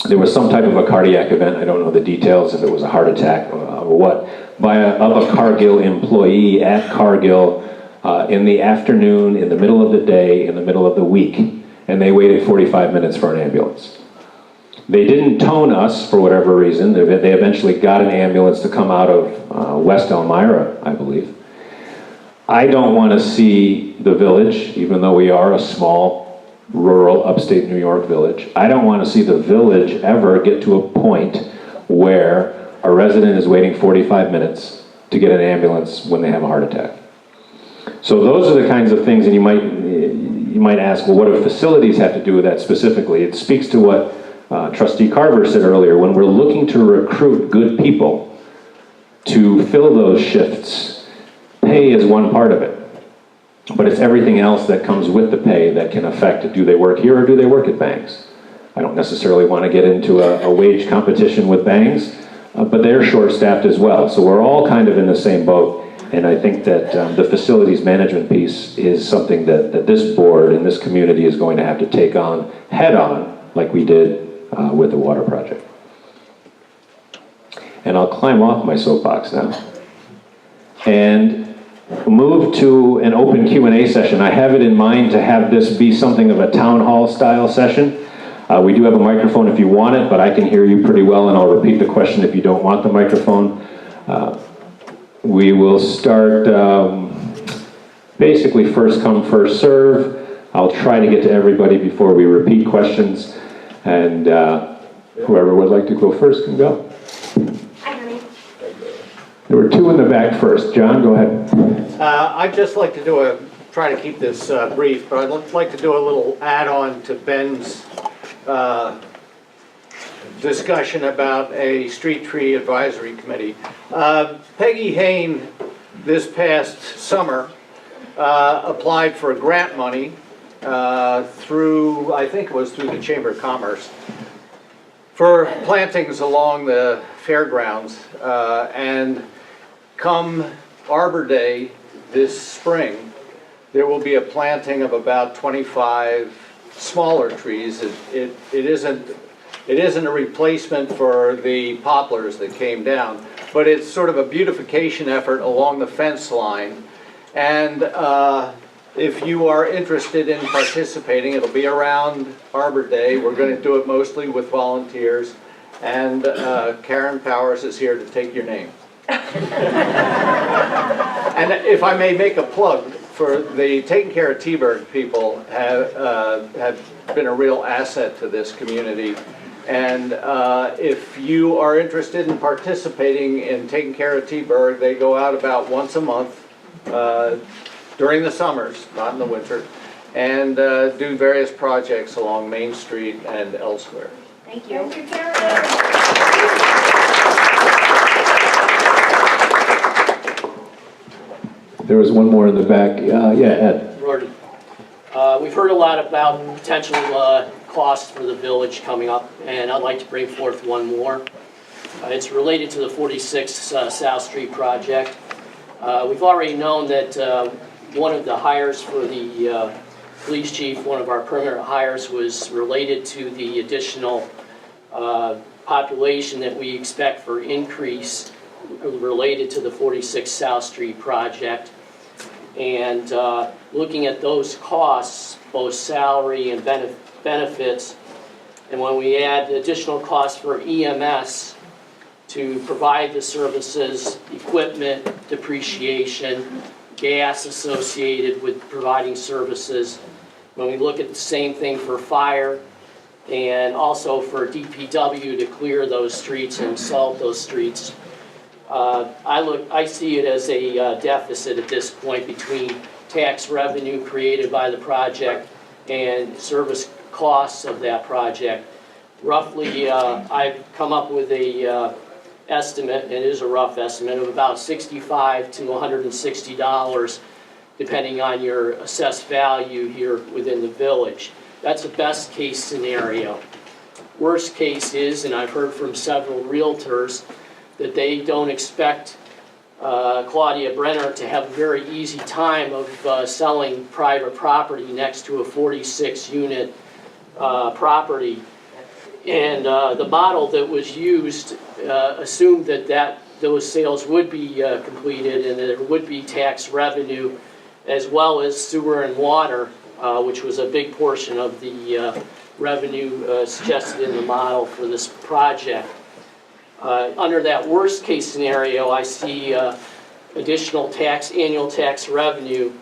there was some type of a cardiac event. I don't know the details, if it was a heart attack or what, of a Cargill employee at Cargill in the afternoon, in the middle of the day, in the middle of the week, and they waited 45 minutes for an ambulance. They didn't tone us for whatever reason. They eventually got an ambulance to come out of West Elmira, I believe. I don't want to see the village, even though we are a small, rural, upstate New York village, I don't want to see the village ever get to a point where a resident is waiting 45 minutes to get an ambulance when they have a heart attack. So those are the kinds of things, and you might ask, well, what do facilities have to do with that specifically? It speaks to what Trustee Carver said earlier. When we're looking to recruit good people to fill those shifts, pay is one part of it. But it's everything else that comes with the pay that can affect, do they work here or do they work at Bangs? I don't necessarily want to get into a wage competition with Bangs, but they're short-staffed as well. So we're all kind of in the same boat. And I think that the facilities management piece is something that this board and this community is going to have to take on head-on, like we did with the water project. And I'll climb off my soapbox now and move to an open Q&A session. I have it in mind to have this be something of a town hall style session. We do have a microphone if you want it, but I can hear you pretty well, and I'll repeat the question if you don't want the microphone. We will start basically first come, first serve. I'll try to get to everybody before we repeat questions, and whoever would like to go first can go. Hi, honey. There were two in the back first. John, go ahead. I'd just like to try to keep this brief, but I'd like to do a little add-on to Ben's discussion about a street tree advisory committee. Peggy Hayne, this past summer, applied for grant money through, I think it was through the Chamber of Commerce, for plantings along the fairgrounds. And come Arbor Day this spring, there will be a planting of about 25 smaller trees. It isn't a replacement for the poplars that came down, but it's sort of a beautification effort along the fence line. And if you are interested in participating, it'll be around Arbor Day. We're going to do it mostly with volunteers, and Karen Powers is here to take your name. And if I may make a plug, for the Taking Care of T-Bird people have been a real asset to this community. And if you are interested in participating in Taking Care of T-Bird, they go out about once a month during the summers, not in the winter, and do various projects along Main Street and elsewhere. Thank you. Thank you, Karen. There was one more in the back. Yeah, Ed. Rory. We've heard a lot about potential costs for the village coming up, and I'd like to bring forth one more. It's related to the 46 South Street project. We've already known that one of the hires for the police chief, one of our permanent hires, was related to the additional population that we expect for increase related to the 46 South Street project. And looking at those costs, both salary and benefits, and when we add additional costs for EMS to provide the services, equipment, depreciation, gas associated with providing services, when we look at the same thing for fire and also for DPW to clear those streets and salt those streets, I see it as a deficit at this point between tax revenue created by the project and service costs of that project. Roughly, I've come up with a estimate, it is a rough estimate, of about $65 to $160, depending on your assessed value here within the village. That's a best case scenario. Worst case is, and I've heard from several realtors, that they don't expect Claudia Brenner to have a very easy time of selling private property next to a 46-unit property. And the model that was used assumed that those sales would be completed and that there would be tax revenue as well as sewer and water, which was a big portion of the revenue suggested in the model for this project. Under that worst case scenario, I see additional annual tax revenue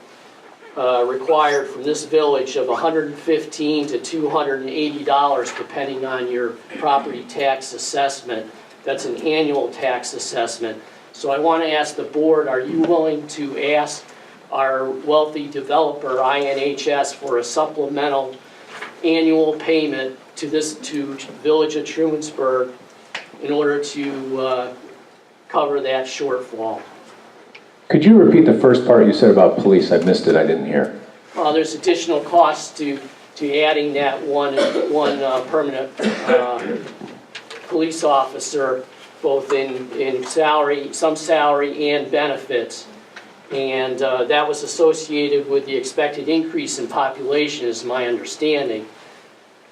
required from this village of $115 to $280, depending on your property tax assessment. That's an annual tax assessment. So I want to ask the board, are you willing to ask our wealthy developer, INHS, for a supplemental annual payment to Village of Trumansburg in order to cover that shortfall? Could you repeat the first part you said about police? I missed it. I didn't hear. There's additional costs to adding that one permanent police officer, both in salary, some salary and benefits. And that was associated with the expected increase in population, is my understanding.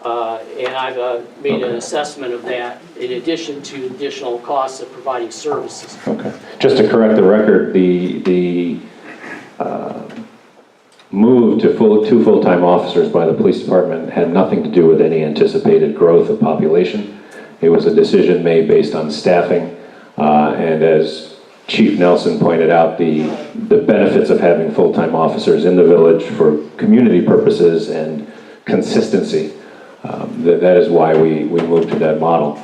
And I've made an assessment of that in addition to additional costs of providing services. Okay. Just to correct the record, the move to two full-time officers by the police department had nothing to do with any anticipated growth of population. It was a decision made based on staffing, and as Chief Nelson pointed out, the benefits of having full-time officers in the village for community purposes and consistency. That is why we moved to that model.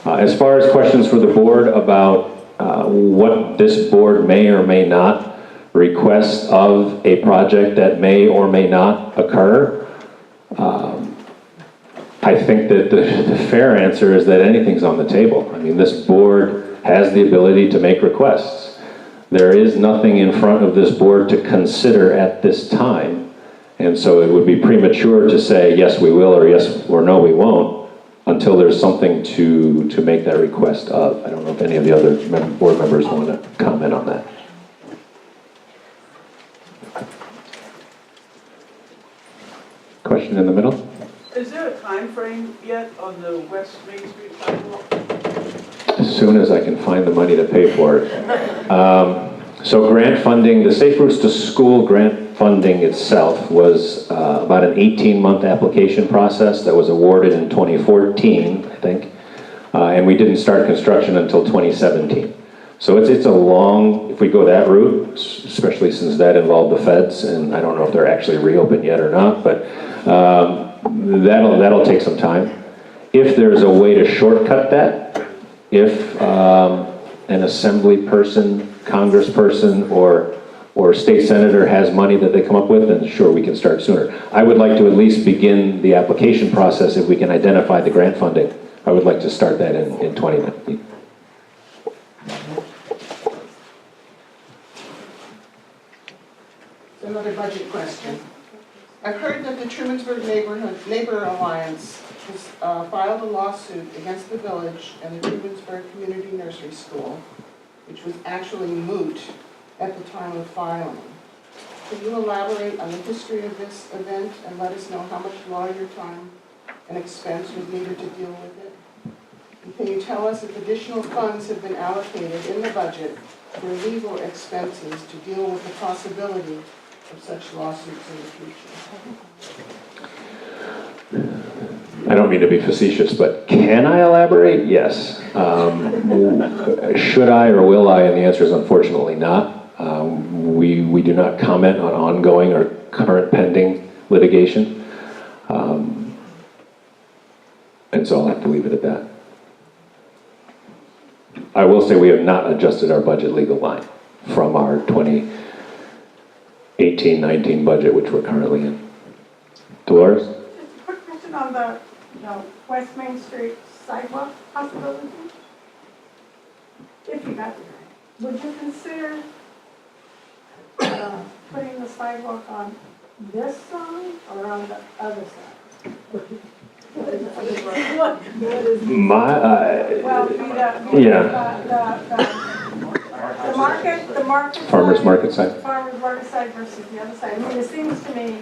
As far as questions for the board about what this board may or may not request of a project that may or may not occur, I think that the fair answer is that anything's on the table. I mean, this board has the ability to make requests. There is nothing in front of this board to consider at this time, and so it would be premature to say, yes, we will, or yes, or no, we won't, until there's something to make that request of. I don't know if any of the other board members want to comment on that. Question in the middle? Is there a time frame yet on the West Main Street sidewalk? As soon as I can find the money to pay for it. So grant funding, the Safe Routes to School grant funding itself was about an 18-month application process that was awarded in 2014, I think. And we didn't start construction until 2017. So it's a long, if we go that route, especially since that involved the feds, and I don't know if they're actually reopened yet or not, but that'll take some time. If there's a way to shortcut that, if an assembly person, congressperson, or state senator has money that they come up with, then sure, we can start sooner. I would like to at least begin the application process if we can identify the grant funding. I would like to start that in 2019. Another budget question. I've heard that the Trumansburg Neighbor Alliance has filed a lawsuit against the village and the Trumansburg Community Nursery School, which was actually moot at the time of filing. Can you elaborate on the history of this event and let us know how much lawyer time and expense was needed to deal with it? And can you tell us if additional funds have been allocated in the budget for legal expenses to deal with the possibility of such lawsuits in the future? I don't mean to be facetious, but can I elaborate? Yes. Should I or will I? And the answer is unfortunately not. We do not comment on ongoing or current pending litigation. And so I'll have to leave it at that. I will say we have not adjusted our budget legal line from our 2018-19 budget, which we're currently in. Dolores? Just a quick question on the West Main Street sidewalk possibility. If you got there, would you consider putting the sidewalk on this side or on the other side? The market Farmers market side? Farmers market side versus the other side. I mean, it seems to me,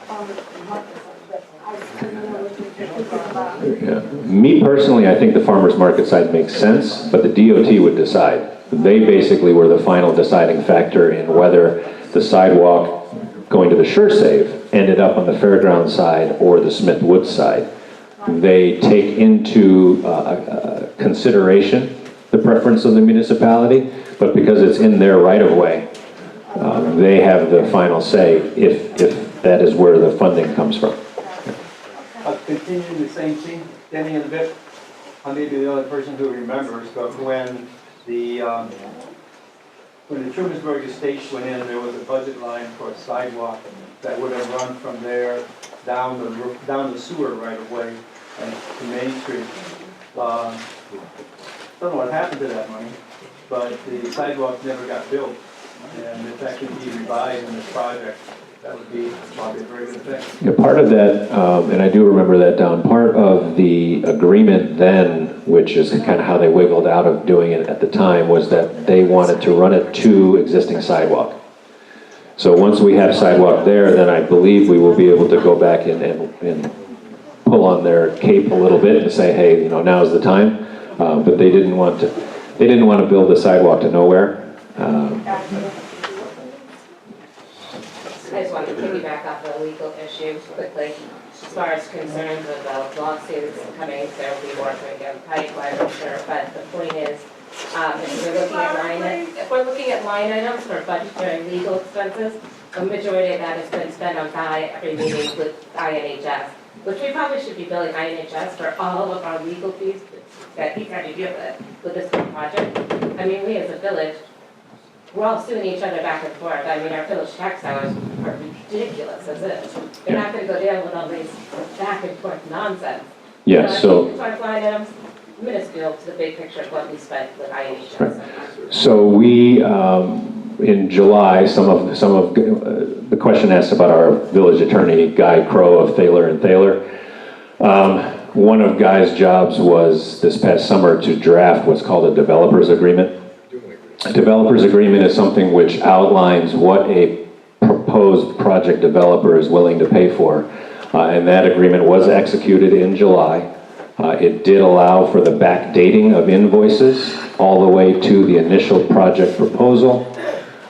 farmers market side, but I don't know what you're thinking about. Yeah. Me personally, I think the farmers market side makes sense, but the DOT would decide. They basically were the final deciding factor in whether the sidewalk going to the SureSave ended up on the fairground side or the Smith Woods side. They take into consideration the preference of the municipality, but because it's in their right-of-way, they have the final say if that is where the funding comes from. Continuing the same thing, standing in the bit, I may be the only person who remembers, but when the Trumansburg estates went in, there was a budget line for a sidewalk that would have run from there down the sewer right away and to Main Street. Don't know what happened to that money, but the sidewalk never got built. And if that could be revived in this project, that would be probably a very good thing. Yeah, part of that, and I do remember that down, part of the agreement then, which is kind of how they wiggled out of doing it at the time, was that they wanted to run it to existing sidewalk. So once we have sidewalk there, then I believe we will be able to go back and pull on their cape a little bit and say, hey, now's the time. But they didn't want to build the sidewalk to nowhere. I just wanted to piggyback off the legal issue quickly. As far as concerns about lawsuits coming, there will be more coming down the pipeline, I'm sure. But the point is, If we're looking at line items for budgetary legal expenses, a majority of that has been spent on every meeting with INHS, which we probably should be billing INHS for all of our legal fees that he's had to deal with this whole project. I mean, we as a village, we're all suing each other back and forth. I mean, our village tax dollars are ridiculous as is. They're not gonna go down with all these back and forth nonsense. Yeah, so. Our line items, minuscule to the big picture of what we spent with INHS. So we, in July, some of the question asked about our village attorney, Guy Crow of Thaler and Thaler. One of Guy's jobs was this past summer to draft what's called a developer's agreement. A developer's agreement is something which outlines what a proposed project developer is willing to pay for. And that agreement was executed in July. It did allow for the backdating of invoices all the way to the initial project proposal.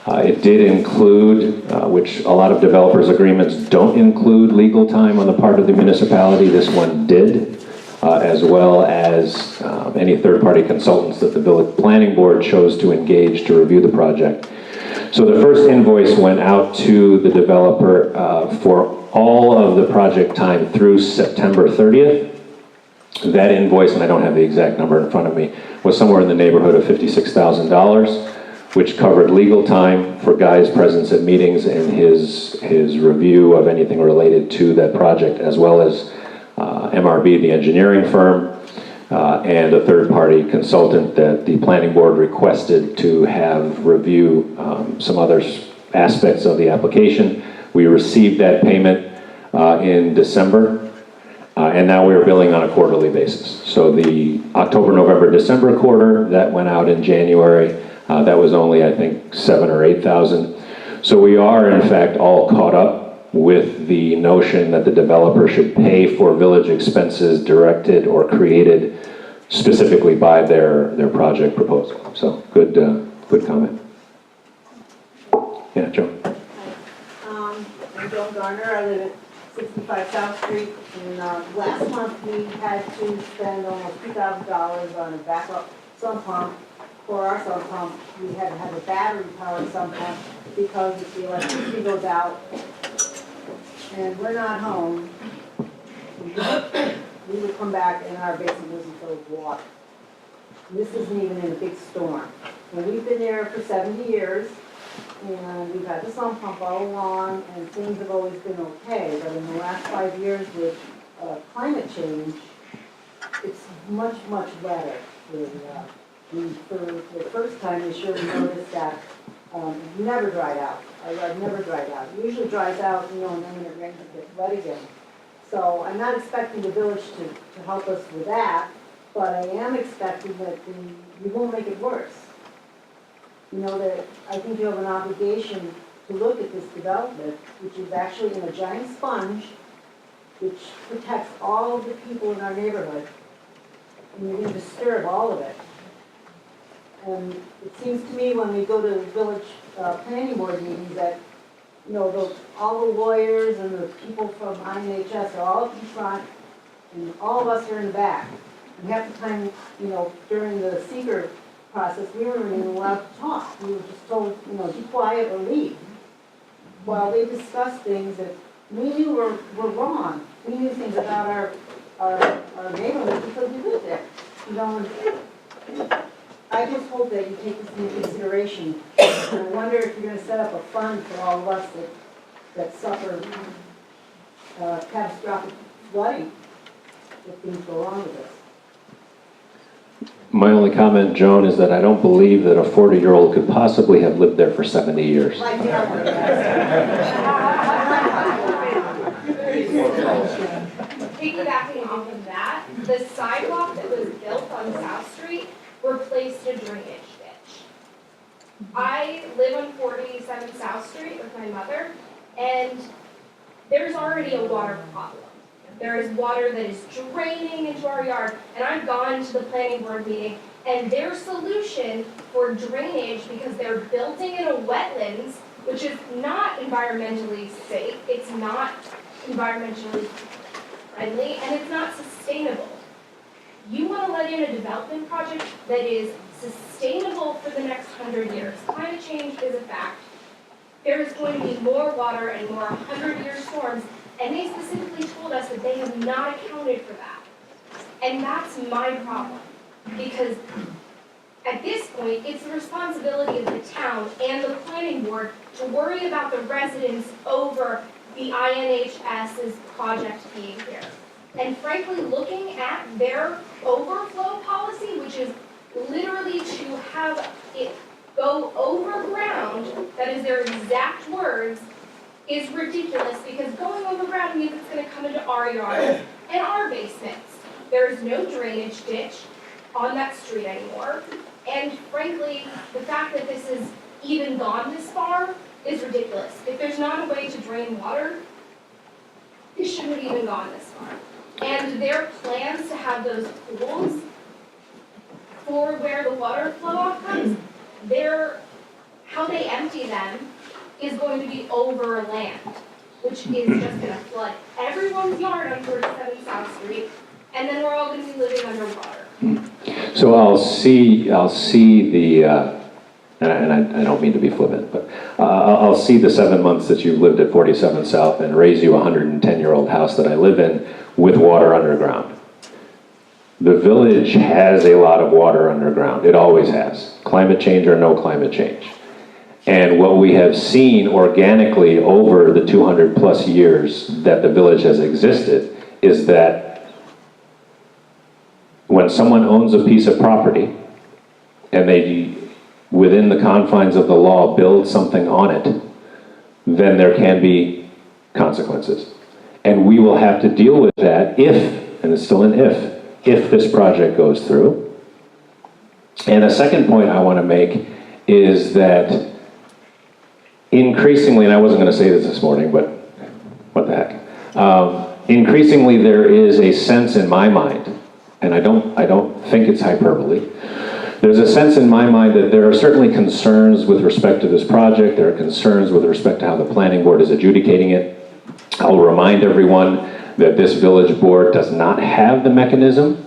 It did include, which a lot of developers' agreements don't include legal time on the part of the municipality. This one did, as well as any third-party consultants that the village planning board chose to engage to review the project. So the first invoice went out to the developer for all of the project time through September 30th. That invoice, and I don't have the exact number in front of me, was somewhere in the neighborhood of $56,000, which covered legal time for Guy's presence at meetings and his review of anything related to that project, as well as MRB, the engineering firm, and a third-party consultant that the planning board requested to have review some other aspects of the application. We received that payment in December. And now we're billing on a quarterly basis. So the October, November, December quarter, that went out in January. That was only, I think, 7,000 or 8,000. So we are, in fact, all caught up with the notion that the developer should pay for village expenses directed or created specifically by their project proposal. So good comment. Yeah, Joe. I'm Joan Garner. I live at 65 South Street, and last month we had to spend almost $2,000 on a backup sump pump. For our sump pump, we had to have a battery-powered sump pump because if the electricity goes out and we're not home, we would come back and our basement wasn't filled with water. And this isn't even in a big storm. And we've been there for 70 years. And we've had the sump pump all along, and things have always been okay. But in the last 5 years with climate change, it's much, much better. For the first time this year, we noticed that it never dried out. Our yard never dried out. It usually dries out, and then when it rains, it gets wet again. So I'm not expecting the village to help us with that, but I am expecting that we won't make it worse. That I think you have an obligation to look at this development, which is actually in a giant sponge, which protects all of the people in our neighborhood, and you're going to disturb all of it. And it seems to me when we go to village planning board meetings that, all the lawyers and the people from INHS are all up in front, and all of us are in the back. And half the time, during the seeker process, we weren't even allowed to talk. We were just told, be quiet or leave. While they discussed things that we knew were wrong. We knew things about our neighborhood because we lived there. I just hope that you take this into consideration. And I wonder if you're going to set up a fund for all of us that suffer catastrophic flooding if things go wrong with us. My only comment, Joan, is that I don't believe that a 40-year-old could possibly have lived there for 70 years. Piggybacking off of that, the sidewalk that was built on South Street replaced a drainage ditch. I live on 47 South Street with my mother, and there's already a water problem. There is water that is draining into our yard, and I've gone to the planning board meeting, and their solution for drainage, because they're building in a wetlands, which is not environmentally safe, it's not environmentally friendly, and it's not sustainable. You want to let in a development project that is sustainable for the next 100 years. Climate change is a fact. There is going to be more water and more 100-year storms, and they specifically told us that they have not accounted for that. And that's my problem, because at this point, it's the responsibility of the town and the planning board to worry about the residents over the INHS's project being here. And frankly, looking at their overflow policy, which is literally to have it go over ground, that is their exact words, is ridiculous, because going over ground means it's gonna come into our yards and our basements. There is no drainage ditch on that street anymore. And frankly, the fact that this has even gone this far is ridiculous. If there's not a way to drain water, it shouldn't have even gone this far. And their plans to have those pools for where the water flow off comes, how they empty them is going to be over land, which is just gonna flood everyone's yard on 47 South Street, and then we're all gonna be living underwater. So I'll see the, and I don't mean to be flippant, but I'll see the 7 months that you've lived at 47 South and raise you a 110-year-old house that I live in with water underground. The village has a lot of water underground. It always has. Climate change or no climate change. And what we have seen organically over the 200+ years that the village has existed is that when someone owns a piece of property and they, within the confines of the law, build something on it, then there can be consequences. And we will have to deal with that if, and it's still an if this project goes through. And a second point I want to make is that increasingly, and I wasn't going to say this morning, but what the heck. Increasingly there is a sense in my mind, and I don't think it's hyperbole, there's a sense in my mind that there are certainly concerns with respect to this project, there are concerns with respect to how the planning board is adjudicating it. I'll remind everyone that this village board does not have the mechanism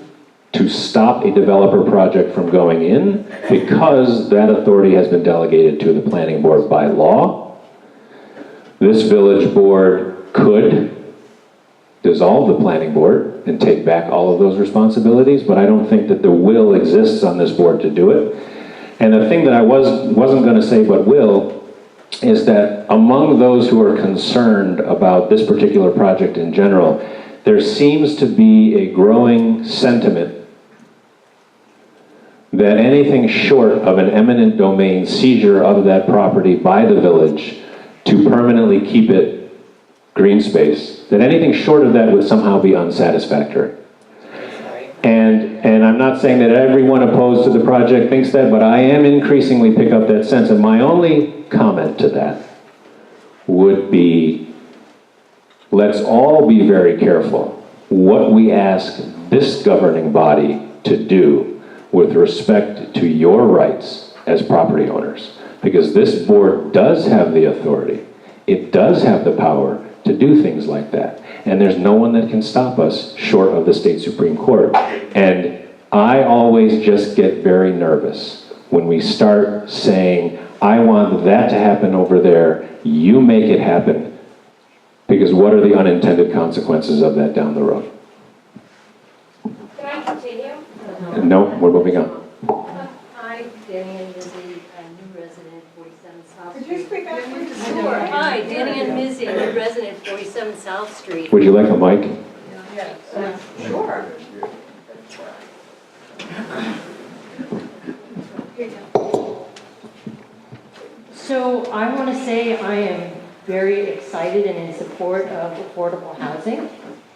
to stop a developer project from going in because that authority has been delegated to the planning board by law. This village board could dissolve the planning board and take back all of those responsibilities, but I don't think that the will exists on this board to do it. And the thing that I wasn't going to say but will is that among those who are concerned about this particular project in general, there seems to be a growing sentiment that anything short of an eminent domain seizure of that property by the village to permanently keep it green space, that anything short of that would somehow be unsatisfactory. And I'm not saying that everyone opposed to the project thinks that, but I am increasingly pick up that sense. And my only comment to that would be, let's all be very careful what we ask this governing body to do with respect to your rights as property owners. Because this board does have the authority, it does have the power to do things like that. And there's no one that can stop us short of the state Supreme Court. And I always just get very nervous when we start saying, I want that to happen over there, you make it happen. Because what are the unintended consequences of that down the road? Can I continue? No, we're moving on. Hi, Danny and Mizzy, new resident, 47 South Street. Could you speak up, please? Sure. Hi, Danny and Mizzy, new resident, 47 South Street. Would you like a mic? Yes. Sure. So I want to say I am very excited and in support of affordable housing.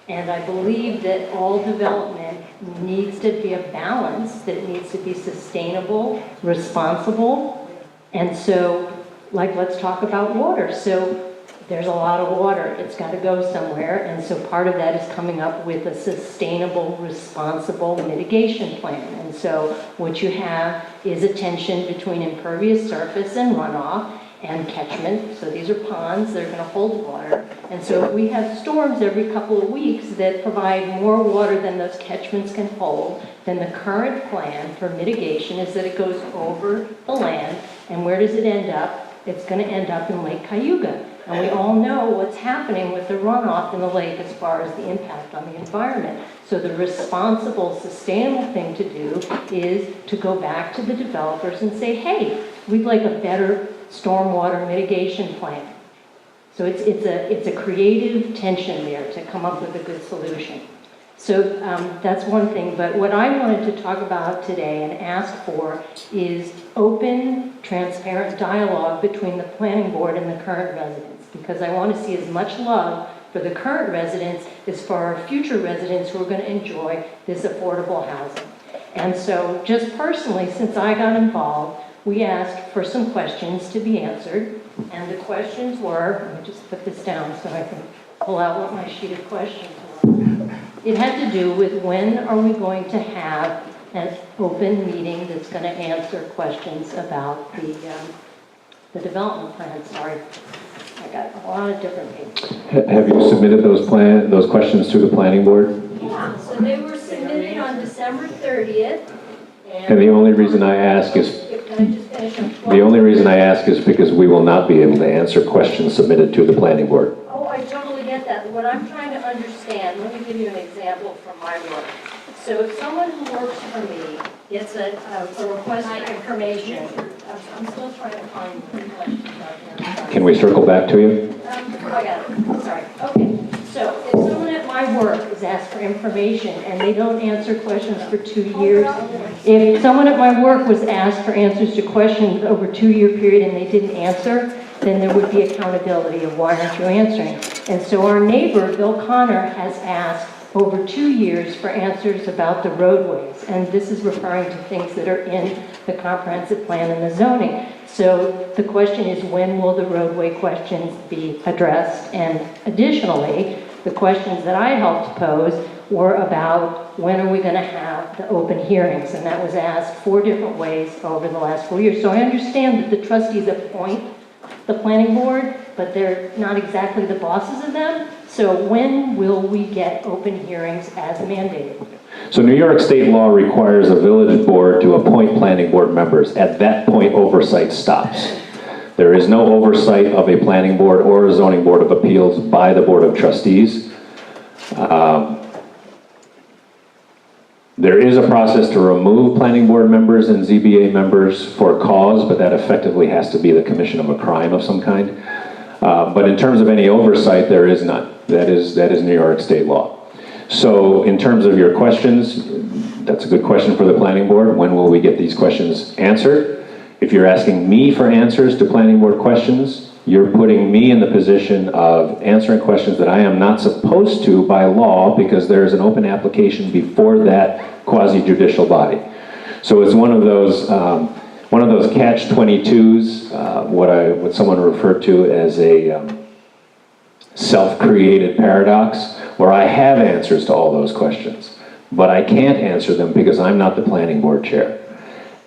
And I believe that all development needs to be a balance, that it needs to be sustainable, responsible. And so, like, let's talk about water. So there's a lot of water, it's got to go somewhere. And so part of that is coming up with a sustainable, responsible mitigation plan. And so what you have is a tension between impervious surface and runoff. and catchment, so these are ponds, they're gonna hold water. And so if we have storms every couple of weeks that provide more water than those catchments can hold, then the current plan for mitigation is that it goes over the land, and where does it end up? It's gonna end up in Lake Cayuga. And we all know what's happening with the runoff in the lake as far as the impact on the environment. So the responsible, sustainable thing to do is to go back to the developers and say, hey, we'd like a better stormwater mitigation plan. So it's a creative tension there to come up with a good solution. So that's one thing, but what I wanted to talk about today and ask for is open, transparent dialogue between the planning board and the current residents, because I want to see as much love for the current residents as for our future residents who are going to enjoy this affordable housing. And so just personally, since I got involved, we asked for some questions to be answered, and the questions were, let me just put this down so I can pull out what my sheet of questions were. It had to do with when are we going to have an open meeting that's going to answer questions about the development plan. Sorry, I got a lot of different papers. Have you submitted those questions to the planning board? Yeah, so they were submitted on December 30th. And the only reason I ask is, Can I just finish on 12? the only reason I ask is because we will not be able to answer questions submitted to the planning board. Oh, I totally get that. What I'm trying to understand, let me give you an example from my work. So if someone who works for me gets a request for information, I'm still trying to find the questions out there. Can we circle back to you? I got it. Sorry. Okay. So if someone at my work is asked for information and they don't answer questions for 2 years, if someone at my work was asked for answers to questions over a 2-year period and they didn't answer, then there would be accountability of why aren't you answering? And so our neighbor, Bill Connor, has asked over 2 years for answers about the roadways. And this is referring to things that are in the comprehensive plan and the zoning. So the question is, when will the roadway questions be addressed? And additionally, the questions that I helped pose were about when are we going to have the open hearings? And that was asked 4 different ways over the last 4 years. So I understand that the trustees appoint the planning board, but they're not exactly the bosses of them. So when will we get open hearings as mandated? So New York state law requires a village board to appoint planning board members. At that point, oversight stops. There is no oversight of a planning board or a zoning board of appeals by the Board of Trustees. There is a process to remove planning board members and ZBA members for cause, but that effectively has to be the commission of a crime of some kind. But in terms of any oversight, there is none. That is New York state law. So in terms of your questions, that's a good question for the planning board. When will we get these questions answered? If you're asking me for answers to planning board questions, you're putting me in the position of answering questions that I am not supposed to by law, because there's an open application before that quasi-judicial body. So it's one of those catch-22s, what someone referred to as a self-created paradox, where I have answers to all those questions, but I can't answer them because I'm not the planning board chair.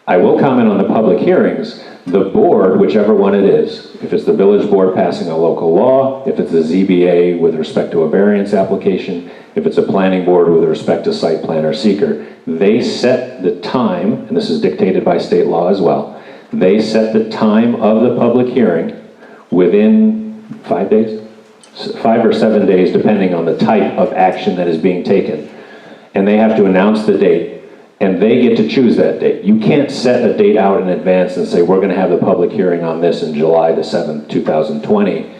I will comment on the public hearings. The board, whichever one it is, if it's the village board passing a local law, if it's a ZBA with respect to a variance application, if it's a planning board with respect to site plan or seeker, they set the time, and this is dictated by state law as well, they set the time of the public hearing within 5 days? 5 or 7 days, depending on the type of action that is being taken. And they have to announce the date, and they get to choose that date. You can't set a date out in advance and say, we're going to have the public hearing on this in July the 7th, 2020.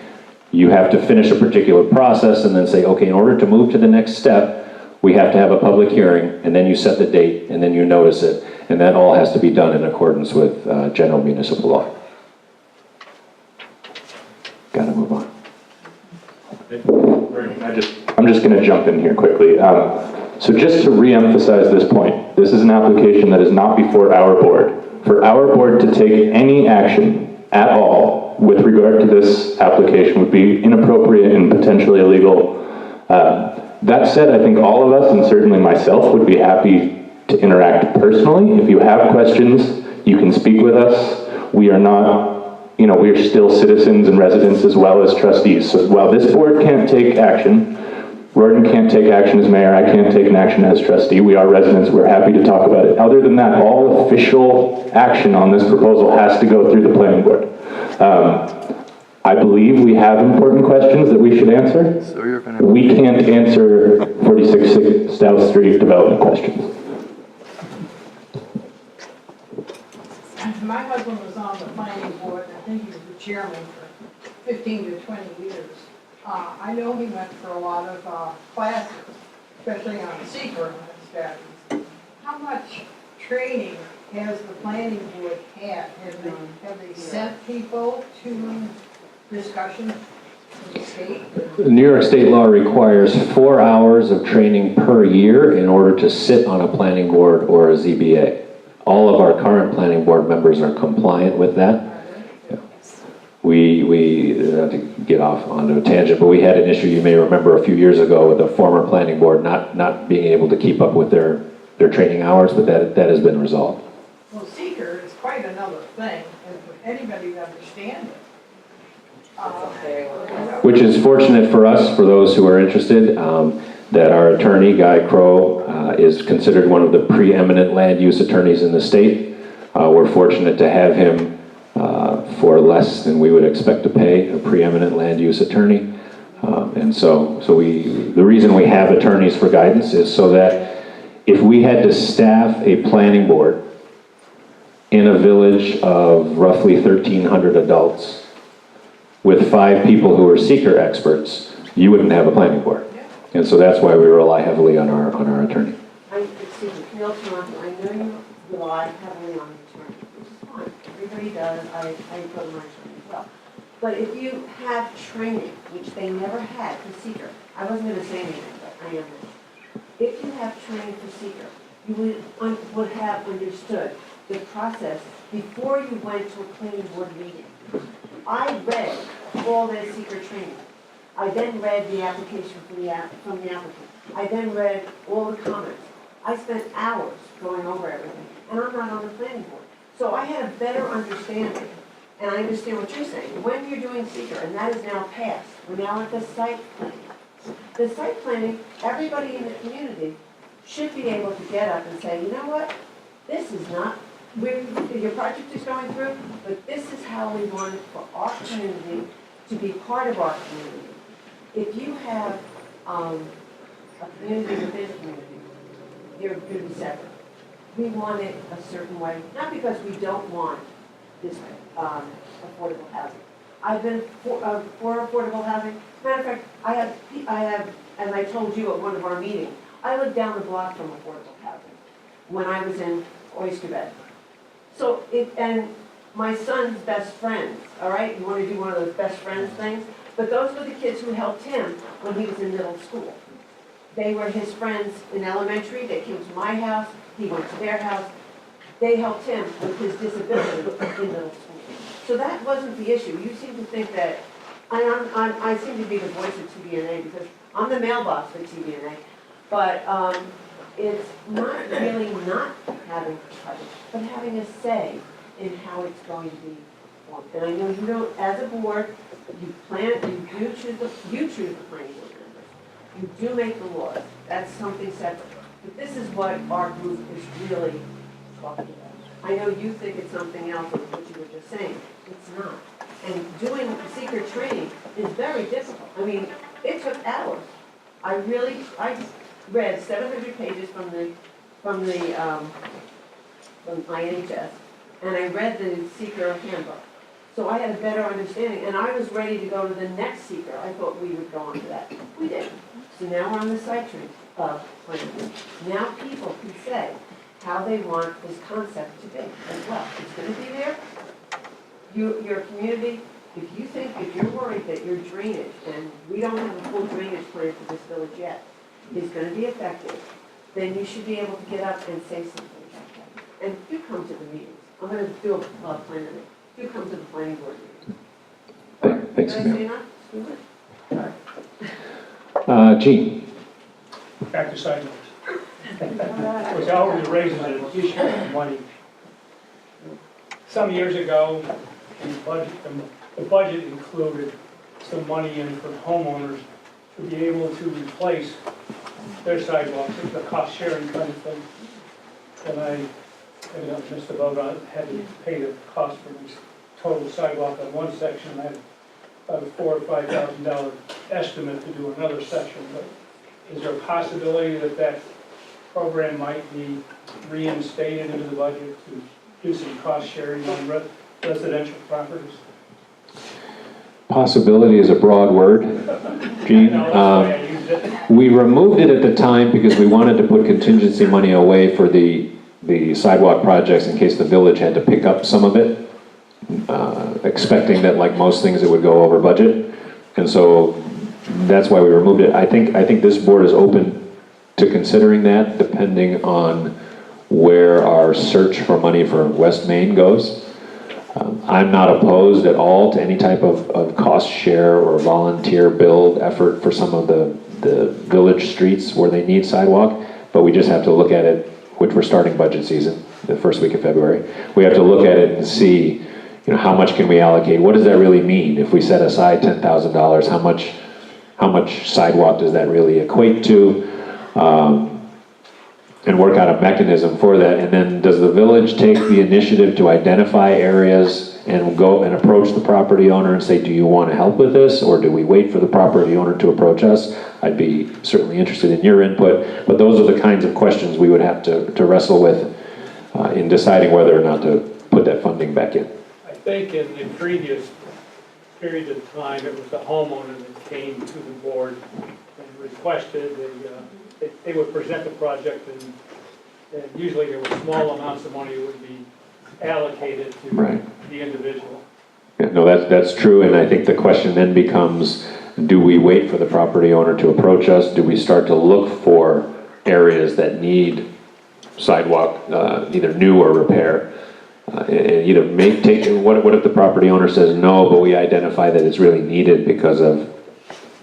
You have to finish a particular process and then say, okay, in order to move to the next step, we have to have a public hearing, and then you set the date, and then you notice it, and that all has to be done in accordance with general municipal law. Got to move on. I'm just going to jump in here quickly. So just to re-emphasize this point, this is an application that is not before our board. For our board to take any action at all with regard to this application would be inappropriate and potentially illegal. That said, I think all of us, and certainly myself, would be happy to interact personally. If you have questions, you can speak with us. We are not you know, we're still citizens and residents as well as trustees. So while this board can't take action, Rorton can't take action as mayor, I can't take an action as trustee, we are residents, we're happy to talk about it. Other than that, all official action on this proposal has to go through the planning board. I believe we have important questions that we should answer. We can't answer 46 South Street development questions. My husband was on the planning board, and I think he was the chairman for 15 to 20 years. I know he went for a lot of classes, especially on seeker studies. How much training has the planning board had? Have they sent people to discussions with the state? New York state law requires 4 hours of training per year in order to sit on a planning board or a ZBA. All of our current planning board members are compliant with that. We not to get off onto a tangent, but we had an issue, you may remember, a few years ago with the former planning board not being able to keep up with their training hours, but that has been resolved. Well, seeker is quite another thing, and for anybody to understand it. Which is fortunate for us, for those who are interested, that our attorney, Guy Crow, is considered one of the preeminent land use attorneys in the state. We're fortunate to have him for less than we would expect to pay a preeminent land use attorney. And so the reason we have attorneys for guidance is so that if we had to staff a planning board in a village of roughly 1,300 adults with 5 people who are seeker experts, you wouldn't have a planning board. And so that's why we rely heavily on our attorney. Excuse me, Camille Toronto, I know you rely heavily on the attorney, which is fine. Everybody does, I go to my attorney as well. But if you have training, which they never had for seeker, I wasn't going to say anything, but I am now. If you have training for seeker, you would have understood the process before you went to a planning board meeting. I read all their seeker training. I then read the application from the applicant. I then read all the comments. I spent hours going over everything, and I'm not on the planning board. So I had a better understanding, and I understand what you're saying. When you're doing seeker, and that is now passed, we're now at the site planning. The site planning, everybody in the community should be able to get up and say, you know what, this is not, your project is going through, but this is how we want it for our community to be part of our community. If you have a community within a community, they're going to be separate. We want it a certain way, not because we don't want this affordable housing. I've been for affordable housing. Matter of fact, I have, as I told you at one of our meetings, I lived down the block from affordable housing when I was in Oyster Bay. So and my son's best friends, all right? You want to do one of those best friends things? But those were the kids who helped him when he was in middle school. They were his friends in elementary. They came to my house. He went to their house. They helped him with his disability in middle school. So that wasn't the issue. You seem to think that, I seem to be the voice of TBNA because I'm the mailbox for TBNA, but it's not really not having coverage, but having a say in how it's going to be formed. And I know you don't, as a board, you do choose the planning board members. You do make the laws. That's something separate. But this is what our group is really talking about. I know you think it's something else than what you were just saying. It's not. And doing secret training is very difficult. I mean, it took hours. I read 700 pages from INHS, and I read the seeker handbook. So I had a better understanding, and I was ready to go to the next seeker. I thought we would go on to that. We didn't. So now we're on the site training plan. Now people can say how they want this concept to be as well. It's going to be there. Your community, if you're worried that your drainage, and we don't have a full drainage plan for this village yet, is going to be affected, then you should be able to get up and say something about that. And do come to the meetings. I'm going to do a plan on it. Do come to the planning board meeting. Thanks, Did I say enough? Sorry. Gene. Back to sidewalks. Which always raises an issue of money. Some years ago, The budget included some money in for homeowners to be able to replace their sidewalks, the cost sharing kind of thing. And I just about had to pay the cost for this total sidewalk on one section. I had about a $4,000 or $5,000 estimate to do another section. But is there a possibility that that program might be reinstated into the budget to do some cost sharing on residential properties? Possibility is a broad word, Gene. We removed it at the time because we wanted to put contingency money away for the sidewalk projects in case the village had to pick up some of it, expecting that, like most things, it would go over budget. And so that's why we removed it. I think this board is open to considering that, depending on where our search for money for West Main goes. I'm not opposed at all to any type of cost share or volunteer build effort for some of the village streets where they need sidewalk, but we just have to look at it, which we're starting budget season, the first week of February. We have to look at it and see, how much can we allocate? What does that really mean? If we set aside $10,000, how much sidewalk does that really equate to? And work out a mechanism for that. And then does the village take the initiative to identify areas and go and approach the property owner and say, do you want to help with this? Or do we wait for the property owner to approach us? I'd be certainly interested in your input, but those are the kinds of questions we would have to wrestle with in deciding whether or not to put that funding back in. I think in the previous period of time, it was the homeowner that came to the board and requested they would present the project, and usually there were small amounts of money would be allocated to the individual. Yeah, no, that's true, and I think the question then becomes, do we wait for the property owner to approach us? Do we start to look for areas that need sidewalk, either new or repair? And either what if the property owner says no, but we identify that it's really needed because of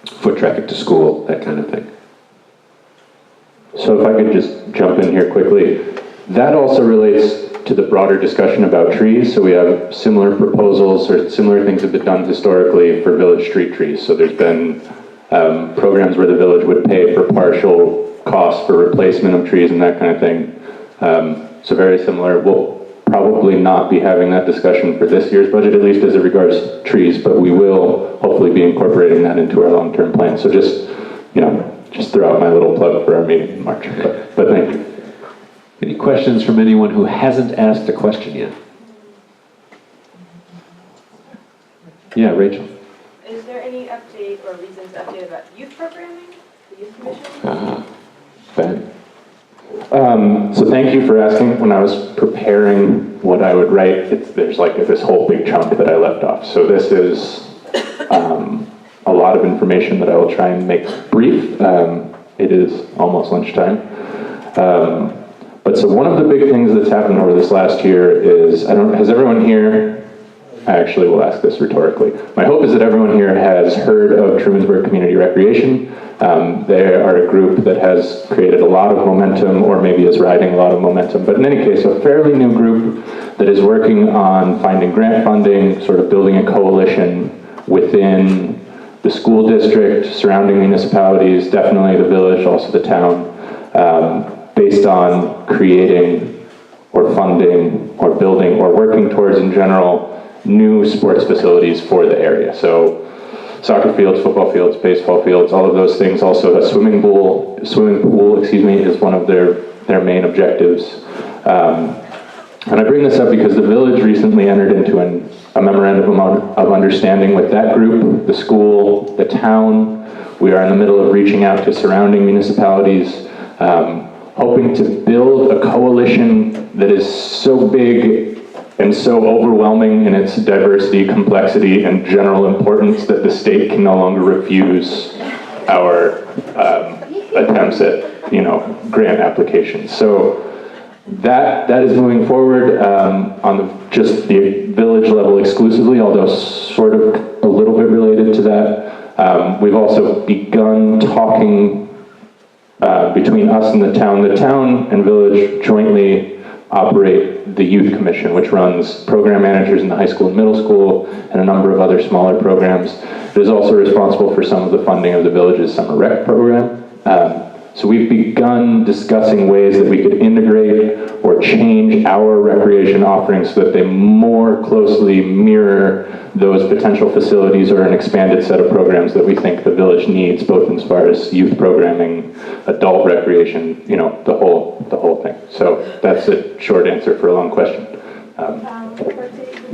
foot traffic to school, that kind of thing. So if I could just jump in here quickly, that also relates to the broader discussion about trees. So we have similar proposals or similar things have been done historically for village street trees. So there's been programs where the village would pay for partial costs for replacement of trees and that kind of thing. So very similar. We'll probably not be having that discussion for this year's budget, at least as it regards trees, but we will hopefully be incorporating that into our long-term plan. So just throw out my little plug for our meeting in March, but thank you. Any questions from anyone who hasn't asked a question yet? Yeah, Rachel. Is there any update or reason to update about youth programming, the youth commission? Ben? So thank you for asking. When I was preparing what I would write, there's like this whole big chunk that I left off. So this is a lot of information that I will try and make brief. It is almost lunchtime. But so one of the big things that's happened over this last year is, has everyone here, I actually will ask this rhetorically. My hope is that everyone here has heard of Trumansburg Community Recreation. They are a group that has created a lot of momentum, or maybe is riding a lot of momentum. But in any case, a fairly new group that is working on finding grant funding, sort of building a coalition within the school district, surrounding municipalities, definitely the village, also the town, based on creating or funding or building or working towards, in general, new sports facilities for the area. So soccer fields, football fields, baseball fields, all of those things. Also a swimming pool, is one of their main objectives. And I bring this up because the village recently entered into a memorandum of understanding with that group, the school, the town. We are in the middle of reaching out to surrounding municipalities, hoping to build a coalition that is so big and so overwhelming in its diversity, complexity, and general importance that the state can no longer refuse our attempts at, grant applications. So that is moving forward on just the village level exclusively, although sort of a little bit related to that. We've also begun talking between us and the town. The town and village jointly operate the Youth Commission, which runs program managers in the high school and middle school, and a number of other smaller programs. It is also responsible for some of the funding of the village's summer rec program. So we've begun discussing ways that we could integrate or change our recreation offerings so that they more closely mirror those potential facilities or an expanded set of programs that we think the village needs, both as far as youth programming, adult recreation, you know, the whole thing. So that's a short answer for a long question. The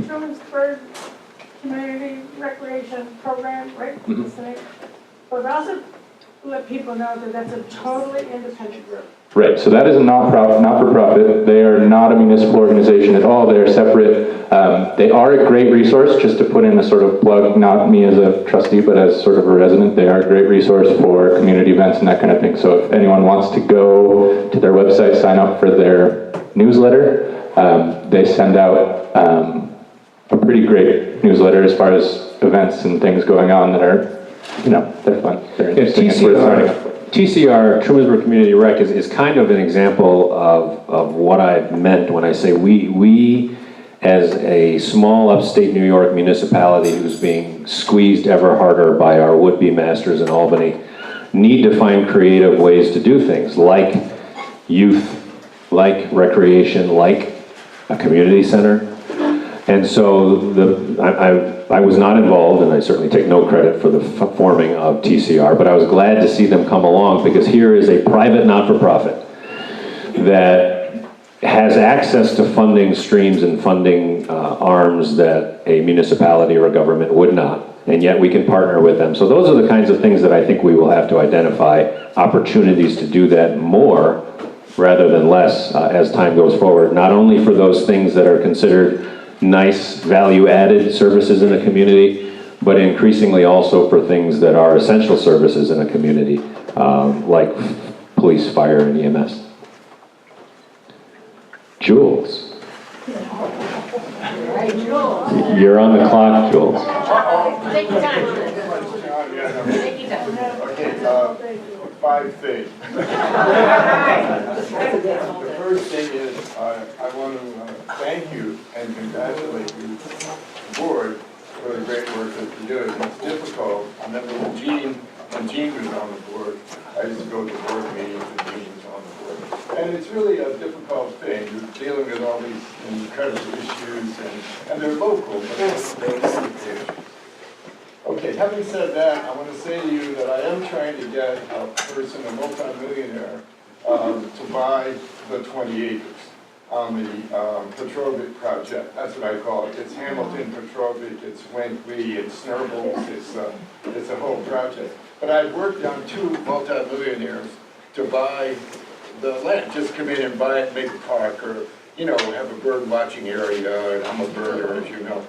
Trumansburg Community Recreation Program, right? That's the name. But also let people know that that's a totally independent group. Right, so that is a not-for-profit. They are not a municipal organization at all. They are separate. They are a great resource, just to put in a sort of plug, not me as a trustee, but as sort of a resident. They are a great resource for community events and that kind of thing. So if anyone wants to go to their website, sign up for their newsletter, they send out a pretty great newsletter as far as events and things going on that are, you know, they're fun. They're interesting. It's worth signing up for. TCR, Trumansburg Community Rec, is kind of an example of what I meant when I say we as a small upstate New York municipality who's being squeezed ever harder by our would-be masters in Albany, need to find creative ways to do things like youth, like recreation, like a community center. And so I was not involved, and I certainly take no credit for the forming of TCR, but I was glad to see them come along, because here is a private not-for-profit that has access to funding streams and funding arms that a municipality or a government would not, and yet we can partner with them. So those are the kinds of things that I think we will have to identify, opportunities to do that more rather than less as time goes forward, not only for those things that are considered nice value-added services in a community, but increasingly also for things that are essential services in a community, like police, fire, and EMS. Jules. You're on the clock, Jules. Take your time. Take your time. Okay, 5 things. The first thing is I want to thank you and congratulate you, the board, for the great work that you're doing. It's difficult. I remember when Gene was on the board, I used to go to board meetings and Gene was on the board. And it's really a difficult thing. You're dealing with all these incredible issues, and they're local, but they're issues. Okay, having said that, I want to say to you that I am trying to get a person, a multi-millionaire, to buy the 20 acres on the Petrovic project. That's what I call it. It's Hamilton, Petrovic, it's Wentley, it's Snurbles, it's a whole project. But I've worked on 2 multi-millionaires to buy the land. Just come in and buy it, make a park, or, you know, have a bird watching area, and I'm a birder, as you know.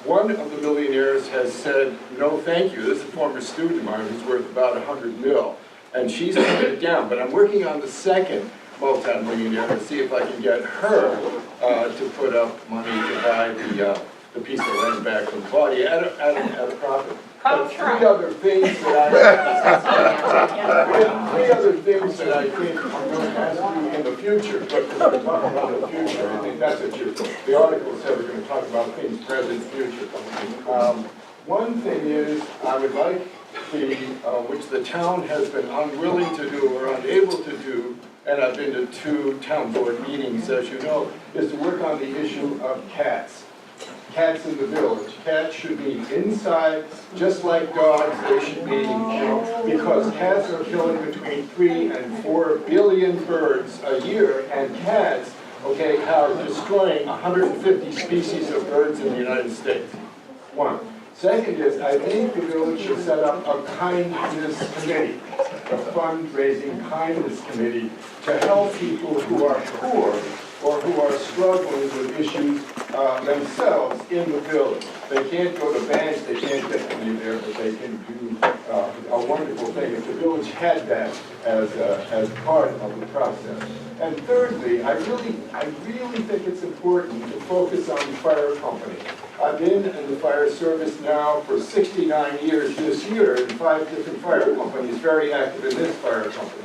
One of the millionaires has said, no thank you. This is a former student of mine who's worth about 100 mil, and she's turned it down. But I'm working on the second multi-millionaire to see if I can get her to put up money to buy the piece of land back from Claudia at a profit. But 3 other things that I think I'm going to ask you in the future, but we're going to talk about the future. I think that's what the article said we're going to talk about things present, future. One thing is, I would like which the town has been unwilling to do or unable to do, and I've been to 2 town board meetings, as you know, is to work on the issue of cats. Cats in the village. Cats should be inside, just like dogs, they should be, you know, because cats are killing between 3 and 4 billion birds a year, and cats, okay, are destroying 150 species of birds in the United States. 1. Second is, I think the village should set up a kindness committee, a fundraising kindness committee, to help people who are poor or who are struggling with issues themselves in the village. They can't go to banks, they can't get money there, but they can do a wonderful thing if the village had that as part of the process. And thirdly, I really think it's important to focus on the fire company. I've been in the fire service now for 69 years this year in 5 different fire companies, very active in this fire company.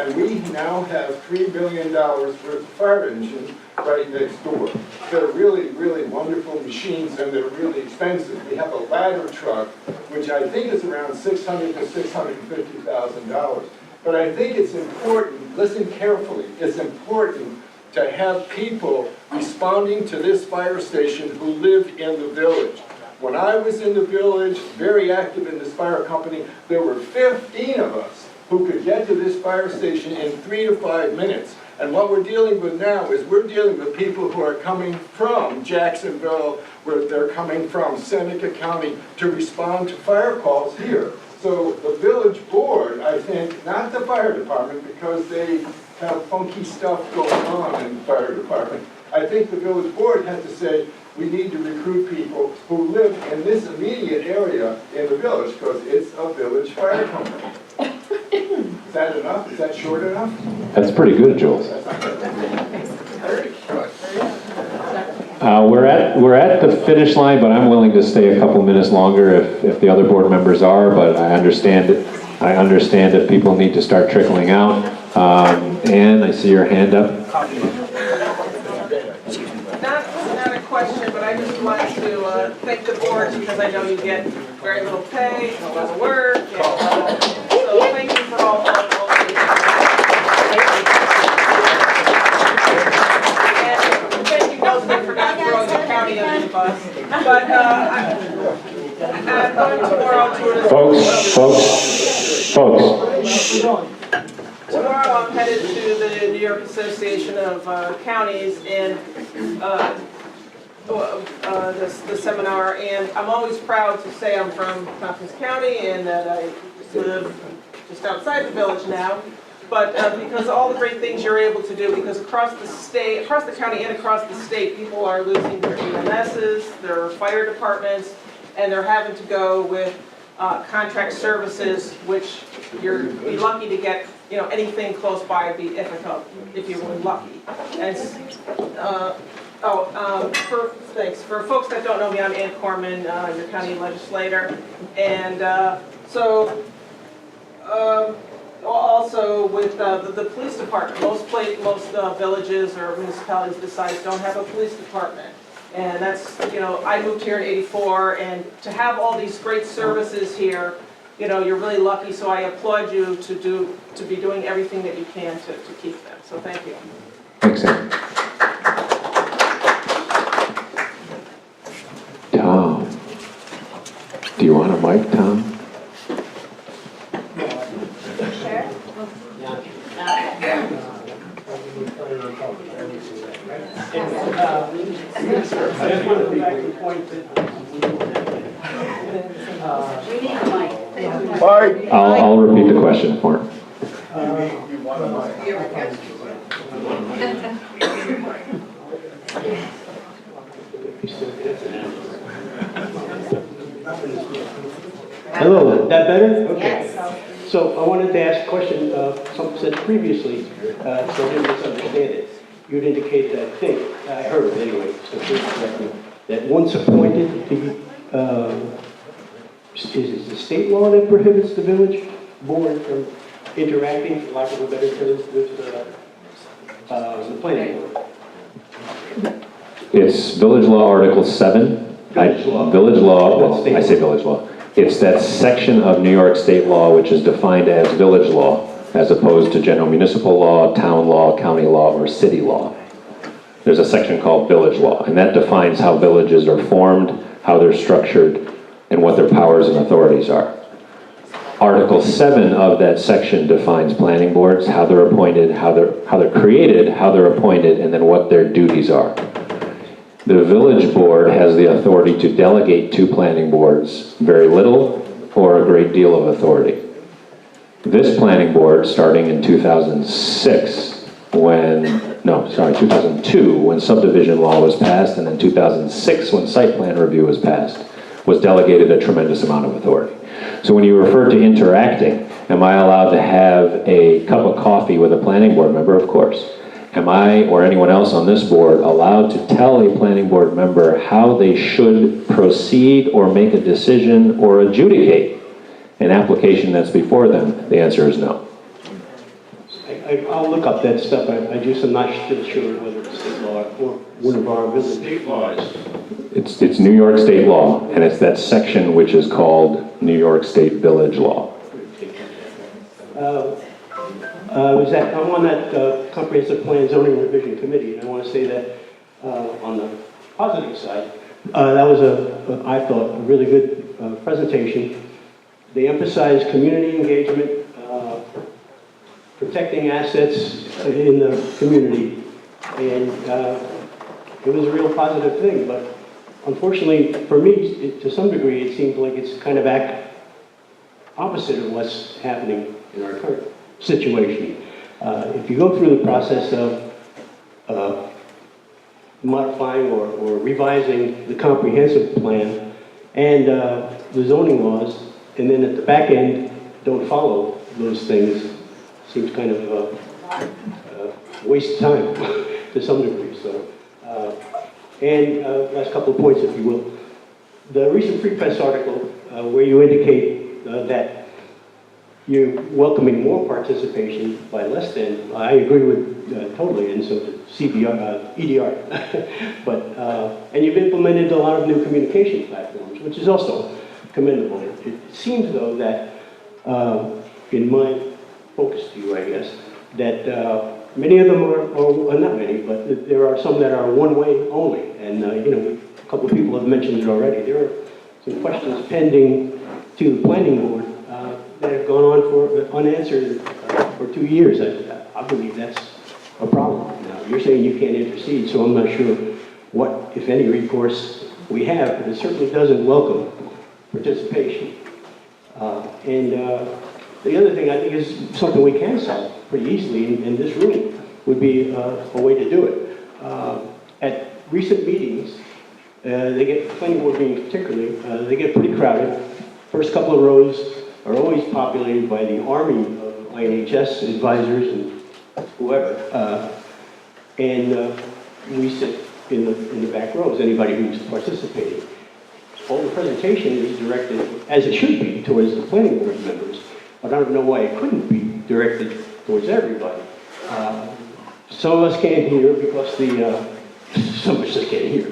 And we now have $3 billion worth of fire engines right next door. They're really, really wonderful machines, and they're really expensive. We have a ladder truck, which I think is around $600,000 to $650,000. But I think it's important, listen carefully, it's important to have people responding to this fire station who live in the village. When I was in the village, very active in this fire company, there were 15 of us who could get to this fire station in 3 to 5 minutes. And what we're dealing with now is we're dealing with people who are coming from Jacksonville, where they're coming from Seneca County, to respond to fire calls here. So the village board, I think, not the fire department, because they have funky stuff going on in the fire department. I think the village board had to say, we need to recruit people who live in this immediate area in the village, because it's a village fire company. Is that enough? Is that short enough? That's pretty good, Jules. We're at the finish line, but I'm willing to stay a couple minutes longer if the other board members are, but I understand if people need to start trickling out. Ann, I see your hand up. Not a question, but I just wanted to thank the board, because I know you get very little pay, a lot of work, and so thank you for all the and thank you, Nelson, for not throwing the county under the bus. But I'm going tomorrow to Tomorrow I'm headed to the New York Association of Counties and the seminar, and I'm always proud to say I'm from Tompkins County and that I live just outside the village now. But because all the great things you're able to do, because across the state, across the county and across the state, people are losing their EMSs, their fire departments, and they're having to go with contract services, which you'd be lucky to get, anything close by would be difficult if you were lucky. And for folks that don't know me, I'm Ann Corman, your county legislator, and also with the police department. Most villages or municipalities besides don't have a police department. And that's, I moved here in '84, and to have all these great services here, you're really lucky, so I applaud you to be doing everything that you can to keep them. So thank you. Thanks, Ann. Tom. Do you want a mic, Tom? Sure. I'll repeat the question for him. Hello, that better? Okay. Yes. So I wanted to ask a question, something said previously, so I didn't misunderstand it. You had indicated, I think, I heard it anyway, so please correct me, that once appointed, is it the state law that prohibits the village board from interacting, for lack of a better term, with the planning board? It's Village Law Article 7. Village law. Village law, well, I say village law. It's that section of New York state law which is defined as village law, as opposed to general municipal law, town law, county law, or city law. There's a section called village law, and that defines how villages are formed, how they're structured, and what their powers and authorities are. Article 7 of that section defines planning boards, how they're appointed, how they're created, how they're appointed, and then what their duties are. The village board has the authority to delegate to planning boards very little or a great deal of authority. This planning board, starting in 2002, when subdivision law was passed, and in 2006, when site plan review was passed, was delegated a tremendous amount of authority. So when you refer to interacting, am I allowed to have a cup of coffee with a planning board member? Of course. Am I, or anyone else on this board, allowed to tell a planning board member how they should proceed or make a decision or adjudicate an application that's before them? The answer is no. I'll look up that stuff, I just am not still sure whether it's state law or one of our village. State laws. It's New York state law, and it's that section which is called New York State Village Law. I'm on that Comprehensive Plan Zoning Revision Committee, and I want to say that on the positive side, that was I thought, a really good presentation. They emphasized community engagement, protecting assets in the community, and it was a real positive thing, but unfortunately, for me, to some degree, it seems like it's kind of opposite of what's happening in our current situation. If you go through the process of modifying or revising the comprehensive plan and the zoning laws, and then at the back end, don't follow those things, seems kind of a waste of time to some degree. So, last couple of points, if you will. The recent Free Press article where you indicate that you're welcoming more participation by less than, I agree with totally, and so CBR, EDR. But, and you've implemented a lot of new communication platforms, which is also commendable. It seems, though, that in my focus to you, I guess, that many of them are not many, but there are some that are one way only. And, you know, a couple of people have mentioned it already. There are some questions pending to the planning board that have gone on for unanswered for 2 years. I believe that's a problem. Now, you're saying you can't intercede, so I'm not sure what, if any, recourse we have, but it certainly doesn't welcome participation. The other thing I think is something we can solve pretty easily, and this room would be a way to do it. At recent meetings, planning board meetings particularly, they get pretty crowded. First couple of rows are always populated by the army of INHS advisors and whoever. We sit in the back rows, anybody who's participating. All the presentation is directed, as it should be, towards the planning board members, but I don't know why it couldn't be directed towards everybody. Some of us can't hear because some of us just can't hear,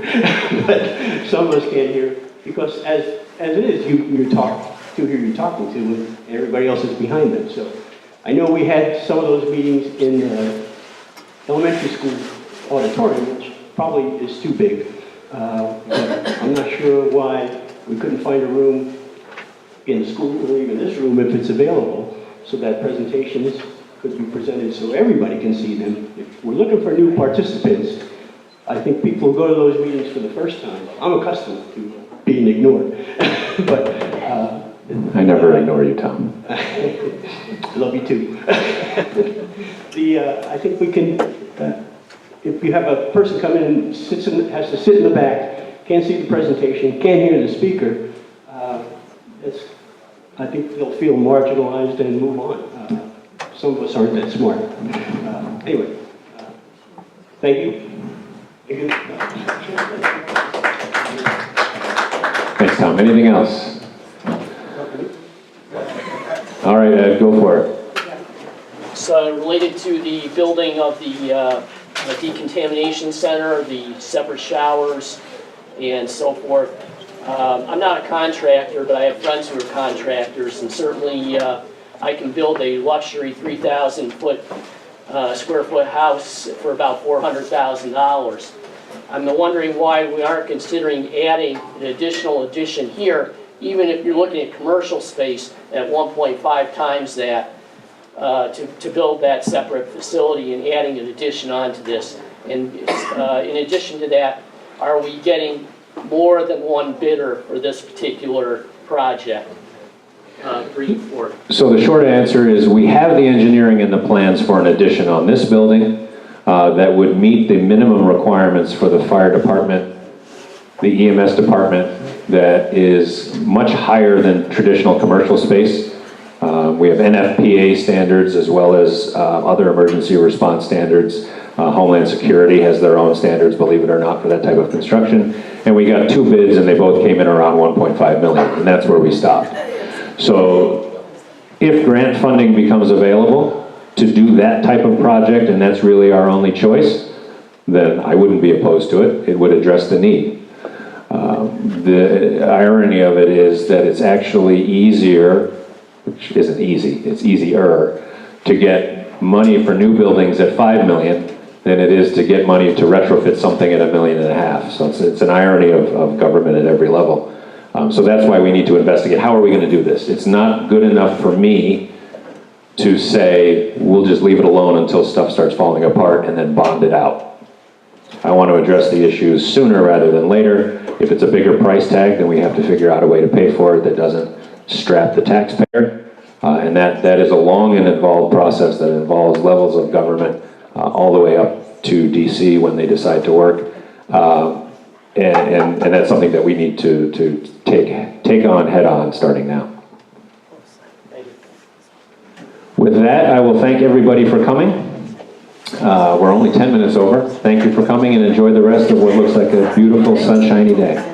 but some of us can't hear because as it is, you talk to who you're talking to, and everybody else is behind them. So I know we had some of those meetings in the elementary school auditorium, which probably is too big. But I'm not sure why we couldn't find a room in the school or even this room if it's available so that presentations could be presented so everybody can see them. If we're looking for new participants, I think people who go to those meetings for the first time, I'm accustomed to being ignored, but I never ignore you, Tom. I love you too. I think we can, if you have a person come in and has to sit in the back, can't see the presentation, can't hear the speaker, I think they'll feel marginalized and move on. Some of us aren't that smart. Anyway, thank you. Thanks, Tom. Anything else? All right, Ed, go for it. It's related to the building of the decontamination center, the separate showers, and so forth. I'm not a contractor, but I have friends who are contractors, and certainly I can build a luxury 3,000 square foot house for about $400,000. I'm wondering why we aren't considering adding an additional addition here, even if you're looking at commercial space at 1.5 times that, to build that separate facility and adding an addition onto this. And in addition to that, are we getting more than one bidder for this particular project? So the short answer is we have the engineering and the plans for an addition on this building that would meet the minimum requirements for the fire department, the EMS department, that is much higher than traditional commercial space. We have NFPA standards as well as other emergency response standards. Homeland Security has their own standards, believe it or not, for that type of construction. And we got 2 bids and they both came in around 1.5 million, and that's where we stopped. So if grant funding becomes available, to do that type of project, and that's really our only choice, then I wouldn't be opposed to it. It would address the need. The irony of it is that it's actually easier, which isn't easy, it's easier, to get money for new buildings at 5 million than it is to get money to retrofit something at $1.5 million. So it's an irony of government at every level. So that's why we need to investigate. How are we going to do this? It's not good enough for me to say, we'll just leave it alone until stuff starts falling apart and then bond it out. I want to address the issues sooner rather than later. If it's a bigger price tag, then we have to figure out a way to pay for it that doesn't strap the taxpayer. And that is a long and involved process that involves levels of government all the way up to DC when they decide to work. And that's something that we need to take on head on starting now. With that, I will thank everybody for coming. We're only 10 minutes over. Thank you for coming and enjoy the rest of what looks like a beautiful sunshiny day.